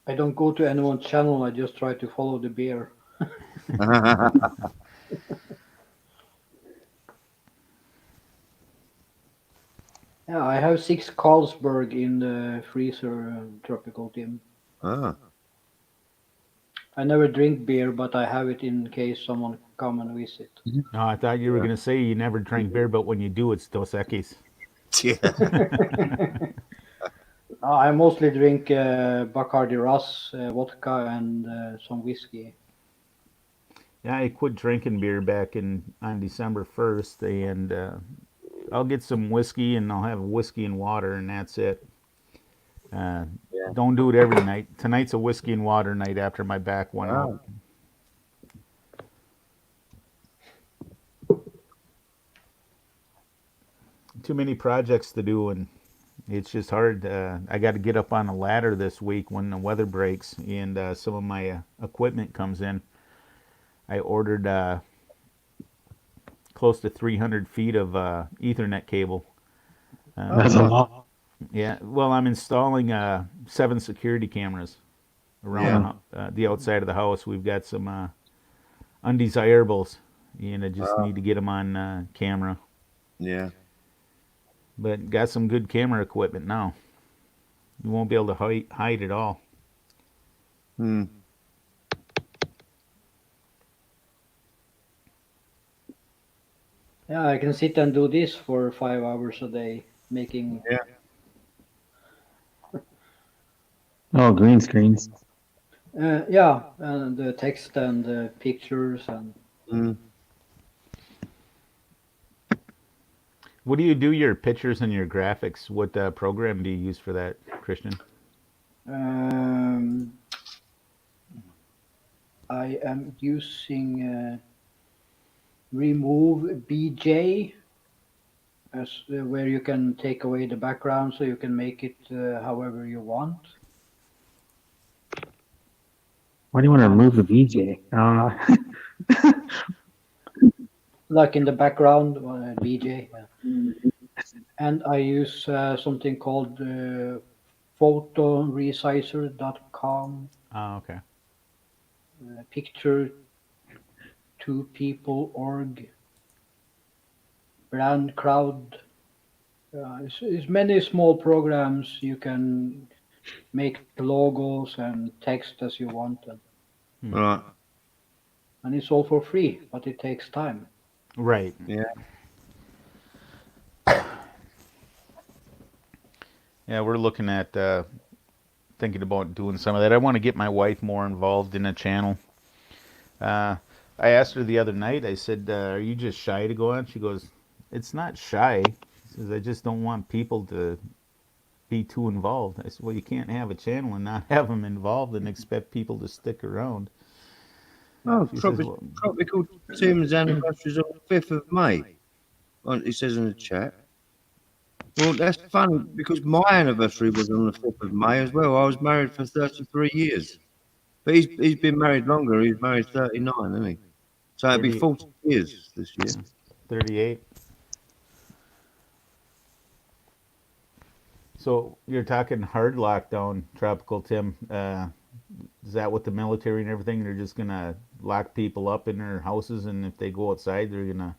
I don't go to anyone's channel. I just try to follow the bear. Yeah, I have 6 Carlsberg in the freezer, tropical Tim. Ah. I never drink beer, but I have it in case someone come and visit. No, I thought you were Yeah. going to say you never drink beer, but when you do, it's Dos Equis. Yeah. I mostly drink Bacardi Ras, vodka, and some whiskey. Yeah, I quit drinking beer back in on December 1st, and I'll get some whiskey and I'll have whiskey and water, and that's it. Uh, Yeah. don't do it every night. Tonight's a whiskey and water night after my back went out. Ah. Too many projects to do, and it's just hard. I got to get up on a ladder this week when the weather breaks and some of my equipment comes in. I ordered close to 300 feet of Ethernet cable. Oh, That's a Uh, lot. yeah, well, I'm installing 7 security cameras around Yeah. Uh, the outside of the house. We've got some undesirables, and I just Ah. need to get them on camera. Yeah. But got some good camera equipment now. You won't be able to hide it all. Hmm. yeah, I can sit and do this for 5 hours a day, making. Yeah. oh, green screens. Yeah, and the text and the pictures and Hmm. What do you do your pictures and your graphics? What program do you use for that, Christian? um, I am using remove BJ as where you can take away the background so you can make it however you want. Why do you want to And remove the BJ? like in the background, BJ. Yeah. And I use something called photoresizer.com, Okay. picture two people org, brand crowd. It's many small programs you can make logos and text as you want, Hmm. Right. and it's all for free, but it takes time. Right. Yeah. Yeah, we're looking at thinking about doing some of that. I want to get my wife more involved in a channel. Uh, I asked her the other night. I said, "Are you just shy to go on?" She goes, "It's not shy." She says, "I just don't want people to be too involved." I said, "Well, you can't have a channel and not have them involved and expect people to stick around." Oh, She says, "Well, Tropical Tim's anniversary is on the 5th of May. It says in the chat. Well, that's funny because my anniversary was on the 5th of May as well. I was married for 33 years. But he's been married longer. He's married 39, isn't he? So it'd be 30, 40 years this year. 38." So you're talking hard lockdown, Tropical Tim. Is that what the military and everything? They're just gonna lock people up in their houses, and if they go outside, they're gonna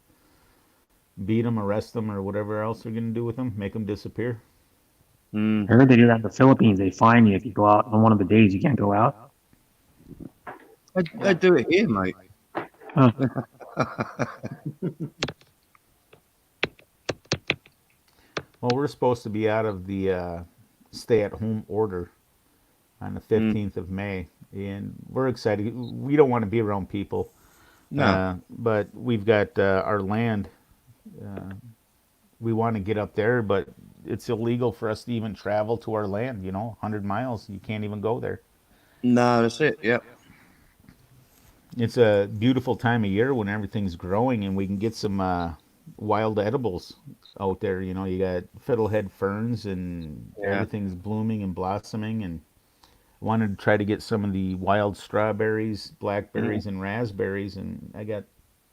beat them, arrest them, or whatever else they're gonna do with them, make them disappear. Mm. I heard they do that in the Philippines. They fine you if you go out on one of the days you can't go out. They do it here, mate. Huh. Well, we're supposed to be out of the stay-at-home order on the Mm. 15th of May, and we're excited. We don't want to be around people, No. but we've got our land. Uh, we want to get up there, but it's illegal for us to even travel to our land. 100 miles, you can't even go there. No, that's it. Yep. It's a beautiful time of year when everything's growing and we can get some wild edibles out there. You got fiddlehead ferns and Yeah. everything's blooming and blossoming. And I wanted to try to get some of the wild strawberries, Mm. blackberries, and raspberries. And I got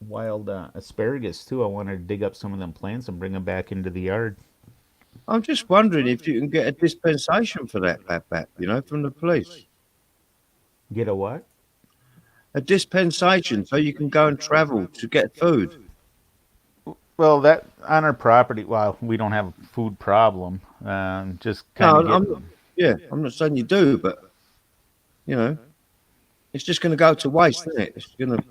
wild asparagus too. I wanted to dig up some of them plants and bring them back into the yard. I'm just wondering if you can get a dispensation for that, from the police. Get a what? A dispensation so you can go and travel to get food. Well, that on our property. Well, we don't have a food problem. Just kind No, of get. I'm not. Yeah, I'm not saying you do, but you know, it's just going to go to waste, isn't it? It's going to.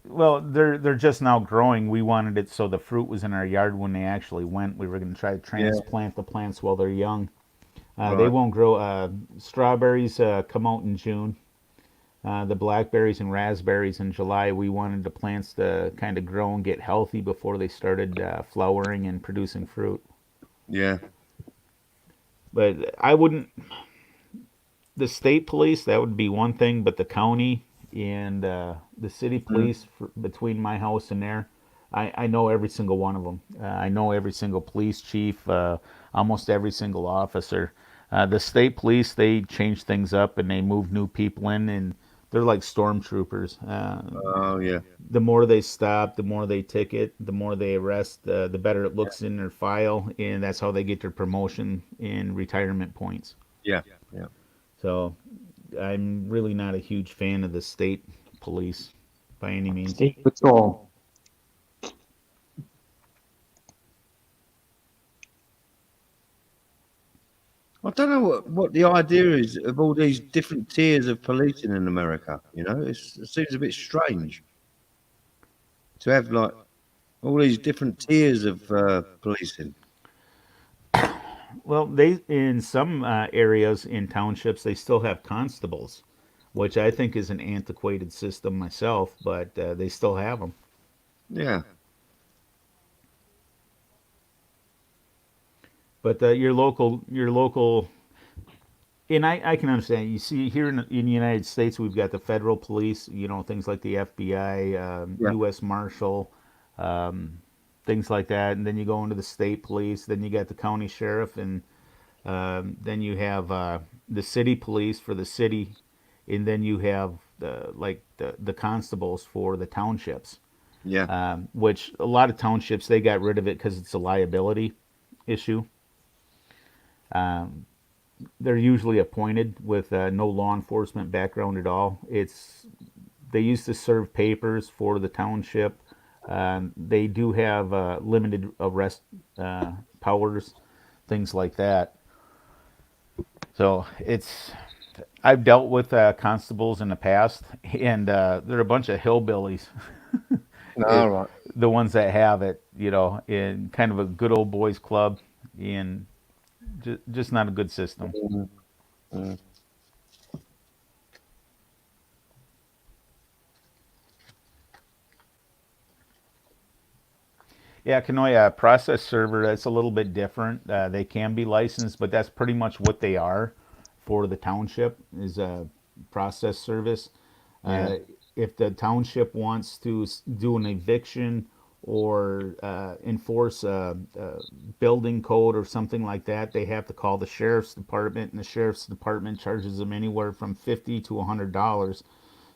Well, they're just now growing. We wanted it so the fruit was in our yard when they actually went. We were going to try to Yeah. transplant the plants while they're young. They Right. won't grow. Strawberries come out in June. The blackberries and raspberries in July. We wanted the plants to kind of grow and get healthy before they started flowering and producing fruit. Yeah. But I wouldn't. The state police, that would be one thing, but the county and the city Mm. police between my house and there, I know every single one of them. I know every single police chief, almost every single officer. The state police, they change things up and they move new people in, and they're like stormtroopers. Oh yeah. The more they stop, the more they ticket, the more they arrest, the better it looks in their file, and that's how they get their promotion and retirement points. Yeah. Yeah. So I'm really not a huge fan of the state police by any means. State patrol. I don't know what the idea is of all these different tiers of policing in America. It seems a bit strange to have like all these different tiers of policing. Well, they in some areas in townships they still have constables, which I think is an antiquated system myself, but they still have them. Yeah. But your local, and I can understand. You see here in the United States, we've got the federal police, things like the FBI, Yeah. U.S. Marshal, um, things like that. And then you go into the state police. Then you got the county sheriff, and then you have the city police for the city, and then you have the constables for the townships. Yeah. Which a lot of townships they got rid of it because it's a liability issue. They're usually appointed with no law enforcement background at all. They used to serve papers for the township, They do have limited arrest powers, things like that. So it's I've dealt with constables in the past, and they're a bunch of hillbillies. All it, right. the ones that have it, in kind of a good old boys club, and just not a good system. Mm, mm. Yeah, Kanoya process server, that's a little bit different. They can be licensed, but that's pretty much what they are for the township is a process service. Yeah. Uh, if the township wants to do an eviction or enforce a building code or something like that, they have to call the sheriff's department, and the sheriff's department charges them anywhere from $50 to $100.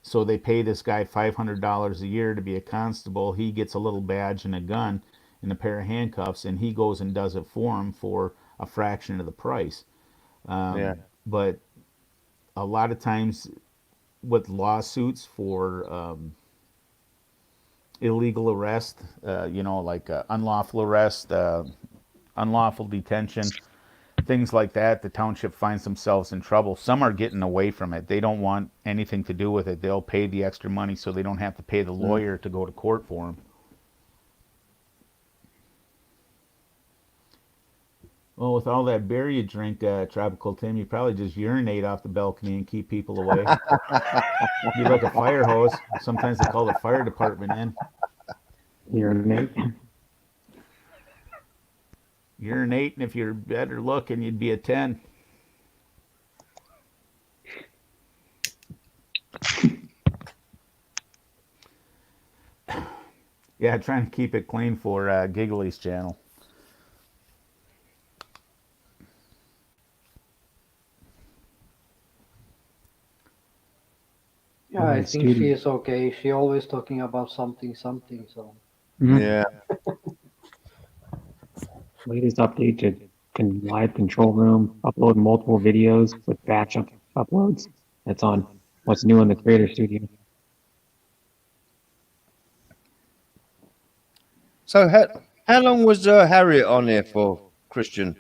So they pay this guy $500 a year to be a constable. He gets a little badge and a gun and a pair of handcuffs, and he goes and does it for him for a fraction of the price. Yeah. But a lot of times with lawsuits for illegal arrest, like unlawful arrest, unlawful detention, things like that, the township finds themselves in trouble. Some are getting away from it. They don't want anything to do with it. They'll pay the extra money so they don't have to pay the Mm. lawyer to go to court for them. Well, with all that beer you drink, Tropical Tim, you probably just urinate off the balcony and keep people away. You're like a fire hose. Sometimes they call the fire department in. Urinate. Urinate, and if you're better looking, you'd be a 10. Yeah, trying to keep it clean for Giggly's channel. Yeah, I My think she student. is okay. She always talking about something, something. So Mhm. Yeah. Latest update to live control room, upload multiple videos with batch uploads. That's on what's new in the Creator Studio. So how long was Harriet on here for, Christian?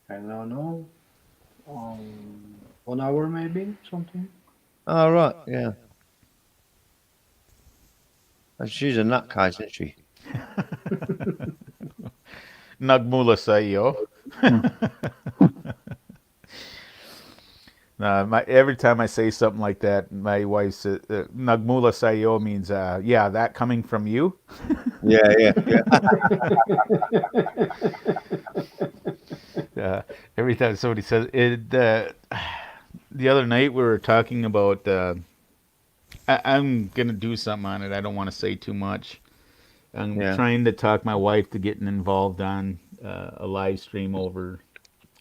I don't know. 1 hour maybe something. Oh, right. Yeah. And she's a nutcase, isn't she? Nagmula sa'yo. Every time I say something like that, my wife says, Nagmula sa'yo means, yeah, that coming from you. Yeah, yeah, yeah. Every time somebody says it, the other night we were talking about, I'm going to do something on it. I don't want to say too much. I'm Yeah. trying to talk my wife to getting involved on a live stream over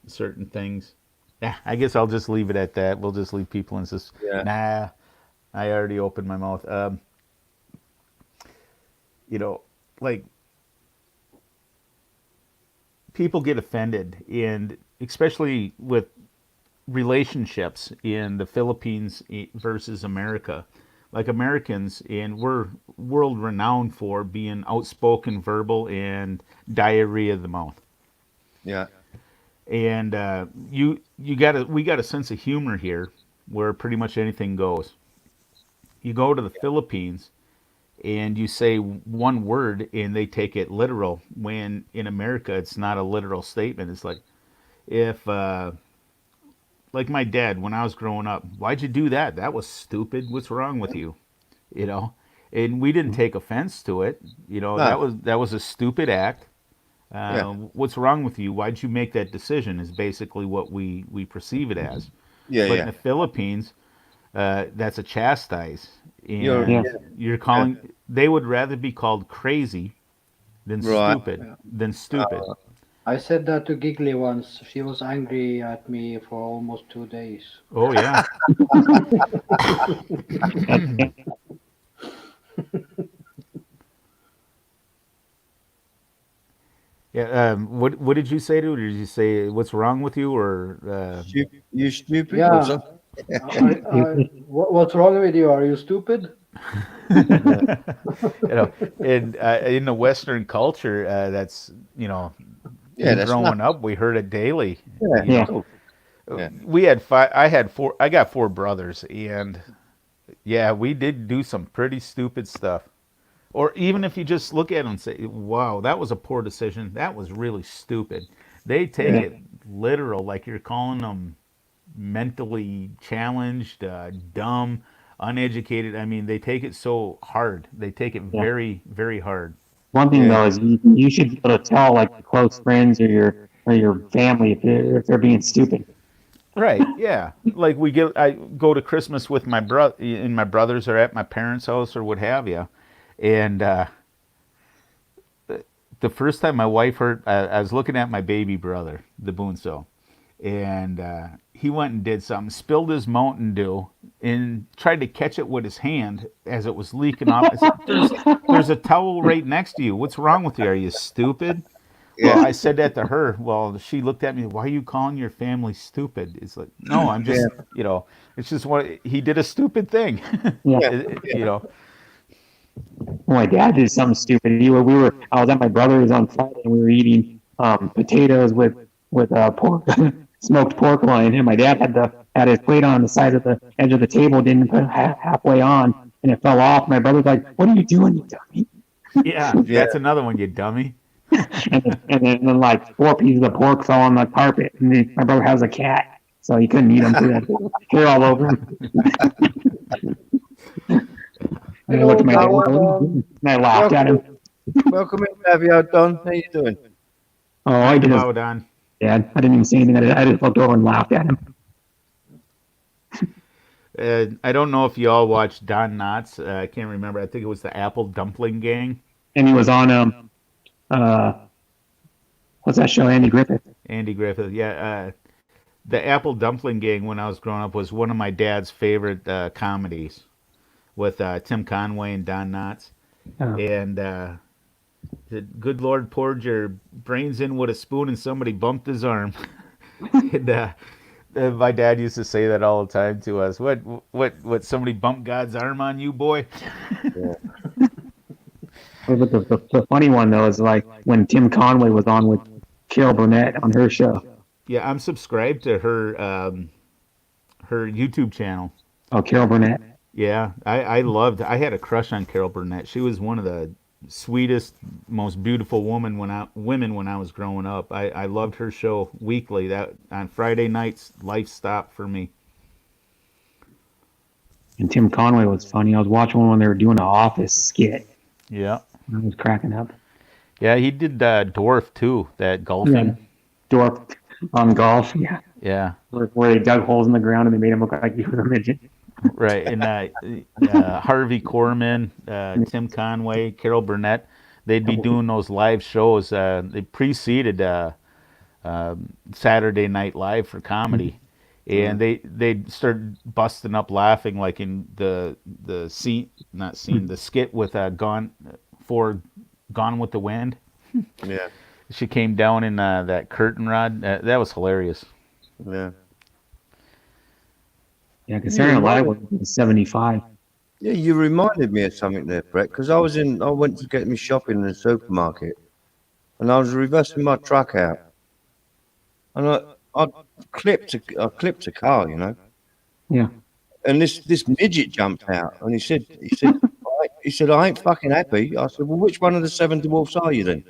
certain things. Yeah, I guess I'll just leave it at that. We'll just leave people in this. Yeah. Nah, I already opened my mouth. You know, like people get offended, and especially with relationships in the Philippines versus America. Like Americans, and we're world renowned for being outspoken, verbal, and diarrhea of the mouth. Yeah. And we got a sense of humor here, where pretty much anything goes. You go to the Philippines, and you say one word, and they take it literal. When in America, it's not a literal statement. It's like if like my dad when I was growing up, why'd you do that? That was stupid. What's wrong with you? You know, and we didn't take offense to it. No. That was a stupid act. Yeah. What's wrong with you? Why'd you make that decision? Is basically what we perceive it as. Yeah, But in yeah. the Philippines, that's a chastise, You're Yeah. and you're yeah. calling. They would rather be called crazy than Right. stupid. Yeah. Than stupid. I said that to Giggly once. She was angry at me for almost 2 days. Oh yeah. Yeah. What did you say to her? Did you say what's wrong with you, or You stupid or Yeah. something? What's wrong with you? Are you stupid? Yeah, You know, in the Western culture, that's yeah, that's growing nothing. up, we heard it daily. Yeah, You Yeah. know, cool. Yeah, we had five. I had four. I got four brothers, and yeah, we did do some pretty stupid stuff. Or even if you just look at them and say, "Wow, that was a poor decision. That was really stupid." They take yeah, Yeah. it literal, like you're calling them mentally challenged, dumb, uneducated. I mean, they take it so hard. They take it Yeah. very, very hard. One thing yeah, though is you should be able to tell like your close friends or your family if they're being stupid. Right? Yeah. Like I go to Christmas with my brother, and my brothers are at my parents' house or what have you, and the first time my wife heard, I was looking at my baby brother, the Boonso, and he went and did something, spilled his Mountain Dew, and tried to catch it with his hand as it was leaking off. I said, "There's a towel right next to you. What's wrong with you? Are you stupid?" Well, yeah, I said that to her. Well, she looked at me. Why are you calling your family stupid? It's like, no, I'm yeah, just, it's just what he did a stupid thing. Yeah. yeah, My dad did something stupid. I was at my brother's on Friday and we were eating potatoes with pork, smoked pork loin, and my dad had his plate on the side of the edge of the table, didn't put it halfway on, and it fell off. My brother's like, "What are you doing, you dummy?" Yeah, yeah, that's another one, you dummy. And then like four pieces of pork fell on the carpet. And my brother has a cat, so he couldn't eat them because he had hair all over him. And I looked Hello, at my dad, "What are you Don. doing?" And I laughed at Welcome, him. welcome in, Fabio. Don, how you doing? Oh, I Mind did his about on. dad. I didn't even say anything. I just looked over and laughed at him. I don't know if you all watched Don Knotts. I can't remember. I think it was the Apple Dumpling Gang. And he was on uh what's that show? Andy Griffith. Andy Griffith. Yeah, the Apple Dumpling Gang when I was growing up was one of my dad's favorite comedies with Tim Conway and Don Knotts. Oh, And the good Lord poured your brains in with a spoon and somebody bumped his arm. and my dad used to say that all the time to us. What? Somebody bumped God's arm on you, boy? Yeah, but the funny one though is like when Tim Conway was on with Carol Burnett on her show. Yeah, I'm subscribed to her YouTube channel. Oh, Carol Burnett. Yeah, I loved. I had a crush on Carol Burnett. She was one of the sweetest, most beautiful women when I was growing up. I loved her show weekly. That on Friday nights, life stopped for me. And Tim Conway was funny. I was watching one when they were doing an office skit. Yeah, I was cracking up. yeah. He did Dwarf too. That Yeah, golfing. Dorf on golf. Yeah, Yeah, where they dug holes in the ground and they made him look like he was a midget. right. And Harvey Korman, Tim Conway, Carol Burnett. They'd be doing those live shows. They preceded Saturday Night Live for comedy, and they'd start busting up laughing like in the scene, not scene, the skit with Gone with the Wind. yeah, She came down in that curtain rod. That was hilarious. yeah. Yeah, because You Saturday Night Live reminded, was 75. yeah, you reminded me of something there, Brett, because I went to get me shopping in the supermarket, and I was reversing my truck out, and I I clipped a car, Yeah. and this midget jumped out, and he said, I ain't fucking happy. I said, well, which one of the seven dwarfs are you then?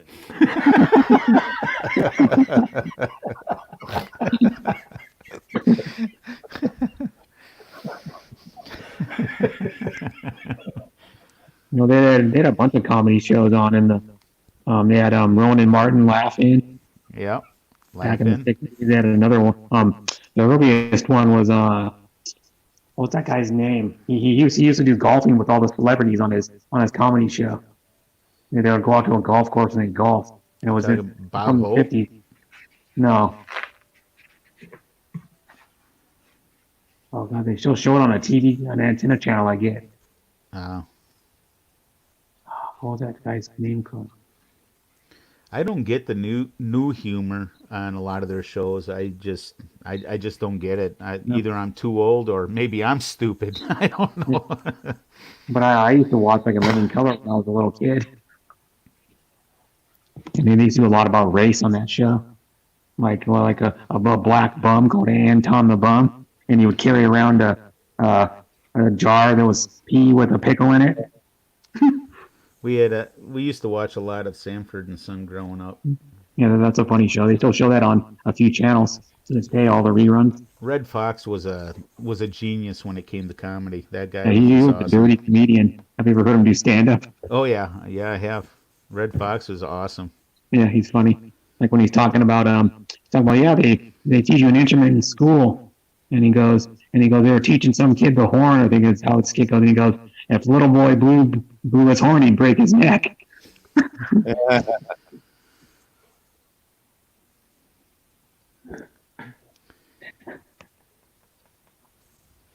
They had a bunch of comedy shows on in the they had Ronan Martin laughing Yeah, back in the laughing. 60s. They had another one. The earliest one was what's that guy's name? He used to do golfing with all the celebrities on his comedy show. They would go out to a golf course and they golf. And it was Talking Bob from the Hope. 50s. No. Oh god, they still show it on a TV, an antenna channel I get. Uh, What was that guy's name called? I don't get the new humor on a lot of their shows. I just don't get it. No. Either I'm too old or maybe I'm stupid. I don't Yeah. know. But I used to watch like a Living Color when I was a little kid. And they used to do a lot about race on that show. Like a black bum called Anton the Bum, and he would carry around a a jar that was pea with a pickle in it. We used to watch a lot of Sanford and Son growing up. Yeah, that's a funny show. They still show that on a few channels to this day, all the reruns. Red Fox was a genius when it came to comedy. That guy Yeah, was he just was a awesome. dirty comedian. Have you ever heard him do stand up? Oh yeah, yeah, I have. Red Fox was awesome. Yeah, he's funny. Like when he's talking about yeah, they teach you an instrument in school, and he goes they were teaching some kid the horn. I think it's how it's kicked. And he goes, if little boy blew his horn, he'd break his neck.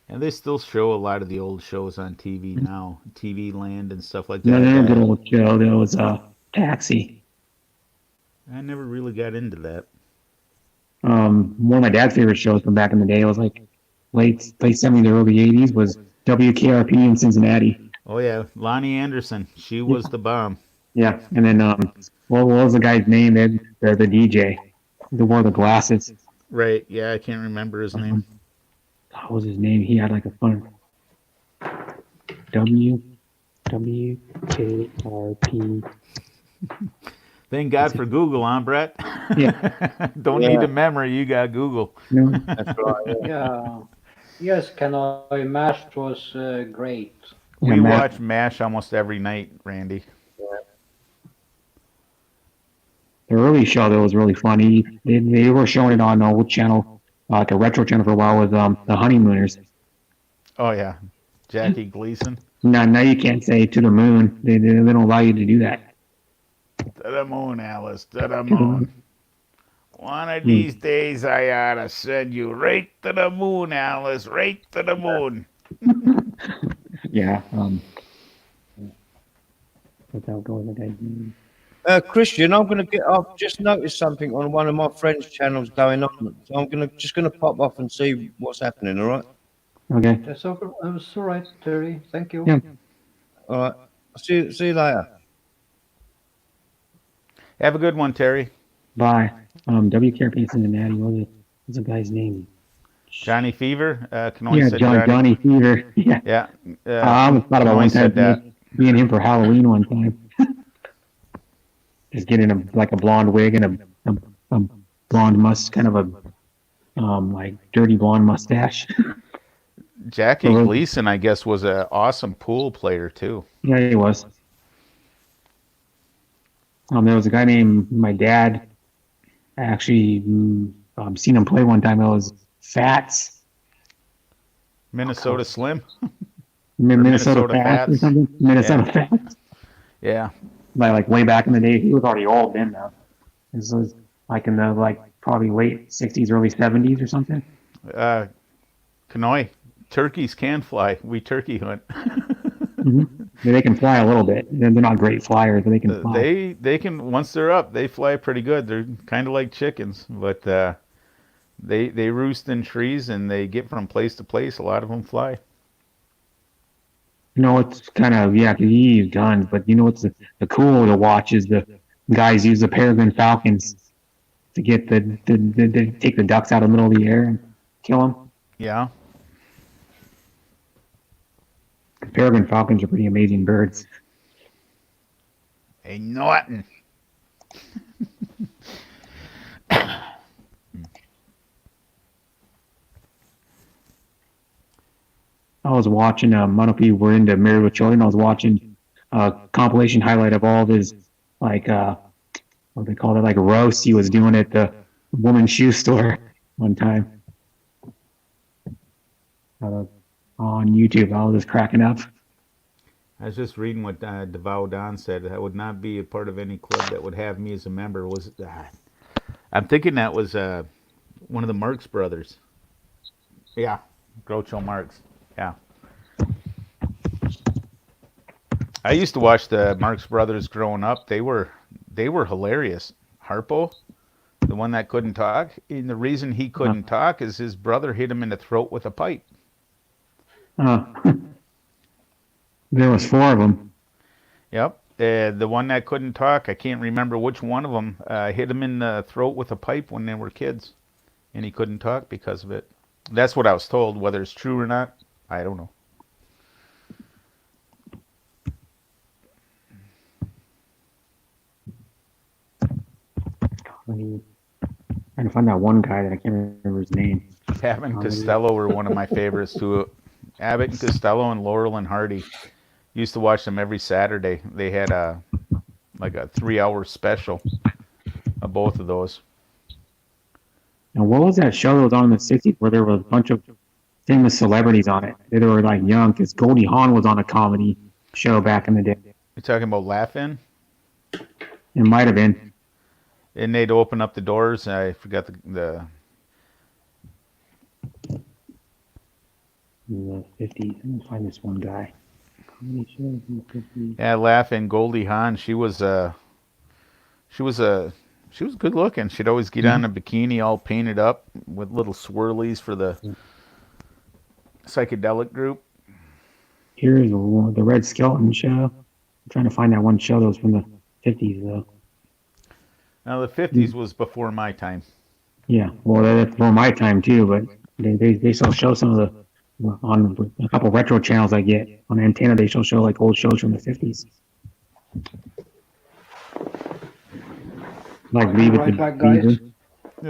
And they still show a lot of the old shows on TV now, TV Land and stuff like Another good that. old show that was Taxi. I never really got into that. One of my dad's favorite shows from back in the day was like late 70s, early 80s was WKRP in Cincinnati. Oh yeah, Lonnie Anderson, she was the bomb. Yeah, and then what was the guy's name? The DJ, the wore the glasses. Right? Yeah, I can't remember his name. What was his name? He had like a fun WKRP. Thank God for Google, huh, Brett? Yeah. Don't Yeah. need a memory. You got Google. No, That's right. Yeah. Yeah. Yes, Kanoi Mashed was great. yeah, We Matt. watch MASH almost every night, Randy. The early show that was really funny. They were showing it on an old channel, like a retro channel for a while with the Honeymooners. Oh yeah, Jackie Gleason. Now you can't say to the moon. They don't allow you to do that. To the moon, Alice. To the moon. One of these days, I ought to send you right to the moon, Alice. Right to the moon. Yeah. Without going the guy's name. Christian, I've just noticed something on one of my friends' channels going on. So I'm gonna pop off and see what's happening. All right. Okay. That's all right, Terry. Thank you. Yeah. All right. See you later. Have a good one, Terry. Bye. WKRP Cincinnati. What's the guy's name? Johnny Fever. Kanoi Yeah, said Johnny Fever. Yeah. Yeah. I almost thought about Kanoi one said that. time being him for Halloween one time. Just getting a blonde wig and a blonde kind of a like dirty blonde mustache. Jackie Hello. Gleason, I guess, was an awesome pool player too. Yeah, he was. There was a guy named my dad. I actually seen him play one time. It was Fats, Minnesota Slim. Minnesota Minnesota Fats or Fats. something. Minnesota Fats. Yeah. Like way back in the day, he was already old then though. This was like in the probably late '60s, early '70s or something. Kanoi, turkeys can fly. We turkey hunt. They can fly a little bit. They're not great flyers, but they can fly. They can, once they're up, they fly pretty good. They're kind of like chickens, but they roost in trees and they get from place to place. A lot of them fly. You know, it's kind of, yeah, 'cause you use guns, but you know what's the cool to watch is the guys use the peregrine falcons to get the take the ducks out of the middle of the air and kill them. Yeah. Peregrine falcons are pretty amazing birds. Ain't nothing. I was watching, I don't know if you were into Married with Children, I was watching a compilation highlight of all of his, what they call it, like roasts he was doing at the woman's shoe store one time. On YouTube, I was just cracking up. I was just reading what Devow Don said. That would not be a part of any club that would have me as a member. I'm thinking that was one of the Marx brothers. Yeah, Groucho Marx. Yeah. I used to watch the Marx Brothers growing up. They were they were hilarious. Harpo, the one that couldn't talk, and the reason he couldn't talk is his brother hit him in the throat with a pipe. Uh, there was 4 of them. Yep. The one that couldn't talk, I can't remember which one of them, hit him in the throat with a pipe when they were kids, and he couldn't talk because of it. That's what I was told. Whether it's true or not, I don't know. Trying to find that one guy that I can't remember his name. Abbott and Costello were one of my favorites too. Abbott and Costello and Laurel and Hardy. Used to watch them every Saturday. They had a 3-hour special of both of those. And what was that show that was on in the 60s where there was a bunch of famous celebrities on it? They were like young, because Goldie Hawn was on a comedy show back in the day. You're talking about Laugh-In? It might have been. And they'd open up the doors. I forgot the In the 50s. I'm going to find this one guy. Comedy shows in the 50s. Yeah, Laugh-In. Goldie Hawn. She was good looking. She'd always get on a bikini all painted up with little swirlies for the psychedelic group. Here's the Red Skelton show. I'm trying to find that one show that was from the 50s, though. Now, the 50s was before my time. Yeah, well, that's before my time, too, but they still show some of the, on a couple retro channels I get on Antenna, they still show like old shows from the 50s. Like Leave It Right to back, guys. Beaver.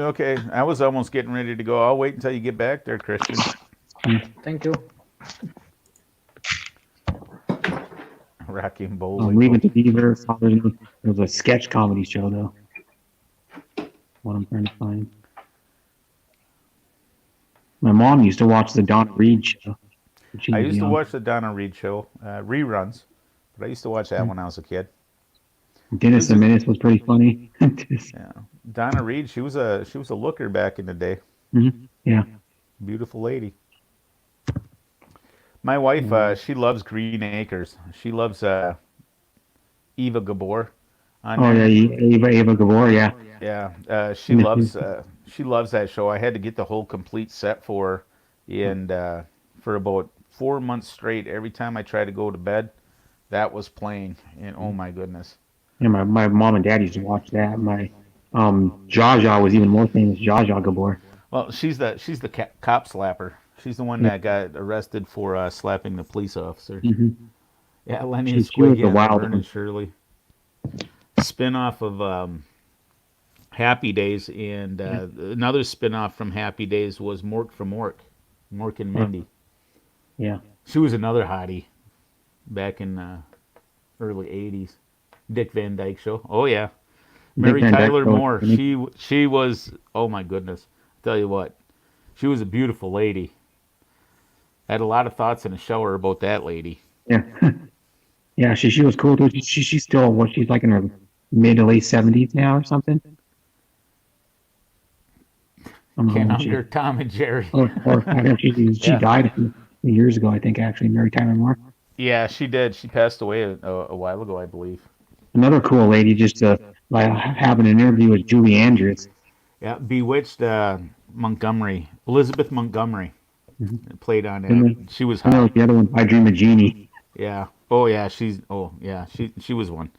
Okay, I was almost getting ready to go. I'll wait until you get back there, Christian. Thank you. Rocky and Bowling. Leave It to Beaver. There was a sketch comedy show, though. What I'm trying to find. My mom used to watch the Donna Reed show. I used to watch the Donna Reed show, reruns, but I used to watch that when I was a kid. Dennis the Menace was pretty funny. Yeah, Donna Reed, she was a looker back in the day. Yeah. Beautiful lady. My wife, she loves Green Acres. She loves Eva Gabor. Oh yeah, Eva Gabor, yeah. Yeah, she loves that show. I had to get the whole complete set for her, and for about 4 months straight, every time I tried to go to bed, that was playing, and oh my goodness. Yeah, my mom and dad used to watch that. My Jaja was even more famous. Jaja Gabor. Well, she's the cop slapper. She's the one that got arrested for slapping the police officer. Yeah, Lenny and She was Squiggy the and wild Vernon one. Shirley. Spin-off of Happy Days, and another spin-off from Happy Days was Mork from Mork and Mindy. Yeah. She was another hottie back in early 80s. Dick Van Dyke Show. Oh, yeah. Mary Van Dyke Tyler Show. Moore. She was, oh, my goodness. I'll tell you what. She was a beautiful lady. I had a lot of thoughts in the shower about that lady. Yeah. Yeah, she was cool too. She's still she's like in her mid to late 70s now or something. Ken Unger, Tom and Jerry. Or I think she died a few years ago, I think, actually, Mary Tyler Moore. Yeah, she did. She passed away a while ago, I believe. Another cool lady, just like having an interview with Julie Andrews. Yeah, Bewitched Montgomery. Elizabeth Montgomery played on it. She was hot. I know the other one, I Dream of Jeannie. Yeah. Oh, yeah. She was one.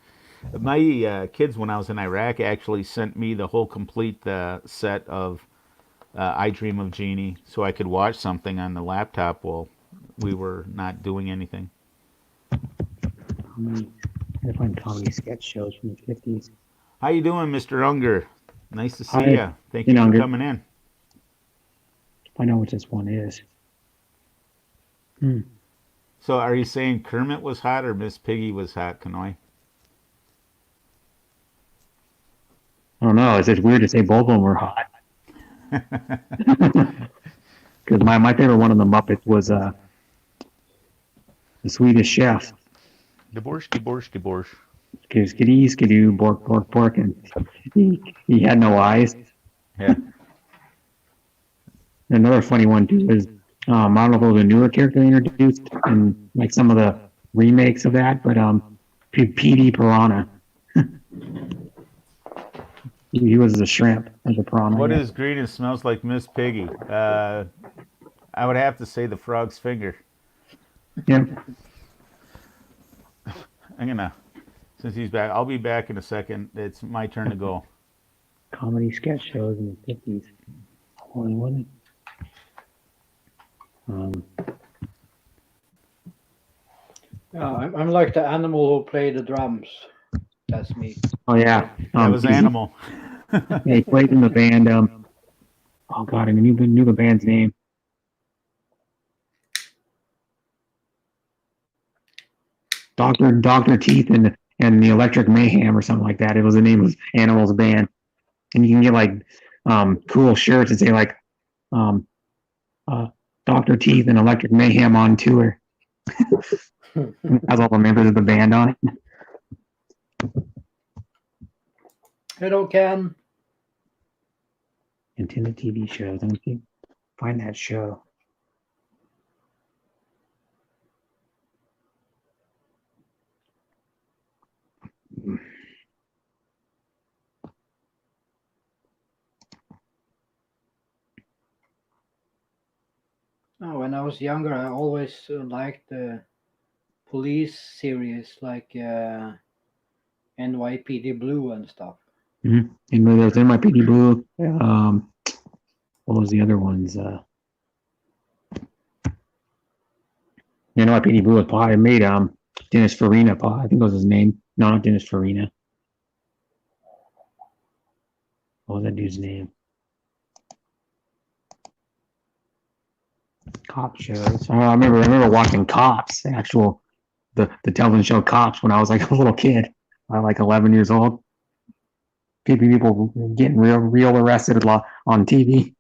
My kids, when I was in Iraq, actually sent me the whole complete set of I Dream of Jeannie so I could watch something on the laptop while we were not doing anything. I find comedy sketch shows from the 50s. How you doing, Mr. Unger? Nice to see Hi. you. Thank you for Unger. coming in. I know what this one is. So are you saying Kermit was hot or Miss Piggy was hot, Kanoy? I don't know. It's just weird to say both of them were hot. Because my favorite one of the Muppets was the Swedish Chef. The borscht. Skiddy, skidoo, bork, bork, bork, and he had no eyes. Yeah. Another funny one too is I don't know if it was a newer character they introduced in like some of the remakes of that, but P.D. Piranha. He was a shrimp as a prawn. What I guess. is green and smells like Miss Piggy? I would have to say the frog's finger. Yeah. I'm gonna, since he's back, I'll be back in a second. It's my turn to go. Comedy sketch shows in the 50s. Hollywood. Um, Yeah, I'm like the animal who play the drums. That's me. oh yeah. That was Animal. Yeah, he played in the band. Oh god, I knew the band's name. Doctor Teeth and the Electric Mayhem or something like that. It was the name of Animal's band. And you can get like cool shirts that say like um uh Doctor Teeth and Electric Mayhem on tour. Has all the members of the band on it. Hello, Ken. Intended TV shows. I'm gonna find that show. Oh, when I was younger, I always liked the police series like NYPD Blue and stuff. Mm-hmm. And there's NYPD Blue. What was the other ones? NYPD Blue was probably made Dennis Farina. I think was his name. No, not Dennis Farina. What was that dude's name? Cop shows. I remember watching Cops, the television show Cops when I was like a little kid. I was like 11 years old. People getting real arrested on TV.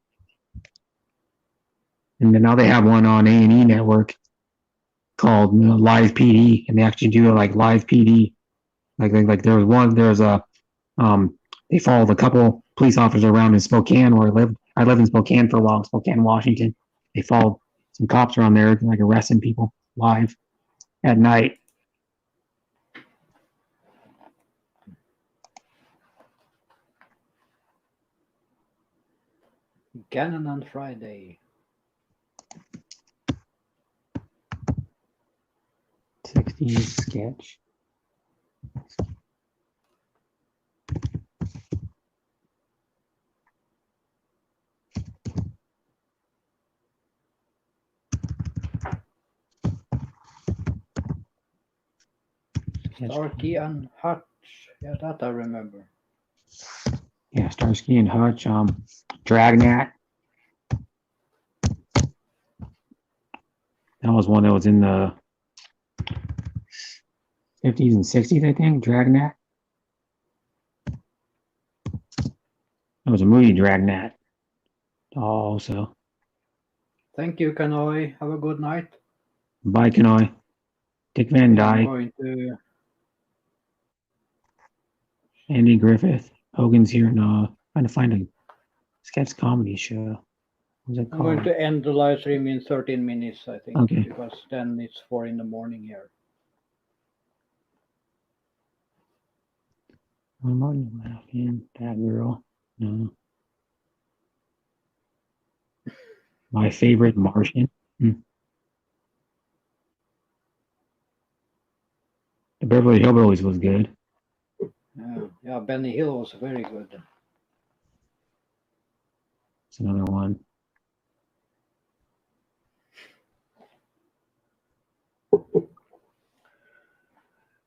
And then now they have one on A&E network called Live PD, and they actually do like Live PD. Like there's a they followed a couple police officers around in Spokane where I lived. I lived in Spokane for a while, Spokane, Washington. They followed some cops around there, like arresting people live at night. Cannon on Friday. 60s sketch. Starkey and Hutch. Yeah, that I remember. Yeah, Starsky and Hutch. Dragnet. That was one that was in the 50s and 60s, I think. Dragnet. That was a movie, Dragnet. Also. Thank you, Kanoi. Have a good night. Bye, Kanoi. Dick Van I'm Dyke. going to... Andy Griffith. Hogan's here. No, trying to find a sketch comedy show. What's it I'm called? going to end the live stream in 13 minutes, I think, Okay. because then it's 4 in the morning here. Martin laughing. That girl. No. My favorite Martian. The Beverly Hillbillies was good. Yeah, Benny Hill was very good. It's another one.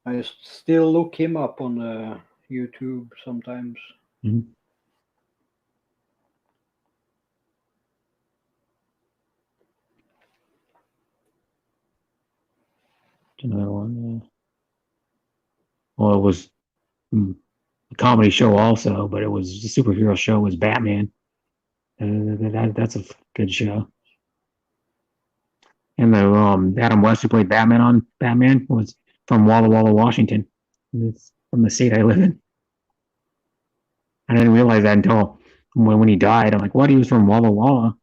I still look him up on YouTube sometimes. Mm-hmm. Another one. Well, it was a comedy show also, but it was the superhero show was Batman. That's a good show. And the Adam West who played Batman on Batman was from Walla Walla, Washington. It's from the state I live in. I didn't realize that until when he died. I'm like, what? He was from Walla Walla.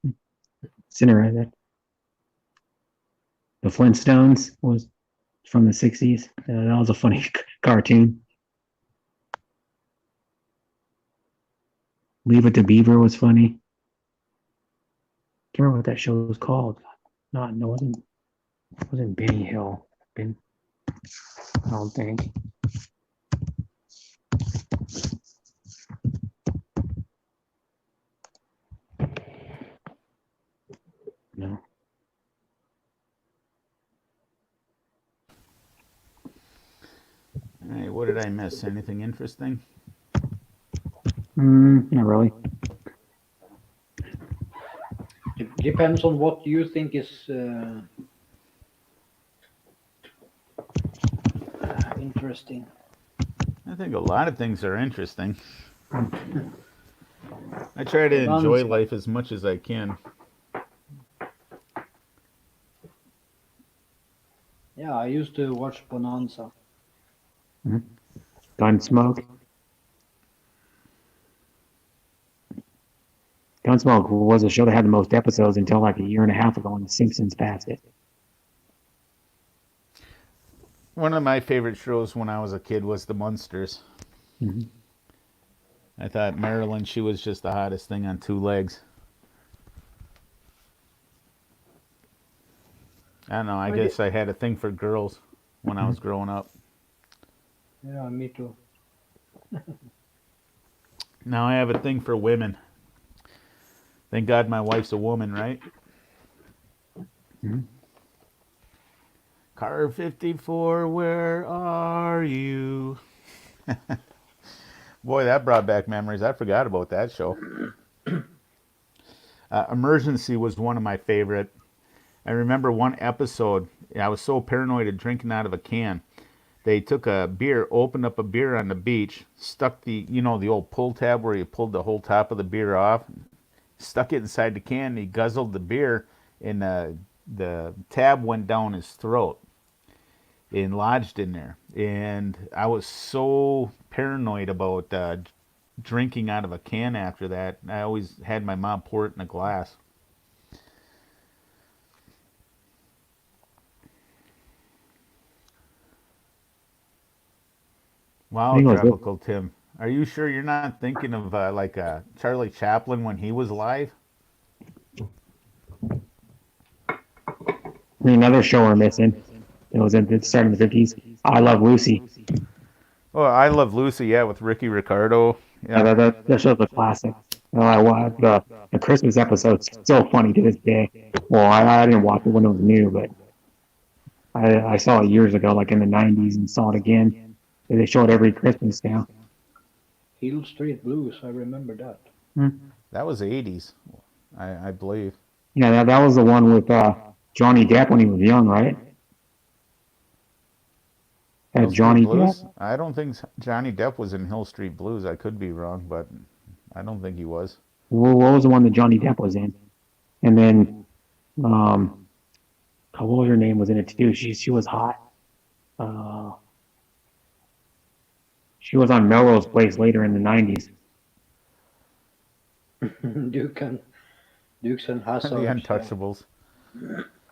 It's interesting. The Flintstones was from the 60s. That was a funny cartoon. Leave It to Beaver was funny. Can't remember what that show was called. Not, no, it wasn't Benny Hill. Ben, I don't think. No. All right, what did I miss? Anything interesting? Not really. Depends on what you think is interesting. I think a lot of things are interesting. I try to enjoy Bonanza. life as much as I can. Yeah, I used to watch Bonanza. Gunsmoke. Gunsmoke was a show that had the most episodes until like a year and a half ago when The Simpsons passed it. One of my favorite shows when I was a kid was The Munsters. Mhm. I thought Marilyn, she was just the hottest thing on two legs. I don't know, I guess I had a thing for girls when I was growing up. Yeah, me too. Now I have a thing for women. Thank God my wife's a woman, right? Mhm. Car 54, where are you? Boy, that brought back memories. I forgot about that show. Emergency was one of my favorite. I remember one episode, I was so paranoid of drinking out of a can. They took a beer, opened up a beer on the beach, stuck the old pull tab where you pulled the whole top of the beer off, stuck it inside the can, and he guzzled the beer, and the tab went down his throat and lodged in there. And I was so paranoid about drinking out of a can after that. I always had my mom pour it in a glass. I Wow, think it was Tropical Tim. Are you sure you're not thinking of like Charlie Chaplin when he was alive? another show we're missing. It started in the 50s. I Love Lucy. Oh, I Love Lucy, yeah, with Ricky Ricardo. Yeah, Yeah. that show's a classic. I watched the Christmas episode's still funny to this day. Well, I didn't watch it when it was new, but I saw it years ago, like in the 90s, and saw it again. They show it every Christmas now. Hill Street Blues, I remember that. That was 80s, I believe. Yeah, that was the one with Johnny Depp when he was young, right? Hill Street Johnny Depp. Blues? I don't think Johnny Depp was in Hill Street Blues. I could be wrong, but I don't think he was. What was the one that Johnny Depp was in? And then, what was her name was in it too? She was hot. Uh, she was on Melrose Place later in the 90s. Duke and Dukes and The Hazzards. Yeah. Untouchables.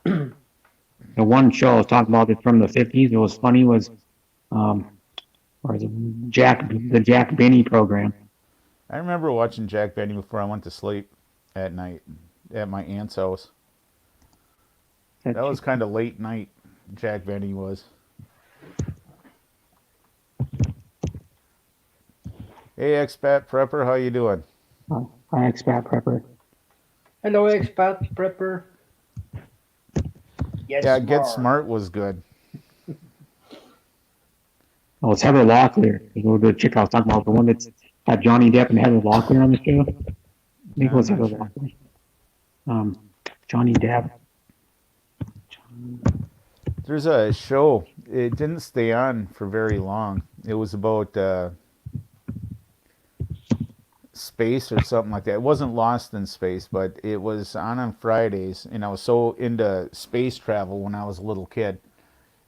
The one show I was talking about that's from the 50s. It was funny was, or is it the Jack Benny program? I remember watching Jack Benny before I went to sleep at night at my aunt's house. That was kind of late night, Jack Benny was. Hey, expat prepper, how you doing? Hi, expat prepper. Hello, expat prepper. Yes, Yeah, Get Smart was good. Oh, it's Heather Locklear. The chick I was talking about, the one that's had Johnny Depp and Heather Locklear on the show. I think it was I'm Heather not sure. Locklear. Johnny Depp. There's a show. It didn't stay on for very long. It was about space or something like that. It wasn't Lost in Space, but it was on Fridays, and I was so into space travel when I was a little kid.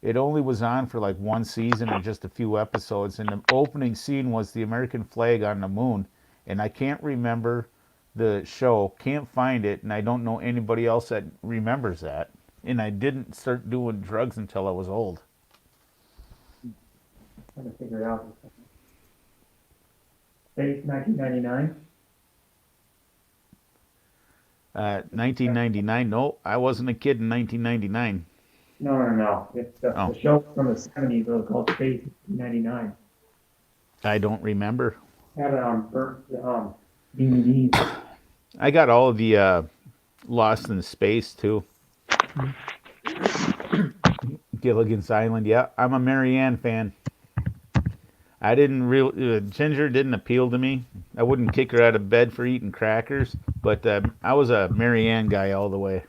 It only was on for like one season or just a few episodes, and the opening scene was the American flag on the moon, and I can't remember the show, can't find it, and I don't know anybody else that remembers that. And I didn't start doing drugs until I was old. Trying to figure it out. Space 1999. 1999. No, I wasn't a kid in 1999. No. It's Oh, the show from the 70s. It was called Space 99. I don't remember. Had it on first DVD. I got all of the Lost in Space too. Gilligan's Island. Yeah, I'm a Marianne fan. I didn't real Ginger didn't appeal to me. I wouldn't kick her out of bed for eating crackers, but I was a Marianne guy all the way.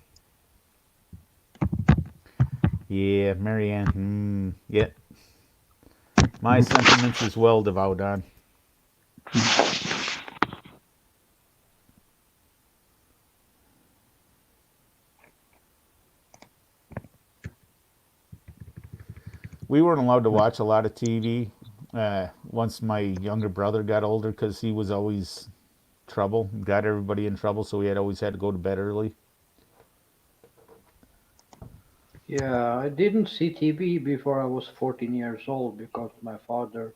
Yeah, Marianne. Yeah, my sentiments as well, Devaudan. We weren't allowed to watch a lot of TV once my younger brother got older because he was always trouble, got everybody in trouble, so we had always had to go to bed early. Yeah, I didn't see TV before I was 14 years old because my father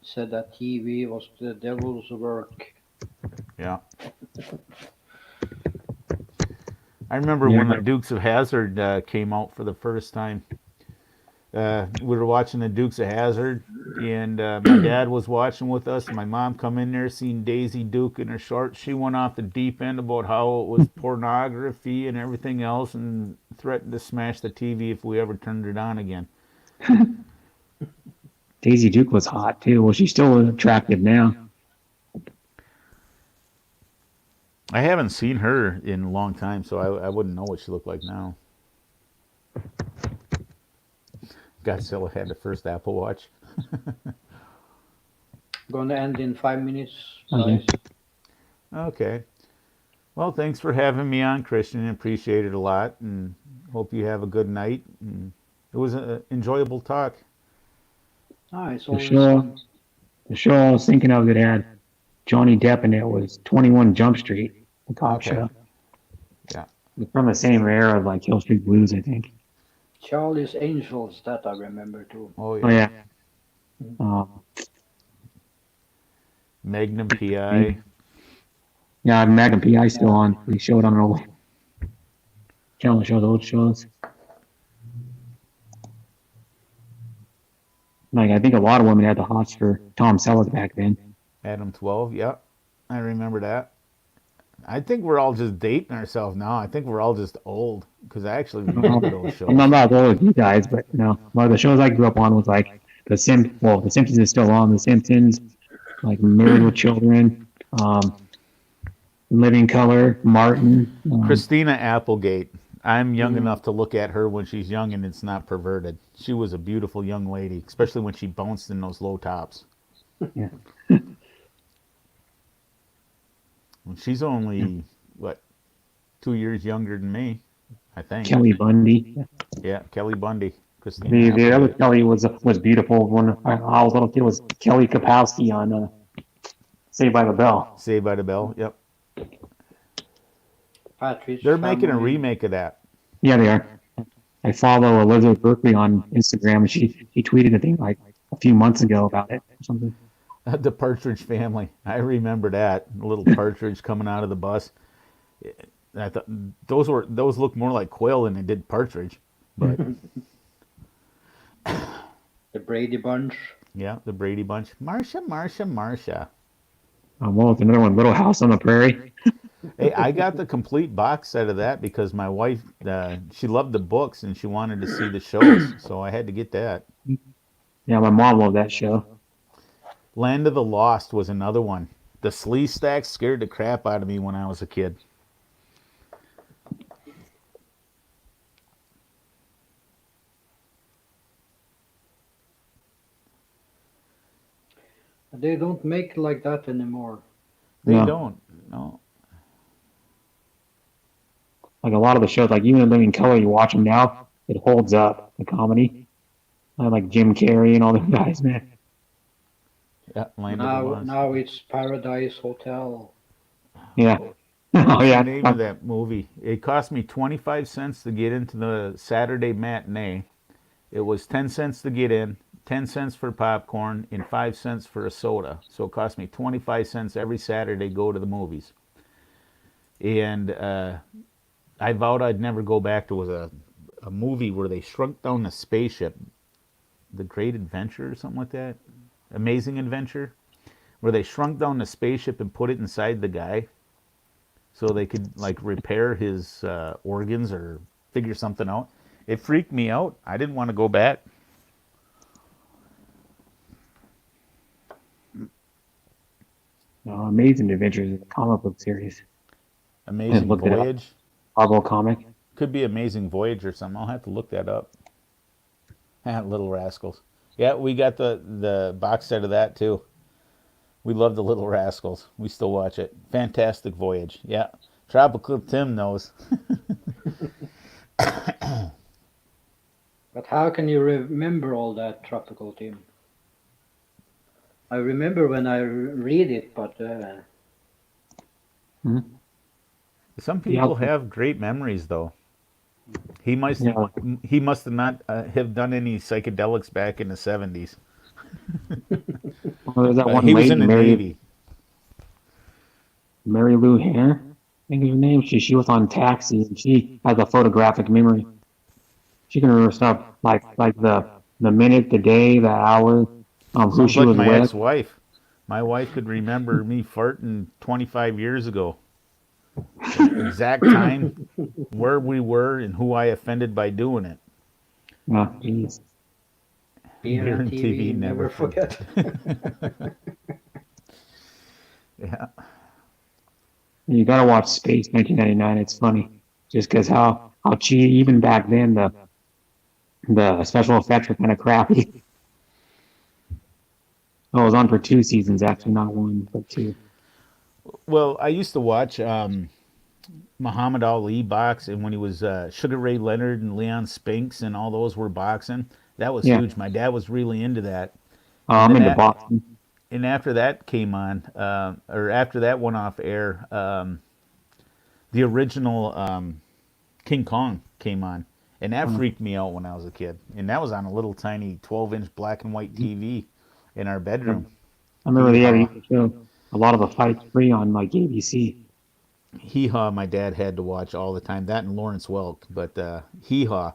said that TV was the devil's work. Yeah. I remember Yeah. when the Dukes of Hazzard came out for the first time. We were watching the Dukes of Hazzard, and my dad was watching with us. My mom come in there, seen Daisy Duke in her shorts. She went off the deep end about how it was pornography and everything else, and threatened to smash the TV if we ever turned it on again. Daisy Duke was hot too. Well, she's still attractive now. I haven't seen her in a long time, so I wouldn't know what she looked like now. Godzilla had the first Apple Watch. Gonna end in 5 minutes, Okay. guys. Okay. Well, thanks for having me on, Christian. Appreciate it a lot, and hope you have a good night. And it was an enjoyable talk. Ah, it's The always show, fun. the show I was thinking of that had Johnny Depp in it was 21 Jump Street, the cop Okay. show. Yeah. It's from the same era of like Hill Street Blues, I think. Charlie's Angels, that I remember too. Oh Oh yeah. yeah. Um, Magnum PI. yeah, Magnum PI still on. They show it on an old channel. Show old shows. Like I think a lot of women had the hots for Tom Selleck back then. Adam 12. Yeah. I remember that. I think we're all just dating ourselves now. I think we're all just old because I actually remember those I'm not shows. as old as you guys, but one of the shows I grew up on was like the Simpsons is still on. The Simpsons, like Married with Children, Living Color, Martin. Christina Applegate. I'm young enough to look at her when she's young and it's not perverted. She was a beautiful young lady, especially when she bounced in those low tops. Yeah. She's only, what, 2 years younger than me, I think. Kelly Bundy. Yeah, Kelly Bundy. Christina The other Applegate. Kelly was beautiful. When I was a little kid, was Kelly Kapowski on Saved by the Bell. Saved by the Bell. Yep. Patrick's They're making a Family. remake of that. Yeah, they are. I follow Elizabeth Berkley on Instagram, and she tweeted a thing like a few months ago about it or something. The Partridge Family. I remember that. A little partridge coming out of the bus. I thought those looked more like quail than they did partridge. But The Brady Bunch. yeah, the Brady Bunch. Marsha. Well, it's another one, Little House on the Prairie. Hey, I got the complete box set of that because my wife, she loved the books and she wanted to see the shows, so I had to get that. Yeah, my mom loved that show. Land of the Lost was another one. The Slee Stacks scared the crap out of me when I was a kid. They don't make like that anymore. They No. don't. No. Like a lot of the shows, like even in Living Color, you watch them now, it holds up, the comedy. I like Jim Carrey and all those guys, man. Yeah, Land of the Now, Lost. now it's Paradise Hotel. Yeah. What's Oh, yeah. the name of that movie? It cost me 25 cents to get into the Saturday matinee. It was 10 cents to get in, 10 cents for popcorn, and 5 cents for a soda. So it cost me 25 cents every Saturday to go to the movies. And I vowed I'd never go back. There was a movie where they shrunk down the spaceship, The Great Adventure or something like that, Amazing Adventure, where they shrunk down the spaceship and put it inside the guy so they could like repair his organs or figure something out. It freaked me out. I didn't want to go back. Amazing Adventures is a comic book series. I just Amazing looked it up. Voyage. Marvel comic. Could be Amazing Voyage or something. I'll have to look that up. Little Rascals. Yeah, we got the box set of that too. We love the Little Rascals. We still watch it. Fantastic Voyage. Yeah. Tropical Tim knows. But how can you remember all that tropical team? I remember when I read it, but Some people have great memories though. He must have not have done any psychedelics back in the 70s. Well, there's that one He was lady, in the Navy. Mary Lou Hare, I think is her name. She was on Taxi, and she has a photographic memory. She can remember stuff like the minute, the day, the hour, who Sounds she like was my with. ex-wife. My wife could remember me farting 25 years ago. The exact time, where we were, and who I offended by doing it. Oh, geez. beer and TV, never forget. Yeah. You gotta watch Space 1999. It's funny, just because how cheap even back then the special effects were kind of crappy. Oh, it was on for 2 seasons actually, not one but 2. Well, I used to watch Muhammad Ali box, and when he was Sugar Ray Leonard and Leon Spinks and all those were boxing, that was huge. My dad was really into that. I'm into boxing. And after that came on, or after that went off air, the original King Kong came on, and that freaked me out when I was a kid. And that was on a little tiny 12-inch black and white TV in our bedroom. I remember they used to show a lot of the fights free on like ABC. Hee Haw, my dad had to watch all the time. That and Lawrence Welk, but Hee Haw,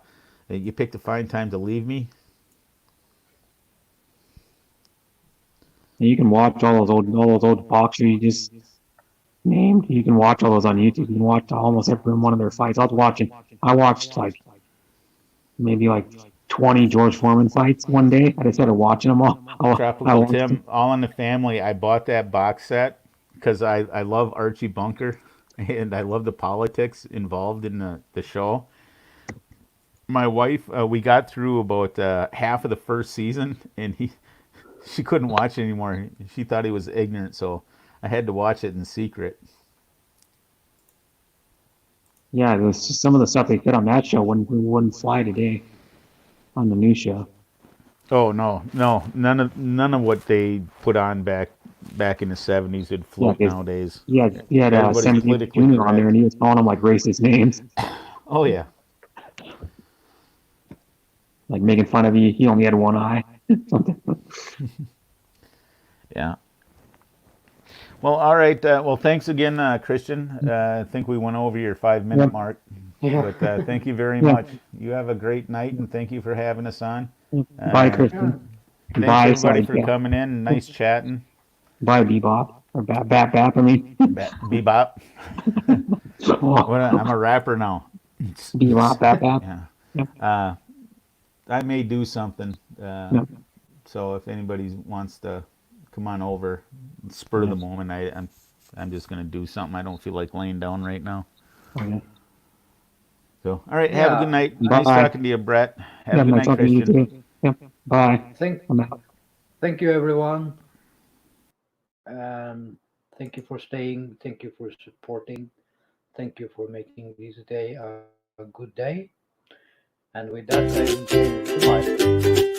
you picked a fine time to leave me. And you can watch all those old boxers you just named. You can watch all those on YouTube. You can watch almost every one of their fights. I watched like maybe like 20 George Foreman fights one day. I just started watching them all. Tropical Tim, All in the Family. I bought that box set because I love Archie Bunker and I love the politics involved in the show. My wife, we got through about half of the first season, and she couldn't watch it anymore. She thought he was ignorant, so I had to watch it in secret. Yeah, some of the stuff they put on that show wouldn't fly today on the new show. Oh no, none of what they put on back in the 70s would float nowadays. Yeah, he had Senator Jr. on there, and he was calling them like racist names. Oh yeah, like making fun of he only had one eye. Something. Yeah. Well, all right. Well, thanks again, Christian. I think we went over your 5-minute mark. But thank you very much. You have a great night, and thank you for having us on. Bye, Christian. Thanks everybody for coming in. Nice chatting. Bye, Bebop. Or Bap, I mean. Bebop. I'm a rapper now. Bebop, Bap. Yeah. I may do something. So if anybody wants to come on over, spur of the moment, I'm just going to do something. I don't feel like laying down right now. Okay. So, all right. Have a good night. Bye. Nice talking to you, Brett. Have a good night, Christian. Yep. Bye. Thank you, everyone. Thank you for staying. Thank you for supporting. Thank you for making this day a good day. And with that, I will say goodbye.